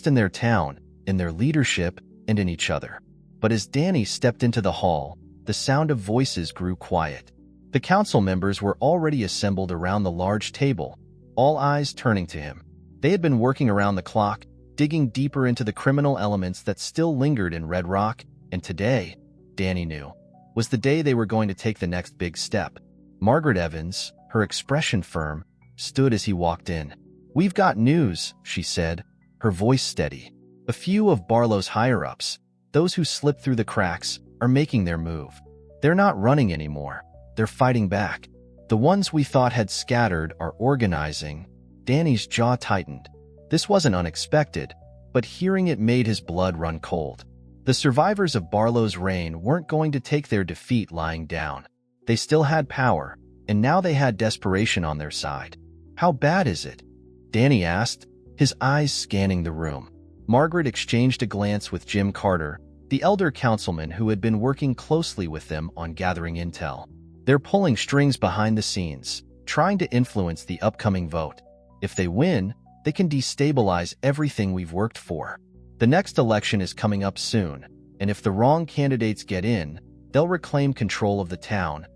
in their town, in their leadership, and in each other. But as Danny stepped into the hall, the sound of voices grew quiet. The council members were already assembled around the large table, all eyes turning to him. They had been working around the clock, digging deeper into the criminal elements that still lingered in Red Rock, and today, Danny knew, was the day they were going to take the next big step. Margaret Evans, her expression firm, stood as he walked in. "We've got news," she said, her voice steady. "A few of Barlow's higher-ups, those who slipped through the cracks, are making their move. They're not running anymore. They're fighting back. The ones we thought had scattered are organizing." Danny's jaw tightened. This wasn't unexpected, but hearing it made his blood run cold. The survivors of Barlow's reign weren't going to take their defeat lying down. They still had power, and now they had desperation on their side. "How bad is it?" Danny asked, his eyes scanning the room. Margaret exchanged a glance with Jim Carter, the elder councilman who had been working closely with them on gathering intel. "They're pulling strings behind the scenes," trying to influence the upcoming vote. If they win, they can destabilize everything we've worked for. The next election is coming up soon, and if the wrong candidates get in, they'll reclaim control of the town.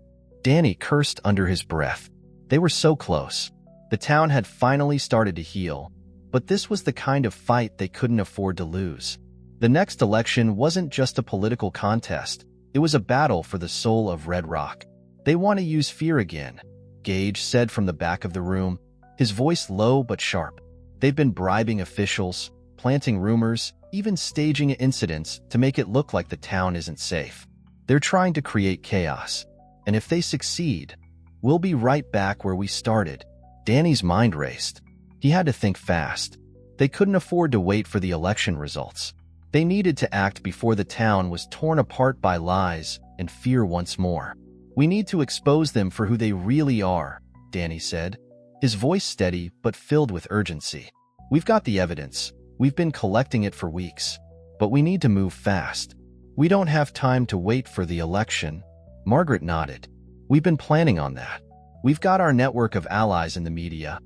Danny cursed under his breath. They were so close. The town had finally started to heal, but this was the kind of fight they couldn't afford to lose. The next election wasn't just a political contest. It was a battle for the soul of Red Rock. They want to use fear again, Gage said from the back of the room, his voice low but sharp. They've been bribing officials, planting rumors, even staging incidents to make it look like the town isn't safe. They're trying to create chaos. And if they succeed, we'll be right back where we started. Danny's mind raced. He had to think fast. They couldn't afford to wait for the election results. They needed to act before the town was torn apart by lies and fear once more. We need to expose them for who they really are, Danny said, his voice steady but filled with urgency. We've got the evidence. We've been collecting it for weeks. But we need to move fast. We don't have time to wait for the election. Margaret nodded. We've been planning on that. We've got our network of allies in the media.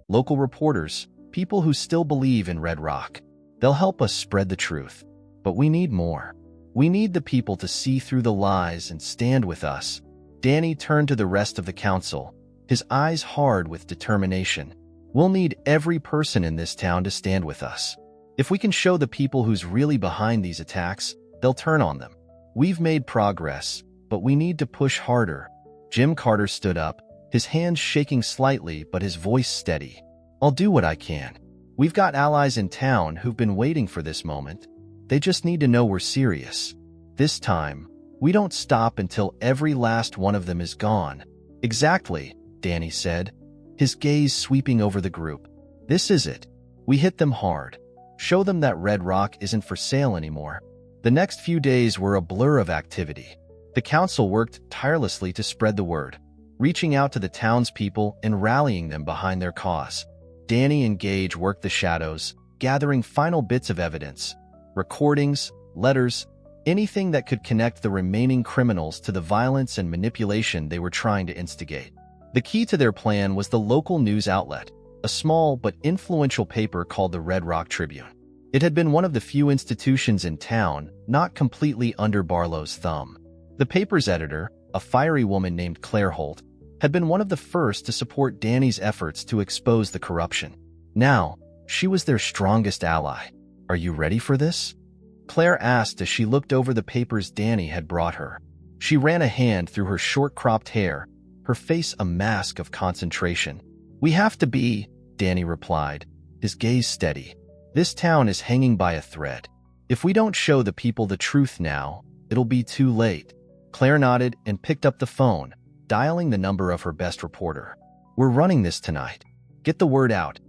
Local reporters, people who still believe in Red Rock. They'll help us spread the truth. But we need more. We need the people to see through the lies and stand with us. Danny turned to the rest of the council, his eyes hard with determination. We'll need every person in this town to stand with us. If we can show the people who's really behind these attacks, they'll turn on them. We've made progress, but we need to push harder. Jim Carter stood up, his hands shaking slightly but his voice steady. I'll do what I can. We've got allies in town who've been waiting for this moment. They just need to know we're serious. This time, we don't stop until every last one of them is gone. Exactly, Danny said, his gaze sweeping over the group. This is it. We hit them hard. Show them that Red Rock isn't for sale anymore. The next few days were a blur of activity. The council worked tirelessly to spread the word, reaching out to the townspeople and rallying them behind their cause. Danny and Gage worked the shadows, gathering final bits of evidence, recordings, letters, anything that could connect the remaining criminals to the violence and manipulation they were trying to instigate. The key to their plan was the local news outlet, a small but influential paper called the Red Rock Tribune. It had been one of the few institutions in town not completely under Barlow's thumb. The paper's editor, a fiery woman named Claire Holt, had been one of the first to support Danny's efforts to expose the corruption. Now, she was their strongest ally. Are you ready for this? Claire asked as she looked over the papers Danny had brought her. She ran a hand through her short-cropped hair, her face a mask of concentration. We have to be, Danny replied, his gaze steady. This town is hanging by a thread. If we don't show the people the truth now, it'll be too late. Claire nodded and picked up the phone, dialing the number of her best reporter. We're running this tonight. Get the word out.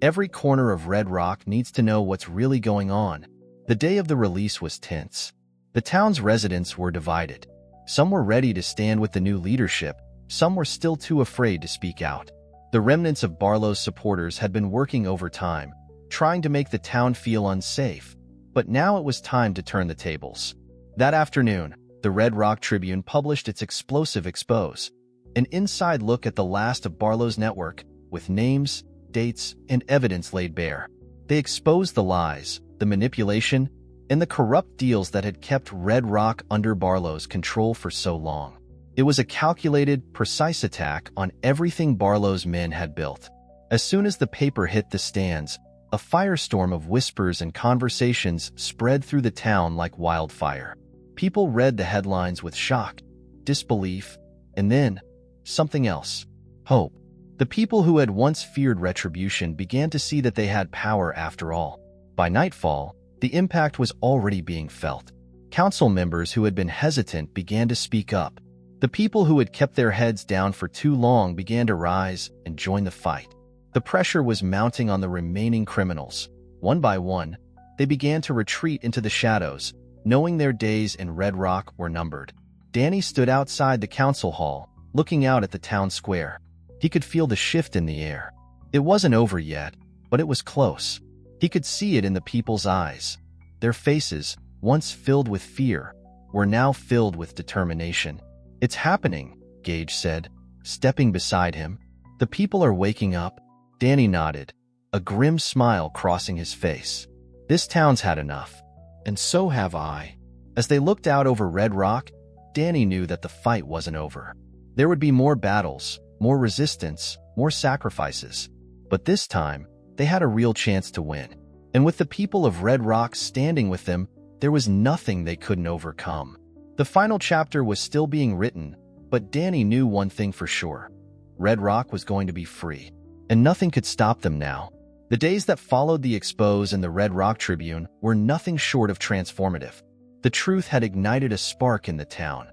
Every corner of Red Rock needs to know what's really going on. The day of the release was tense. The town's residents were divided. Some were ready to stand with the new leadership. Some were still too afraid to speak out. The remnants of Barlow's supporters had been working overtime, trying to make the town feel unsafe. But now it was time to turn the tables. That afternoon, the Red Rock Tribune published its explosive expose, an inside look at the last of Barlow's network, with names, dates, and evidence laid bare. They exposed the lies, the manipulation, and the corrupt deals that had kept Red Rock under Barlow's control for so long. It was a calculated, precise attack on everything Barlow's men had built. As soon as the paper hit the stands, a firestorm of whispers and conversations spread through the town like wildfire. People read the headlines with shock, disbelief, and then something else: hope. The people who had once feared retribution began to see that they had power after all. By nightfall, the impact was already being felt. Council members who had been hesitant began to speak up. The people who had kept their heads down for too long began to rise and join the fight. The pressure was mounting on the remaining criminals. One by one, they began to retreat into the shadows, knowing their days in Red Rock were numbered. Danny stood outside the council hall, looking out at the town square. He could feel the shift in the air. It wasn't over yet, but it was close. He could see it in the people's eyes. Their faces, once filled with fear, were now filled with determination. It's happening, Gage said, stepping beside him. The people are waking up. Danny nodded, a grim smile crossing his face. This town's had enough. And so have I. As they looked out over Red Rock, Danny knew that the fight wasn't over. There would be more battles, more resistance, more sacrifices. But this time, they had a real chance to win. And with the people of Red Rock standing with them, there was nothing they couldn't overcome. The final chapter was still being written, but Danny knew one thing for sure. Red Rock was going to be free, and nothing could stop them now. The days that followed the expose and the Red Rock Tribune were nothing short of transformative. The truth had ignited a spark in the town,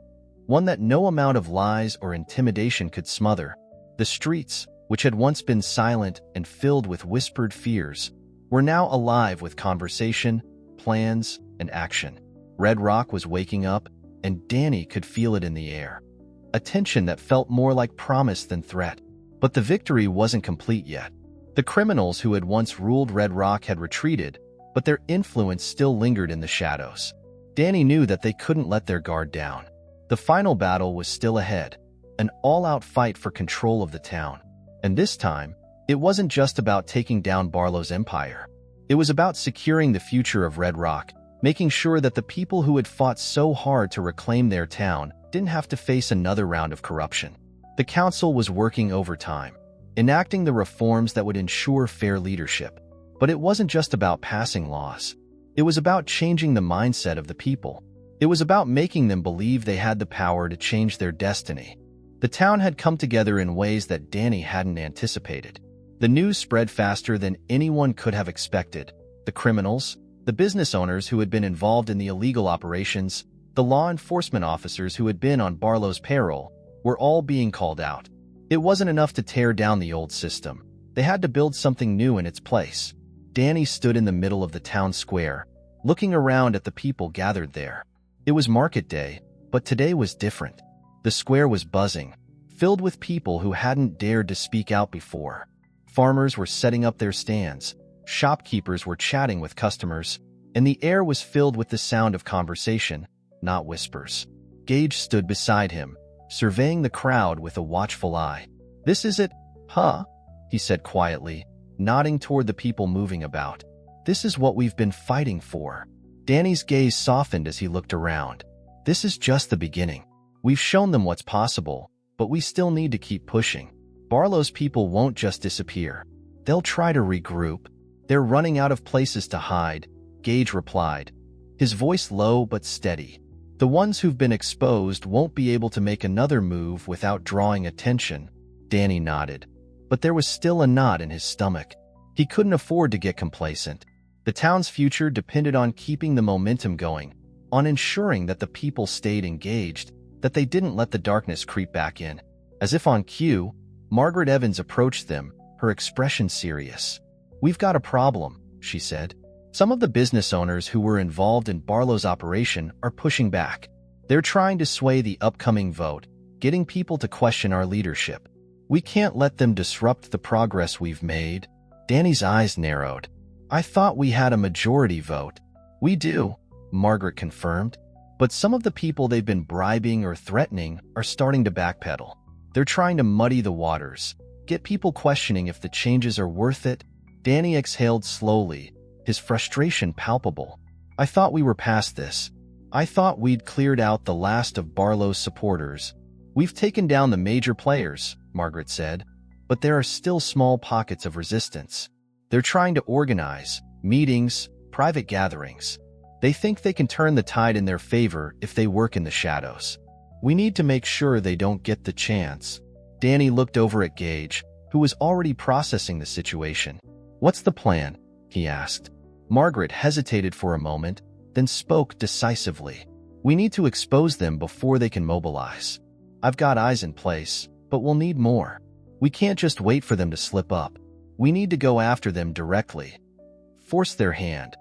one that no amount of lies or intimidation could smother. The streets, which had once been silent and filled with whispered fears, were now alive with conversation, plans, and action. Red Rock was waking up, and Danny could feel it in the air. A tension that felt more like promise than threat. But the victory wasn't complete yet. The criminals who had once ruled Red Rock had retreated, but their influence still lingered in the shadows. Danny knew that they couldn't let their guard down. The final battle was still ahead, an all-out fight for control of the town. And this time, it wasn't just about taking down Barlow's empire. It was about securing the future of Red Rock, making sure that the people who had fought so hard to reclaim their town didn't have to face another round of corruption. The council was working overtime, enacting the reforms that would ensure fair leadership. But it wasn't just about passing laws. It was about changing the mindset of the people. It was about making them believe they had the power to change their destiny. The town had come together in ways that Danny hadn't anticipated. The news spread faster than anyone could have expected. The criminals, the business owners who had been involved in the illegal operations, the law enforcement officers who had been on Barlow's payroll, were all being called out. It wasn't enough to tear down the old system. They had to build something new in its place. Danny stood in the middle of the town square, looking around at the people gathered there. It was market day, but today was different. The square was buzzing, filled with people who hadn't dared to speak out before. Farmers were setting up their stands, shopkeepers were chatting with customers, and the air was filled with the sound of conversation, not whispers. Gage stood beside him, surveying the crowd with a watchful eye. "This is it, huh?" he said quietly, nodding toward the people moving about. "This is what we've been fighting for." Danny's gaze softened as he looked around. "This is just the beginning. We've shown them what's possible, but we still need to keep pushing. Barlow's people won't just disappear. They'll try to regroup. They're running out of places to hide," Gage replied, his voice low but steady. "The ones who've been exposed won't be able to make another move without drawing attention." Danny nodded, but there was still a knot in his stomach. He couldn't afford to get complacent. The town's future depended on keeping the momentum going, on ensuring that the people stayed engaged, that they didn't let the darkness creep back in. As if on cue, Margaret Evans approached them, her expression serious. "We've got a problem," she said. "Some of the business owners who were involved in Barlow's operation are pushing back. They're trying to sway the upcoming vote, getting people to question our leadership. We can't let them disrupt the progress we've made." Danny's eyes narrowed. "I thought we had a majority vote." "We do," Margaret confirmed. "But some of the people they've been bribing or threatening are starting to backpedal. They're trying to muddy the waters, get people questioning if the changes are worth it." Danny exhaled slowly, his frustration palpable. "I thought we were past this. I thought we'd cleared out the last of Barlow's supporters." "We've taken down the major players," Margaret said, "but there are still small pockets of resistance. They're trying to organize meetings, private gatherings. They think they can turn the tide in their favor if they work in the shadows. We need to make sure they don't get the chance." Danny looked over at Gage, who was already processing the situation. "What's the plan?" he asked. Margaret hesitated for a moment, then spoke decisively. "We need to expose them before they can mobilize. I've got eyes in place, but we'll need more. We can't just wait for them to slip up. We need to go after them directly. Force their hand.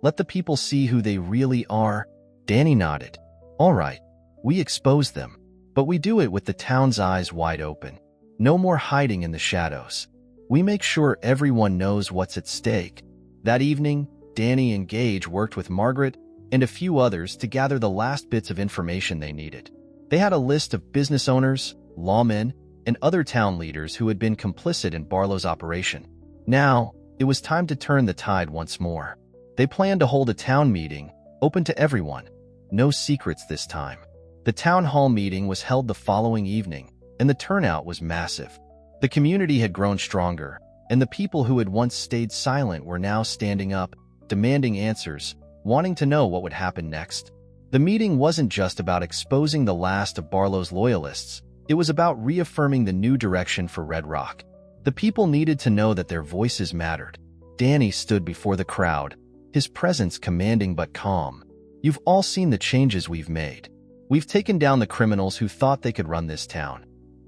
Let the people see who they really are." Danny nodded. "All right, we expose them, but we do it with the town's eyes wide open. No more hiding in the shadows. We make sure everyone knows what's at stake." That evening, Danny and Gage worked with Margaret and a few others to gather the last bits of information they needed. They had a list of business owners, lawmen, and other town leaders who had been complicit in Barlow's operation. Now, it was time to turn the tide once more. They planned to hold a town meeting, open to everyone. No secrets this time. The town hall meeting was held the following evening, and the turnout was massive. The community had grown stronger, and the people who had once stayed silent were now standing up, demanding answers, wanting to know what would happen next. The meeting wasn't just about exposing the last of Barlow's loyalists. It was about reaffirming the new direction for Red Rock. The people needed to know that their voices mattered. Danny stood before the crowd, his presence commanding but calm. "You've all seen the changes we've made. We've taken down the criminals who thought they could run this town.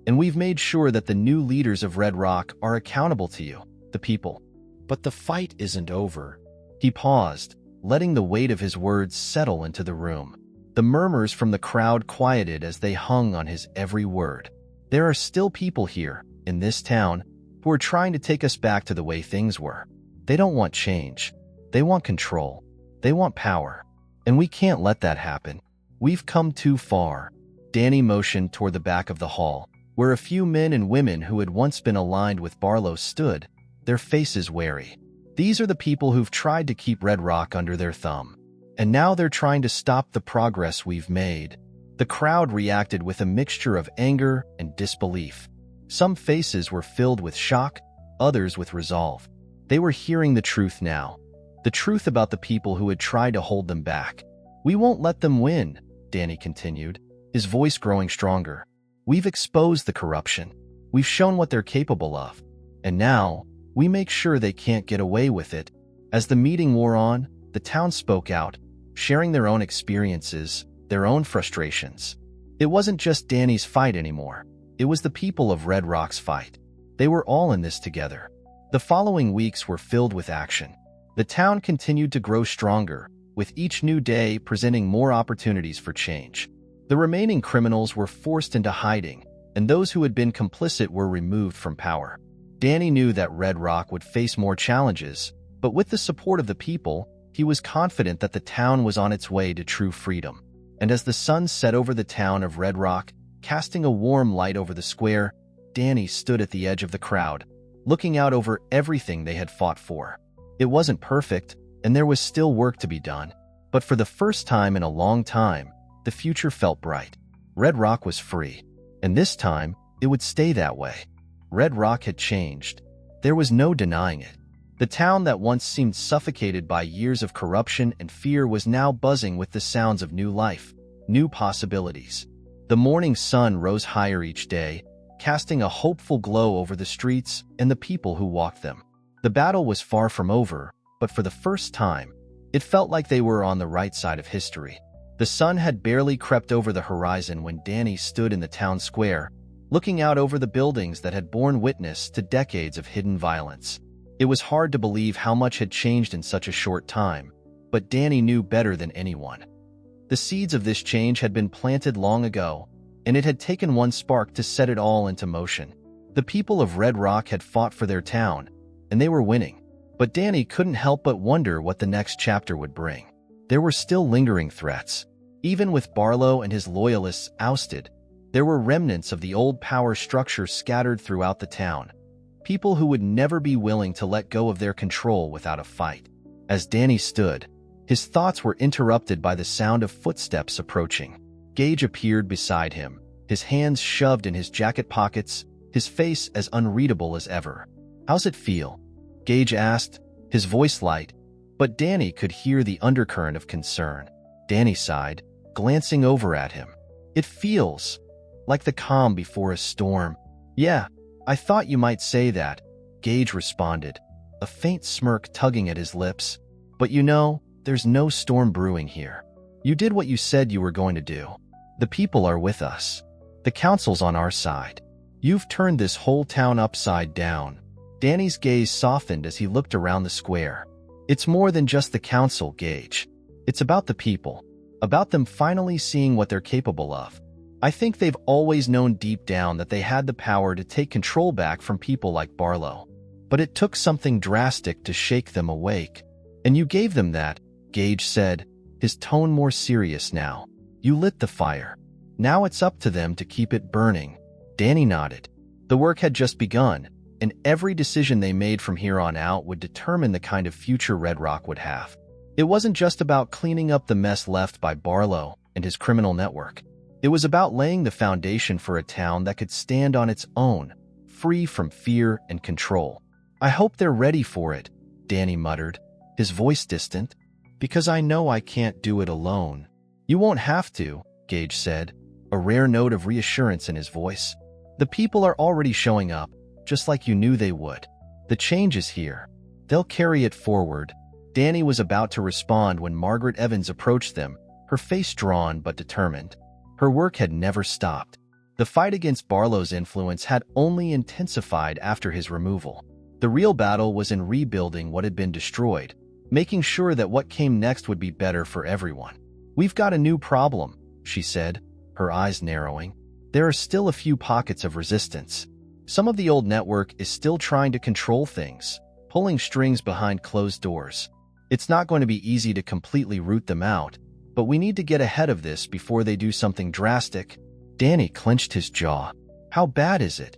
And we've made sure that the new leaders of Red Rock are accountable to you, the people." But the fight isn't over. He paused, letting the weight of his words settle into the room. The murmurs from the crowd quieted as they hung on his every word. There are still people here, in this town, who are trying to take us back to the way things were. They don't want change. They want control. They want power. And we can't let that happen. We've come too far. Danny motioned toward the back of the hall, where a few men and women who had once been aligned with Barlow stood, their faces wary. These are the people who've tried to keep Red Rock under their thumb. And now they're trying to stop the progress we've made. The crowd reacted with a mixture of anger and disbelief. Some faces were filled with shock, others with resolve. They were hearing the truth now. The truth about the people who had tried to hold them back. "We won't let them win," Danny continued, his voice growing stronger. "We've exposed the corruption. We've shown what they're capable of. And now, we make sure they can't get away with it." As the meeting wore on, the town spoke out, sharing their own experiences, their own frustrations. It wasn't just Danny's fight anymore. It was the people of Red Rock's fight. They were all in this together. The following weeks were filled with action. The town continued to grow stronger, with each new day presenting more opportunities for change. The remaining criminals were forced into hiding, and those who had been complicit were removed from power. Danny knew that Red Rock would face more challenges, but with the support of the people, he was confident that the town was on its way to true freedom. And as the sun set over the town of Red Rock, casting a warm light over the square, Danny stood at the edge of the crowd, looking out over everything they had fought for. It wasn't perfect, and there was still work to be done, but for the first time in a long time, the future felt bright. Red Rock was free, and this time, it would stay that way. Red Rock had changed. There was no denying it. The town that once seemed suffocated by years of corruption and fear was now buzzing with the sounds of new life, new possibilities. The morning sun rose higher each day, casting a hopeful glow over the streets and the people who walked them. The battle was far from over, but for the first time, it felt like they were on the right side of history. The sun had barely crept over the horizon when Danny stood in the town square, looking out over the buildings that had borne witness to decades of hidden violence. It was hard to believe how much had changed in such a short time, but Danny knew better than anyone. The seeds of this change had been planted long ago, and it had taken one spark to set it all into motion. The people of Red Rock had fought for their town, and they were winning. But Danny couldn't help but wonder what the next chapter would bring. There were still lingering threats. Even with Barlow and his loyalists ousted, there were remnants of the old power structure scattered throughout the town. People who would never be willing to let go of their control without a fight. As Danny stood, his thoughts were interrupted by the sound of footsteps approaching. Gage appeared beside him, his hands shoved in his jacket pockets, his face as unreadable as ever. "How's it feel?" Gage asked, his voice light, but Danny could hear the undercurrent of concern. Danny sighed, glancing over at him. "It feels like the calm before a storm." "Yeah, I thought you might say that," Gage responded, a faint smirk tugging at his lips. "But you know, there's no storm brewing here. You did what you said you were going to do. The people are with us. The council's on our side. You've turned this whole town upside down." Danny's gaze softened as he looked around the square. "It's more than just the council, Gage. It's about the people, about them finally seeing what they're capable of. I think they've always known deep down that they had the power to take control back from people like Barlow. But it took something drastic to shake them awake. And you gave them that," Gage said, his tone more serious now. "You lit the fire. Now it's up to them to keep it burning." Danny nodded. The work had just begun, and every decision they made from here on out would determine the kind of future Red Rock would have. It wasn't just about cleaning up the mess left by Barlow and his criminal network. It was about laying the foundation for a town that could stand on its own, free from fear and control. "I hope they're ready for it," Danny muttered, his voice distant. "Because I know I can't do it alone." "You won't have to," Gage said, a rare note of reassurance in his voice. "The people are already showing up, just like you knew they would. The change is here. They'll carry it forward." Danny was about to respond when Margaret Evans approached them, her face drawn but determined. Her work had never stopped. The fight against Barlow's influence had only intensified after his removal. The real battle was in rebuilding what had been destroyed, making sure that what came next would be better for everyone. "We've got a new problem," she said, her eyes narrowing. "There are still a few pockets of resistance. Some of the old network is still trying to control things, pulling strings behind closed doors. It's not going to be easy to completely root them out, but we need to get ahead of this before they do something drastic." Danny clenched his jaw. "How bad is it?"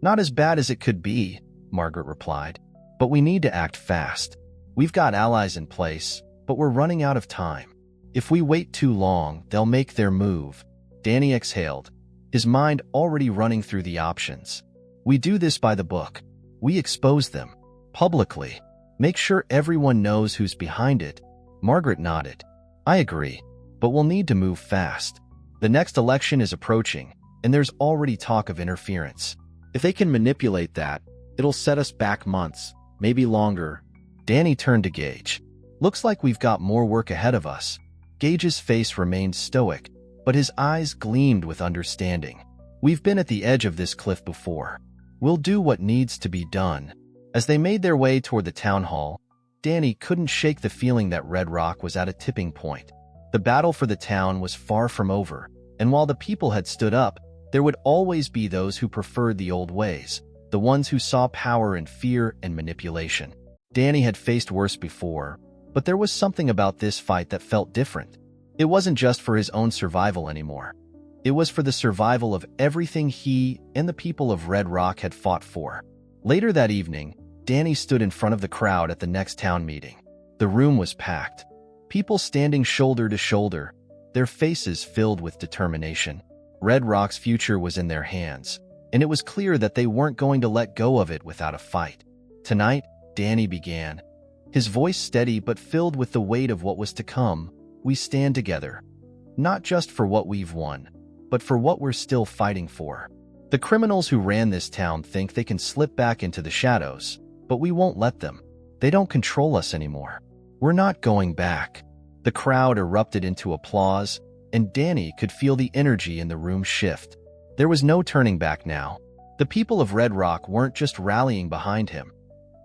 "Not as bad as it could be," Margaret replied, "but we need to act fast. We've got allies in place, but we're running out of time. If we wait too long, they'll make their move." Danny exhaled, his mind already running through the options. "We do this by the book. We expose them. Publicly. Make sure everyone knows who's behind it." Margaret nodded. "I agree, but we'll need to move fast. The next election is approaching, and there's already talk of interference. If they can manipulate that, it'll set us back months, maybe longer." Danny turned to Gage. "Looks like we've got more work ahead of us." Gage's face remained stoic, but his eyes gleamed with understanding. "We've been at the edge of this cliff before. We'll do what needs to be done." As they made their way toward the town hall, Danny couldn't shake the feeling that Red Rock was at a tipping point. The battle for the town was far from over, and while the people had stood up, there would always be those who preferred the old ways, the ones who saw power in fear and manipulation. Danny had faced worse before, but there was something about this fight that felt different. It wasn't just for his own survival anymore. It was for the survival of everything he and the people of Red Rock had fought for. Later that evening, Danny stood in front of the crowd at the next town meeting. The room was packed. People standing shoulder to shoulder, their faces filled with determination. Red Rock's future was in their hands, and it was clear that they weren't going to let go of it without a fight. Tonight, Danny began, his voice steady but filled with the weight of what was to come. "We stand together, not just for what we've won, but for what we're still fighting for. The criminals who ran this town think they can slip back into the shadows, but we won't let them. They don't control us anymore. We're not going back." The crowd erupted into applause, and Danny could feel the energy in the room shift. There was no turning back now. The people of Red Rock weren't just rallying behind him.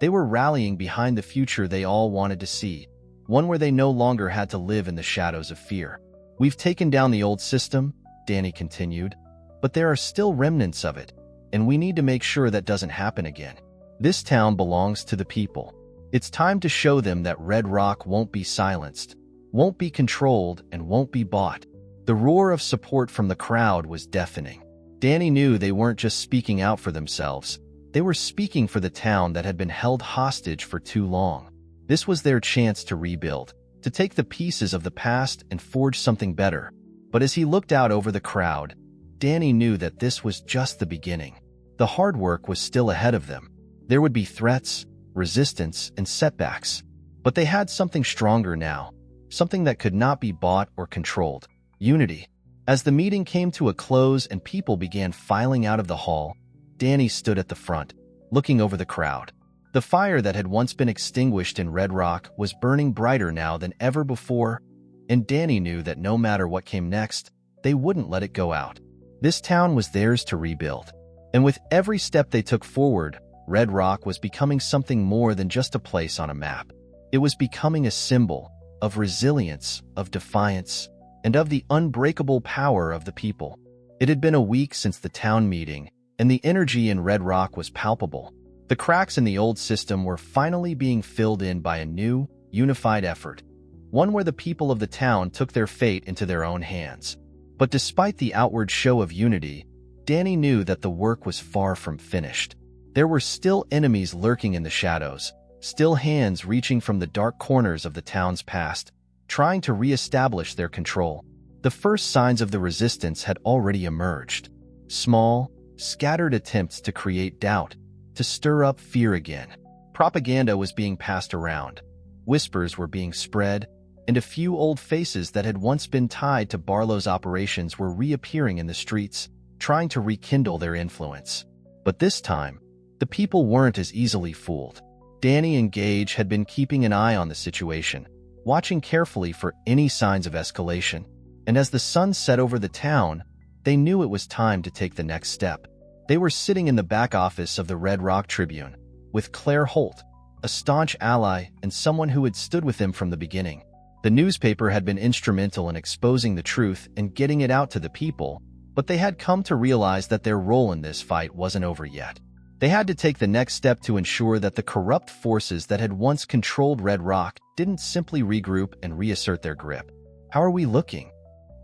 They were rallying behind the future they all wanted to see, one where they no longer had to live in the shadows of fear. "We've taken down the old system," Danny continued, "but there are still remnants of it, and we need to make sure that doesn't happen again. This town belongs to the people. It's time to show them that Red Rock won't be silenced, won't be controlled, and won't be bought." The roar of support from the crowd was deafening. Danny knew they weren't just speaking out for themselves. They were speaking for the town that had been held hostage for too long. This was their chance to rebuild, to take the pieces of the past and forge something better. But as he looked out over the crowd, Danny knew that this was just the beginning. The hard work was still ahead of them. There would be threats, resistance, and setbacks. But they had something stronger now, something that could not be bought or controlled: unity. As the meeting came to a close and people began filing out of the hall, Danny stood at the front, looking over the crowd. The fire that had once been extinguished in Red Rock was burning brighter now than ever before, and Danny knew that no matter what came next, they wouldn't let it go out. This town was theirs to rebuild. And with every step they took forward, Red Rock was becoming something more than just a place on a map. It was becoming a symbol of resilience, of defiance, and of the unbreakable power of the people. It had been a week since the town meeting, and the energy in Red Rock was palpable. The cracks in the old system were finally being filled in by a new, unified effort, one where the people of the town took their fate into their own hands. But despite the outward show of unity, Danny knew that the work was far from finished. There were still enemies lurking in the shadows, still hands reaching from the dark corners of the town's past, trying to re-establish their control. The first signs of the resistance had already emerged. Small, scattered attempts to create doubt, to stir up fear again. Propaganda was being passed around. Whispers were being spread, and a few old faces that had once been tied to Barlow's operations were reappearing in the streets, trying to rekindle their influence. But this time, the people weren't as easily fooled. Danny and Gage had been keeping an eye on the situation, watching carefully for any signs of escalation, and as the sun set over the town, they knew it was time to take the next step. They were sitting in the back office of the Red Rock Tribune, with Claire Holt, a staunch ally and someone who had stood with them from the beginning. The newspaper had been instrumental in exposing the truth and getting it out to the people, but they had come to realize that their role in this fight wasn't over yet. They had to take the next step to ensure that the corrupt forces that had once controlled Red Rock didn't simply regroup and reassert their grip. "How are we looking?"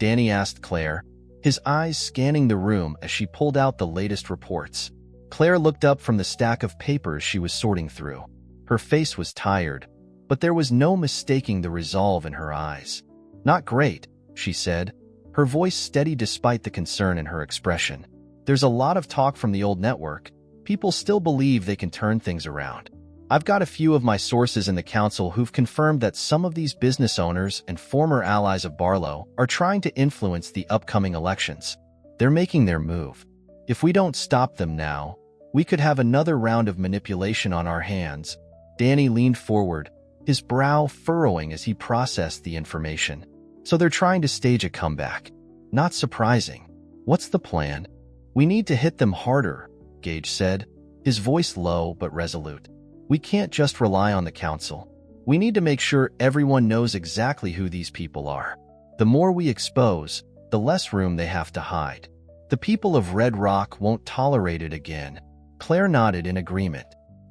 Danny asked Claire, his eyes scanning the room as she pulled out the latest reports. Claire looked up from the stack of papers she was sorting through. Her face was tired, but there was no mistaking the resolve in her eyes. "Not great," she said, her voice steady despite the concern in her expression. "There's a lot of talk from the old network. People still believe they can turn things around. I've got a few of my sources in the council who've confirmed that some of these business owners and former allies of Barlow are trying to influence the upcoming elections. They're making their move. If we don't stop them now, we could have another round of manipulation on our hands." Danny leaned forward, his brow furrowing as he processed the information. "So they're trying to stage a comeback. Not surprising. What's the plan?" "We need to hit them harder," Gage said, his voice low but resolute. "We can't just rely on the council. We need to make sure everyone knows exactly who these people are. The more we expose, the less room they have to hide. The people of Red Rock won't tolerate it again." Claire nodded in agreement.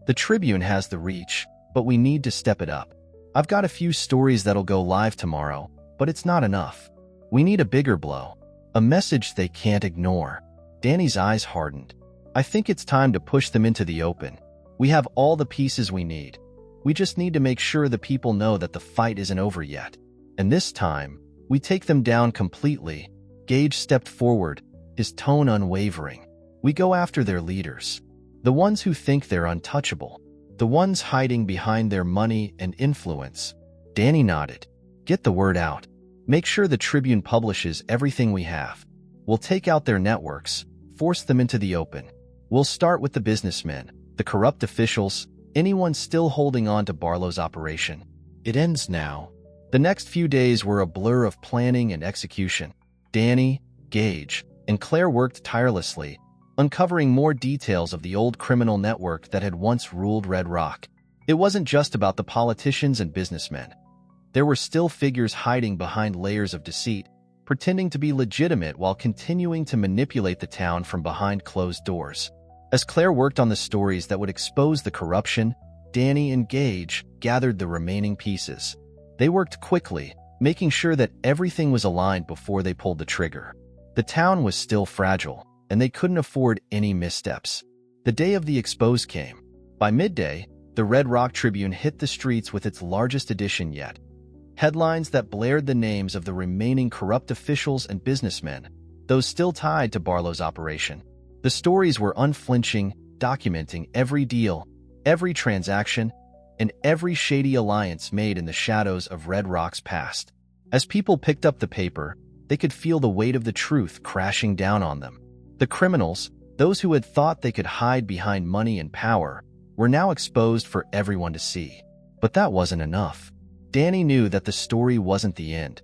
"The Tribune has the reach, but we need to step it up. I've got a few stories that'll go live tomorrow, but it's not enough. We need a bigger blow, a message they can't ignore." Danny's eyes hardened. "I think it's time to push them into the open. We have all the pieces we need. We just need to make sure the people know that the fight isn't over yet. And this time, we take them down completely." Gage stepped forward, his tone unwavering. "We go after their leaders. The ones who think they're untouchable. The ones hiding behind their money and influence." Danny nodded. "Get the word out. Make sure the Tribune publishes everything we have. We'll take out their networks, force them into the open. We'll start with the businessmen, the corrupt officials, anyone still holding on to Barlow's operation. It ends now." The next few days were a blur of planning and execution. Danny, Gage, and Claire worked tirelessly, uncovering more details of the old criminal network that had once ruled Red Rock. It wasn't just about the politicians and businessmen. There were still figures hiding behind layers of deceit, pretending to be legitimate while continuing to manipulate the town from behind closed doors. As Claire worked on the stories that would expose the corruption, Danny and Gage gathered the remaining pieces. They worked quickly, making sure that everything was aligned before they pulled the trigger. The town was still fragile, and they couldn't afford any missteps. The day of the expose came. By midday, the Red Rock Tribune hit the streets with its largest edition yet. Headlines that blared the names of the remaining corrupt officials and businessmen, those still tied to Barlow's operation. The stories were unflinching, documenting every deal, every transaction, and every shady alliance made in the shadows of Red Rock's past. As people picked up the paper, they could feel the weight of the truth crashing down on them. The criminals, those who had thought they could hide behind money and power, were now exposed for everyone to see. But that wasn't enough. Danny knew that the story wasn't the end.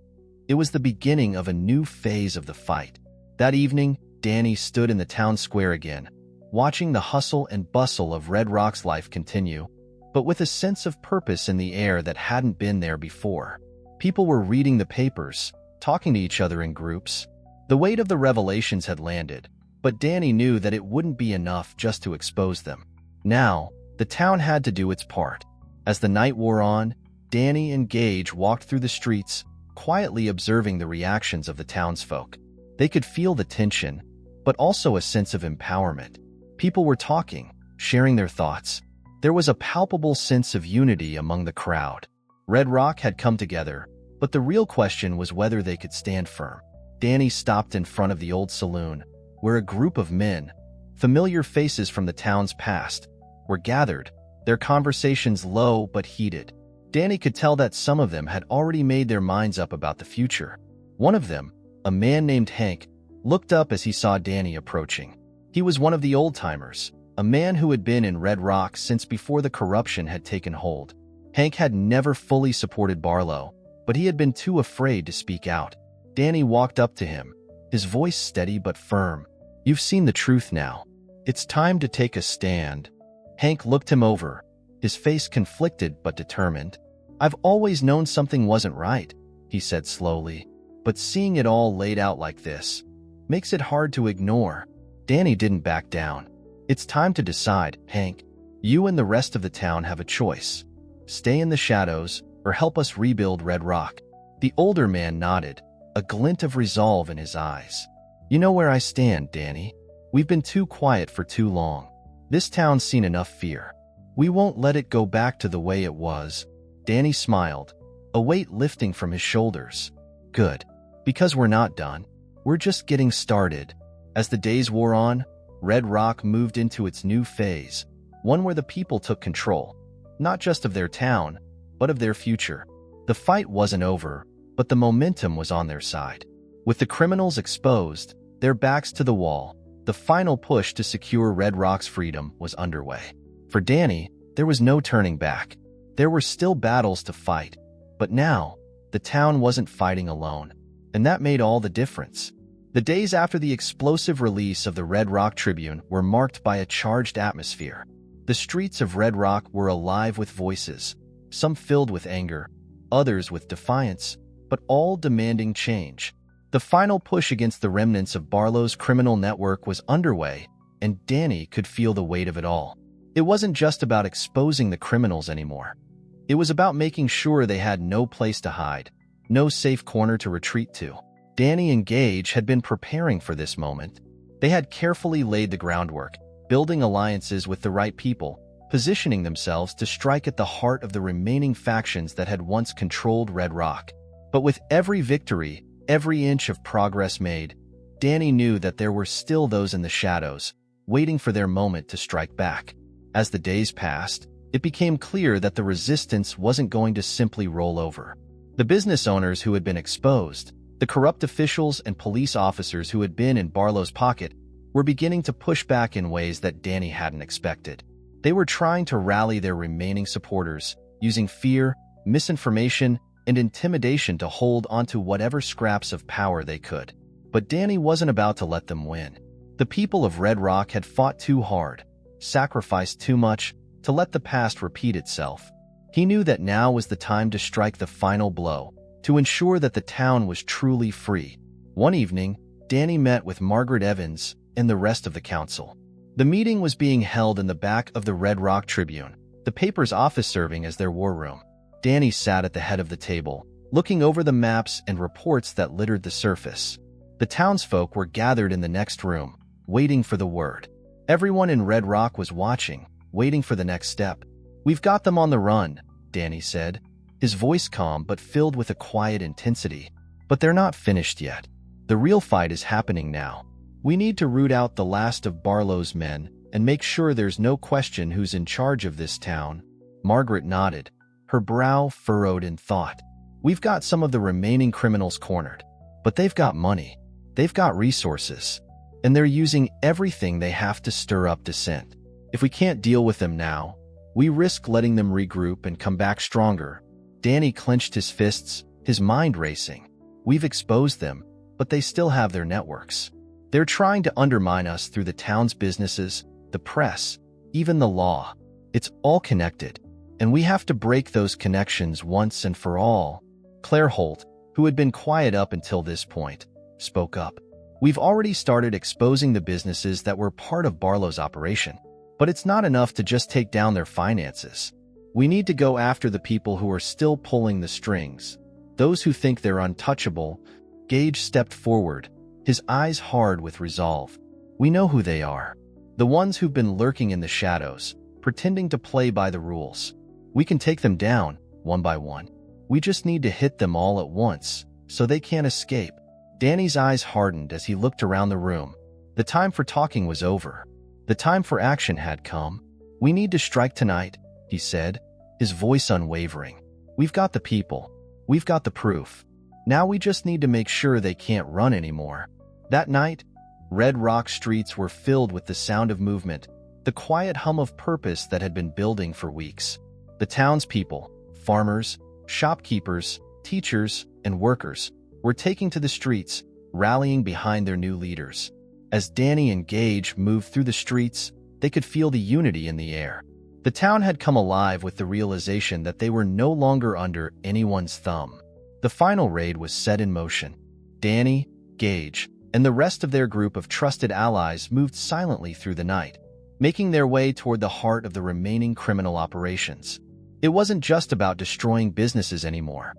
It was the beginning of a new phase of the fight. That evening, Danny stood in the town square again, watching the hustle and bustle of Red Rock's life continue, but with a sense of purpose in the air that hadn't been there before. People were reading the papers, talking to each other in groups. The weight of the revelations had landed, but Danny knew that it wouldn't be enough just to expose them. Now, the town had to do its part. As the night wore on, Danny and Gage walked through the streets, quietly observing the reactions of the townsfolk. They could feel the tension, but also a sense of empowerment. People were talking, sharing their thoughts. There was a palpable sense of unity among the crowd. Red Rock had come together, but the real question was whether they could stand firm. Danny stopped in front of the old saloon, where a group of men, familiar faces from the town's past, were gathered, their conversations low but heated. Danny could tell that some of them had already made their minds up about the future. One of them, a man named Hank, looked up as he saw Danny approaching. He was one of the old-timers, a man who had been in Red Rock since before the corruption had taken hold. Hank had never fully supported Barlow, but he had been too afraid to speak out. Danny walked up to him, his voice steady but firm. "You've seen the truth now. It's time to take a stand." Hank looked him over, his face conflicted but determined. "I've always known something wasn't right," he said slowly, "but seeing it all laid out like this makes it hard to ignore." Danny didn't back down. "It's time to decide, Hank. You and the rest of the town have a choice. Stay in the shadows or help us rebuild Red Rock." The older man nodded, a glint of resolve in his eyes. "You know where I stand, Danny. We've been too quiet for too long. This town's seen enough fear. We won't let it go back to the way it was." Danny smiled, a weight lifting from his shoulders. "Good. Because we're not done. We're just getting started." As the days wore on, Red Rock moved into its new phase, one where the people took control, not just of their town, but of their future. The fight wasn't over, but the momentum was on their side. With the criminals exposed, their backs to the wall, the final push to secure Red Rock's freedom was underway. For Danny, there was no turning back. There were still battles to fight, but now, the town wasn't fighting alone, and that made all the difference. The days after the explosive release of the Red Rock Tribune were marked by a charged atmosphere. The streets of Red Rock were alive with voices, some filled with anger, others with defiance, but all demanding change. The final push against the remnants of Barlow's criminal network was underway, and Danny could feel the weight of it all. It wasn't just about exposing the criminals anymore. It was about making sure they had no place to hide, no safe corner to retreat to. Danny and Gage had been preparing for this moment. They had carefully laid the groundwork, building alliances with the right people, positioning themselves to strike at the heart of the remaining factions that had once controlled Red Rock. But with every victory, every inch of progress made, Danny knew that there were still those in the shadows, waiting for their moment to strike back. As the days passed, it became clear that the resistance wasn't going to simply roll over. The business owners who had been exposed, the corrupt officials and police officers who had been in Barlow's pocket, were beginning to push back in ways that Danny hadn't expected. They were trying to rally their remaining supporters, using fear, misinformation, and intimidation to hold onto whatever scraps of power they could. But Danny wasn't about to let them win. The people of Red Rock had fought too hard, sacrificed too much, to let the past repeat itself. He knew that now was the time to strike the final blow, to ensure that the town was truly free. One evening, Danny met with Margaret Evans and the rest of the council. The meeting was being held in the back of the Red Rock Tribune, the paper's office serving as their war room. Danny sat at the head of the table, looking over the maps and reports that littered the surface. The townsfolk were gathered in the next room, waiting for the word. Everyone in Red Rock was watching, waiting for the next step. "We've got them on the run," Danny said, his voice calm but filled with a quiet intensity. "But they're not finished yet. The real fight is happening now. We need to root out the last of Barlow's men and make sure there's no question who's in charge of this town." Margaret nodded, her brow furrowed in thought. "We've got some of the remaining criminals cornered, but they've got money, they've got resources, and they're using everything they have to stir up dissent. If we can't deal with them now, we risk letting them regroup and come back stronger." Danny clenched his fists, his mind racing. "We've exposed them, but they still have their networks. They're trying to undermine us through the town's businesses, the press, even the law. It's all connected, and we have to break those connections once and for all." Claire Holt, who had been quiet up until this point, spoke up. "We've already started exposing the businesses that were part of Barlow's operation, but it's not enough to just take down their finances. We need to go after the people who are still pulling the strings, those who think they're untouchable." Gage stepped forward, his eyes hard with resolve. We know who they are. The ones who've been lurking in the shadows, pretending to play by the rules. We can take them down, one by one. We just need to hit them all at once, so they can't escape. Danny's eyes hardened as he looked around the room. The time for talking was over. The time for action had come. We need to strike tonight, he said, his voice unwavering. We've got the people. We've got the proof. Now we just need to make sure they can't run anymore. That night, Red Rock streets were filled with the sound of movement, the quiet hum of purpose that had been building for weeks. The townspeople, farmers, shopkeepers, teachers, and workers were taking to the streets, rallying behind their new leaders. As Danny and Gage moved through the streets, they could feel the unity in the air. The town had come alive with the realization that they were no longer under anyone's thumb. The final raid was set in motion. Danny, Gage, and the rest of their group of trusted allies moved silently through the night, making their way toward the heart of the remaining criminal operations. It wasn't just about destroying businesses anymore.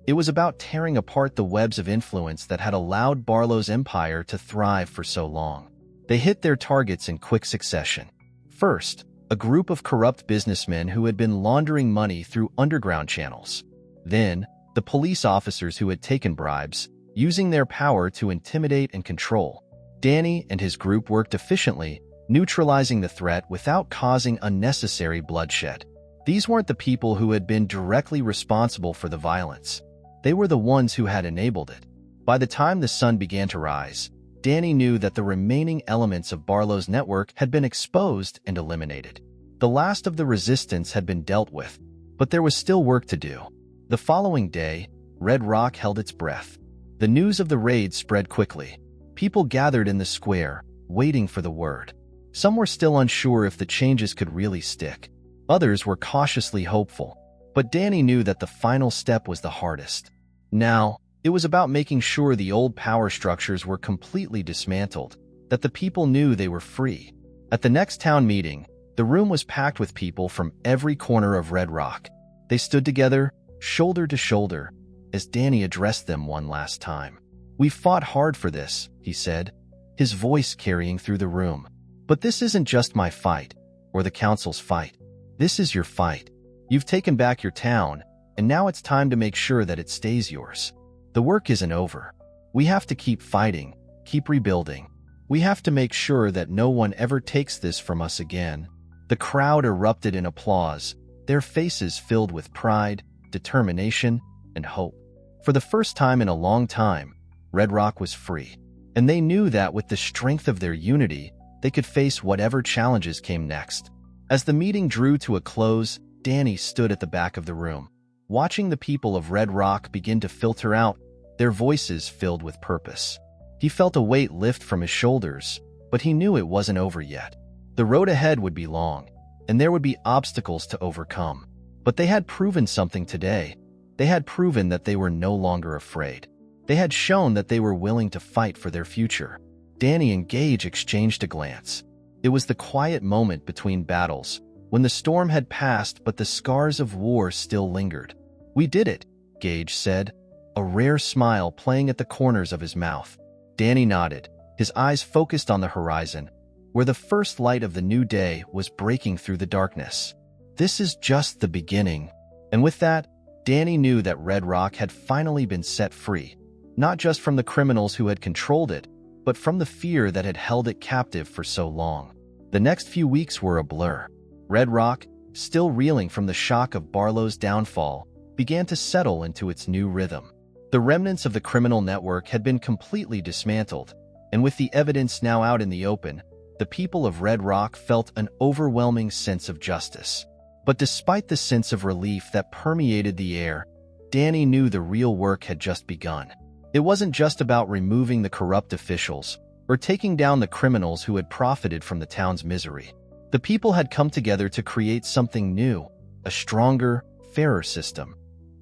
It was about tearing apart the webs of influence that had allowed Barlow's empire to thrive for so long. They hit their targets in quick succession. First, a group of corrupt businessmen who had been laundering money through underground channels. Then, the police officers who had taken bribes, using their power to intimidate and control. Danny and his group worked efficiently, neutralizing the threat without causing unnecessary bloodshed. These weren't the people who had been directly responsible for the violence. They were the ones who had enabled it. By the time the sun began to rise, Danny knew that the remaining elements of Barlow's network had been exposed and eliminated. The last of the resistance had been dealt with, but there was still work to do. The following day, Red Rock held its breath. The news of the raid spread quickly. People gathered in the square, waiting for the word. Some were still unsure if the changes could really stick. Others were cautiously hopeful. But Danny knew that the final step was the hardest. Now, it was about making sure the old power structures were completely dismantled, that the people knew they were free. At the next town meeting, the room was packed with people from every corner of Red Rock. They stood together, shoulder to shoulder, as Danny addressed them one last time. "We've fought hard for this," he said, his voice carrying through the room. "But this isn't just my fight, or the council's fight. This is your fight. You've taken back your town, and now it's time to make sure that it stays yours. The work isn't over. We have to keep fighting, keep rebuilding. We have to make sure that no one ever takes this from us again." The crowd erupted in applause, their faces filled with pride, determination, and hope. For the first time in a long time, Red Rock was free, and they knew that with the strength of their unity, they could face whatever challenges came next. As the meeting drew to a close, Danny stood at the back of the room, watching the people of Red Rock begin to filter out, their voices filled with purpose. He felt a weight lift from his shoulders, but he knew it wasn't over yet. The road ahead would be long, and there would be obstacles to overcome. But they had proven something today. They had proven that they were no longer afraid. They had shown that they were willing to fight for their future. Danny and Gage exchanged a glance. It was the quiet moment between battles, when the storm had passed but the scars of war still lingered. "We did it," Gage said, a rare smile playing at the corners of his mouth. Danny nodded, his eyes focused on the horizon, where the first light of the new day was breaking through the darkness. This is just the beginning. And with that, Danny knew that Red Rock had finally been set free, not just from the criminals who had controlled it, but from the fear that had held it captive for so long. The next few weeks were a blur. Red Rock, still reeling from the shock of Barlow's downfall, began to settle into its new rhythm. The remnants of the criminal network had been completely dismantled, and with the evidence now out in the open, the people of Red Rock felt an overwhelming sense of justice. But despite the sense of relief that permeated the air, Danny knew the real work had just begun. It wasn't just about removing the corrupt officials or taking down the criminals who had profited from the town's misery. The people had come together to create something new, a stronger, fairer system,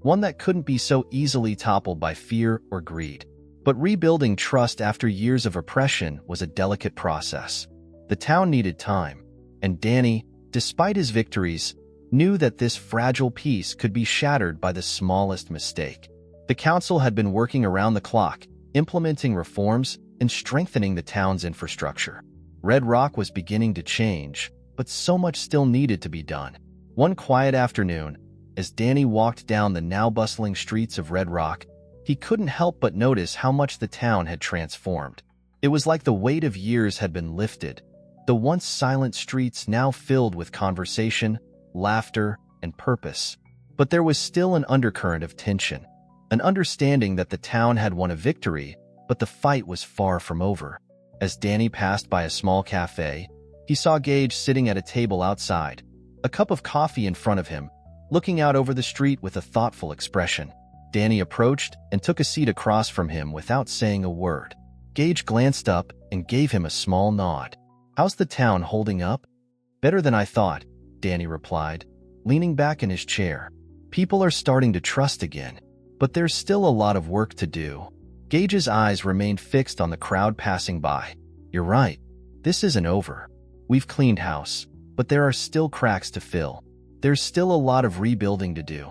one that couldn't be so easily toppled by fear or greed. But rebuilding trust after years of oppression was a delicate process. The town needed time, and Danny, despite his victories, knew that this fragile peace could be shattered by the smallest mistake. The council had been working around the clock, implementing reforms and strengthening the town's infrastructure. Red Rock was beginning to change, but so much still needed to be done. One quiet afternoon, as Danny walked down the now bustling streets of Red Rock, he couldn't help but notice how much the town had transformed. It was like the weight of years had been lifted, the once silent streets now filled with conversation, laughter, and purpose. But there was still an undercurrent of tension, an understanding that the town had won a victory, but the fight was far from over. As Danny passed by a small cafe, he saw Gage sitting at a table outside, a cup of coffee in front of him, looking out over the street with a thoughtful expression. Danny approached and took a seat across from him without saying a word. Gage glanced up and gave him a small nod. "How's the town holding up?" "Better than I thought," Danny replied, leaning back in his chair. "People are starting to trust again, but there's still a lot of work to do." Gage's eyes remained fixed on the crowd passing by. "You're right. This isn't over. We've cleaned house, but there are still cracks to fill. There's still a lot of rebuilding to do.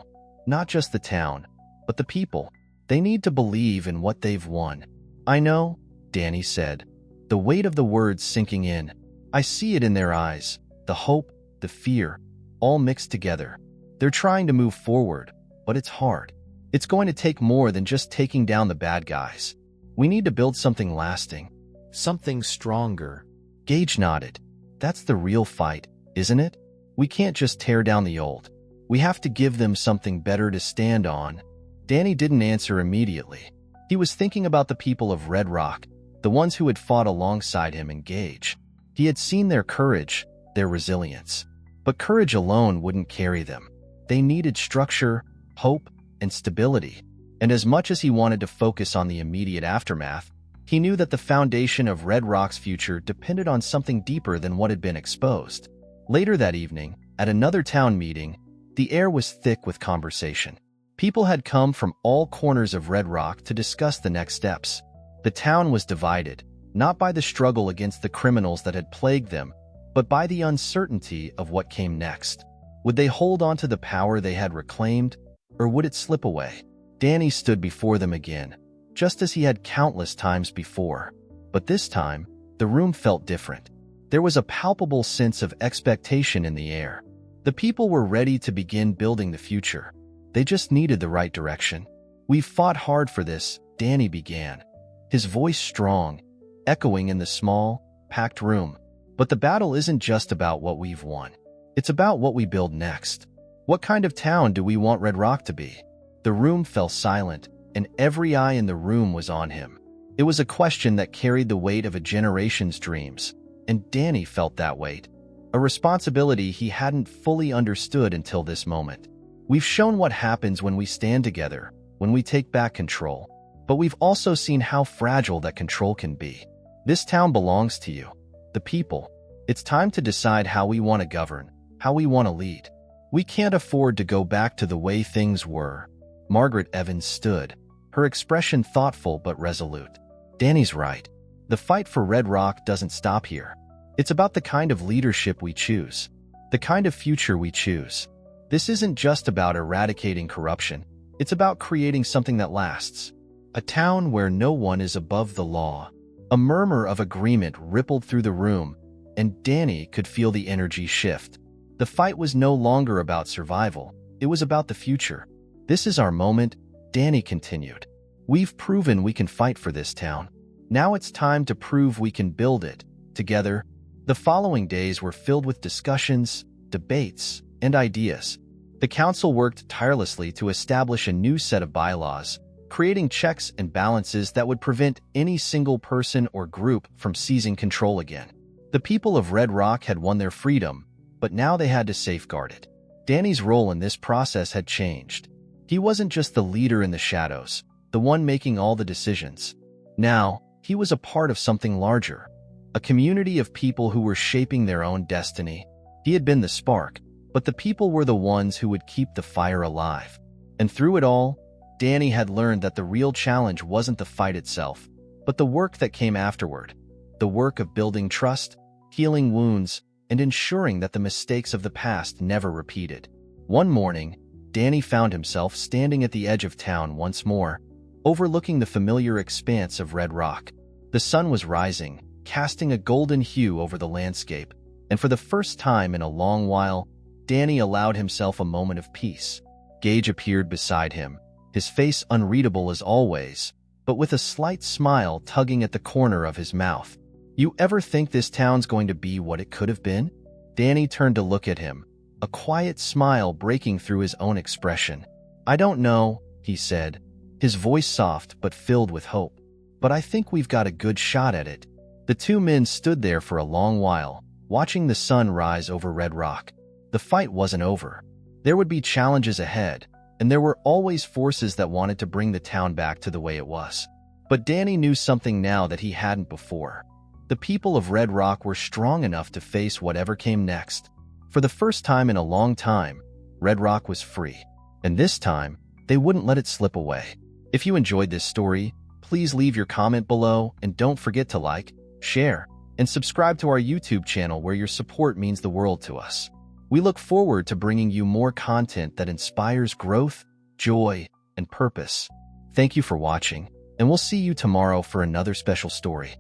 Not just the town, but the people. They need to believe in what they've won." "I know," Danny said, the weight of the words sinking in. "I see it in their eyes, the hope, the fear, all mixed together. They're trying to move forward, but it's hard. It's going to take more than just taking down the bad guys. We need to build something lasting, something stronger." Gage nodded. "That's the real fight, isn't it? We can't just tear down the old. We have to give them something better to stand on." Danny didn't answer immediately. He was thinking about the people of Red Rock, the ones who had fought alongside him and Gage. He had seen their courage, their resilience. But courage alone wouldn't carry them. They needed structure, hope, and stability. And as much as he wanted to focus on the immediate aftermath, he knew that the foundation of Red Rock's future depended on something deeper than what had been exposed. Later that evening, at another town meeting, the air was thick with conversation. People had come from all corners of Red Rock to discuss the next steps. The town was divided, not by the struggle against the criminals that had plagued them, but by the uncertainty of what came next. Would they hold on to the power they had reclaimed, or would it slip away? Danny stood before them again, just as he had countless times before. But this time, the room felt different. There was a palpable sense of expectation in the air. The people were ready to begin building the future. They just needed the right direction. "We've fought hard for this," Danny began, his voice strong, echoing in the small, packed room. "But the battle isn't just about what we've won. It's about what we build next. What kind of town do we want Red Rock to be?" The room fell silent, and every eye in the room was on him. It was a question that carried the weight of a generation's dreams, and Danny felt that weight, a responsibility he hadn't fully understood until this moment. "We've shown what happens when we stand together, when we take back control. But we've also seen how fragile that control can be. This town belongs to you, the people. It's time to decide how we want to govern, how we want to lead. We can't afford to go back to the way things were." Margaret Evans stood, her expression thoughtful but resolute. "Danny's right. The fight for Red Rock doesn't stop here. It's about the kind of leadership we choose, the kind of future we choose. This isn't just about eradicating corruption. It's about creating something that lasts. A town where no one is above the law." A murmur of agreement rippled through the room, and Danny could feel the energy shift. The fight was no longer about survival. It was about the future. "This is our moment," Danny continued. "We've proven we can fight for this town. Now it's time to prove we can build it, together." The following days were filled with discussions, debates, and ideas. The council worked tirelessly to establish a new set of bylaws, creating checks and balances that would prevent any single person or group from seizing control again. The people of Red Rock had won their freedom, but now they had to safeguard it. Danny's role in this process had changed. He wasn't just the leader in the shadows, the one making all the decisions. Now, he was a part of something larger, a community of people who were shaping their own destiny. He had been the spark, but the people were the ones who would keep the fire alive. And through it all, Danny had learned that the real challenge wasn't the fight itself, but the work that came afterward. The work of building trust, healing wounds, and ensuring that the mistakes of the past never repeated. One morning, Danny found himself standing at the edge of town once more, overlooking the familiar expanse of Red Rock. The sun was rising, casting a golden hue over the landscape, and for the first time in a long while, Danny allowed himself a moment of peace. Gage appeared beside him, his face unreadable as always, but with a slight smile tugging at the corner of his mouth. "You ever think this town's going to be what it could have been?" Danny turned to look at him, a quiet smile breaking through his own expression. "I don't know," he said, his voice soft but filled with hope. "But I think we've got a good shot at it." The two men stood there for a long while, watching the sun rise over Red Rock. The fight wasn't over. There would be challenges ahead, and there were always forces that wanted to bring the town back to the way it was. But Danny knew something now that he hadn't before. The people of Red Rock were strong enough to face whatever came next. For the first time in a long time, Red Rock was free. And this time, they wouldn't let it slip away. If you enjoyed this story, please leave your comment below and don't forget to like, share, and subscribe to our YouTube channel where your support means the world to us. We look forward to bringing you more content that inspires growth, joy, and purpose. Thank you for watching, and we'll see you tomorrow for another special story.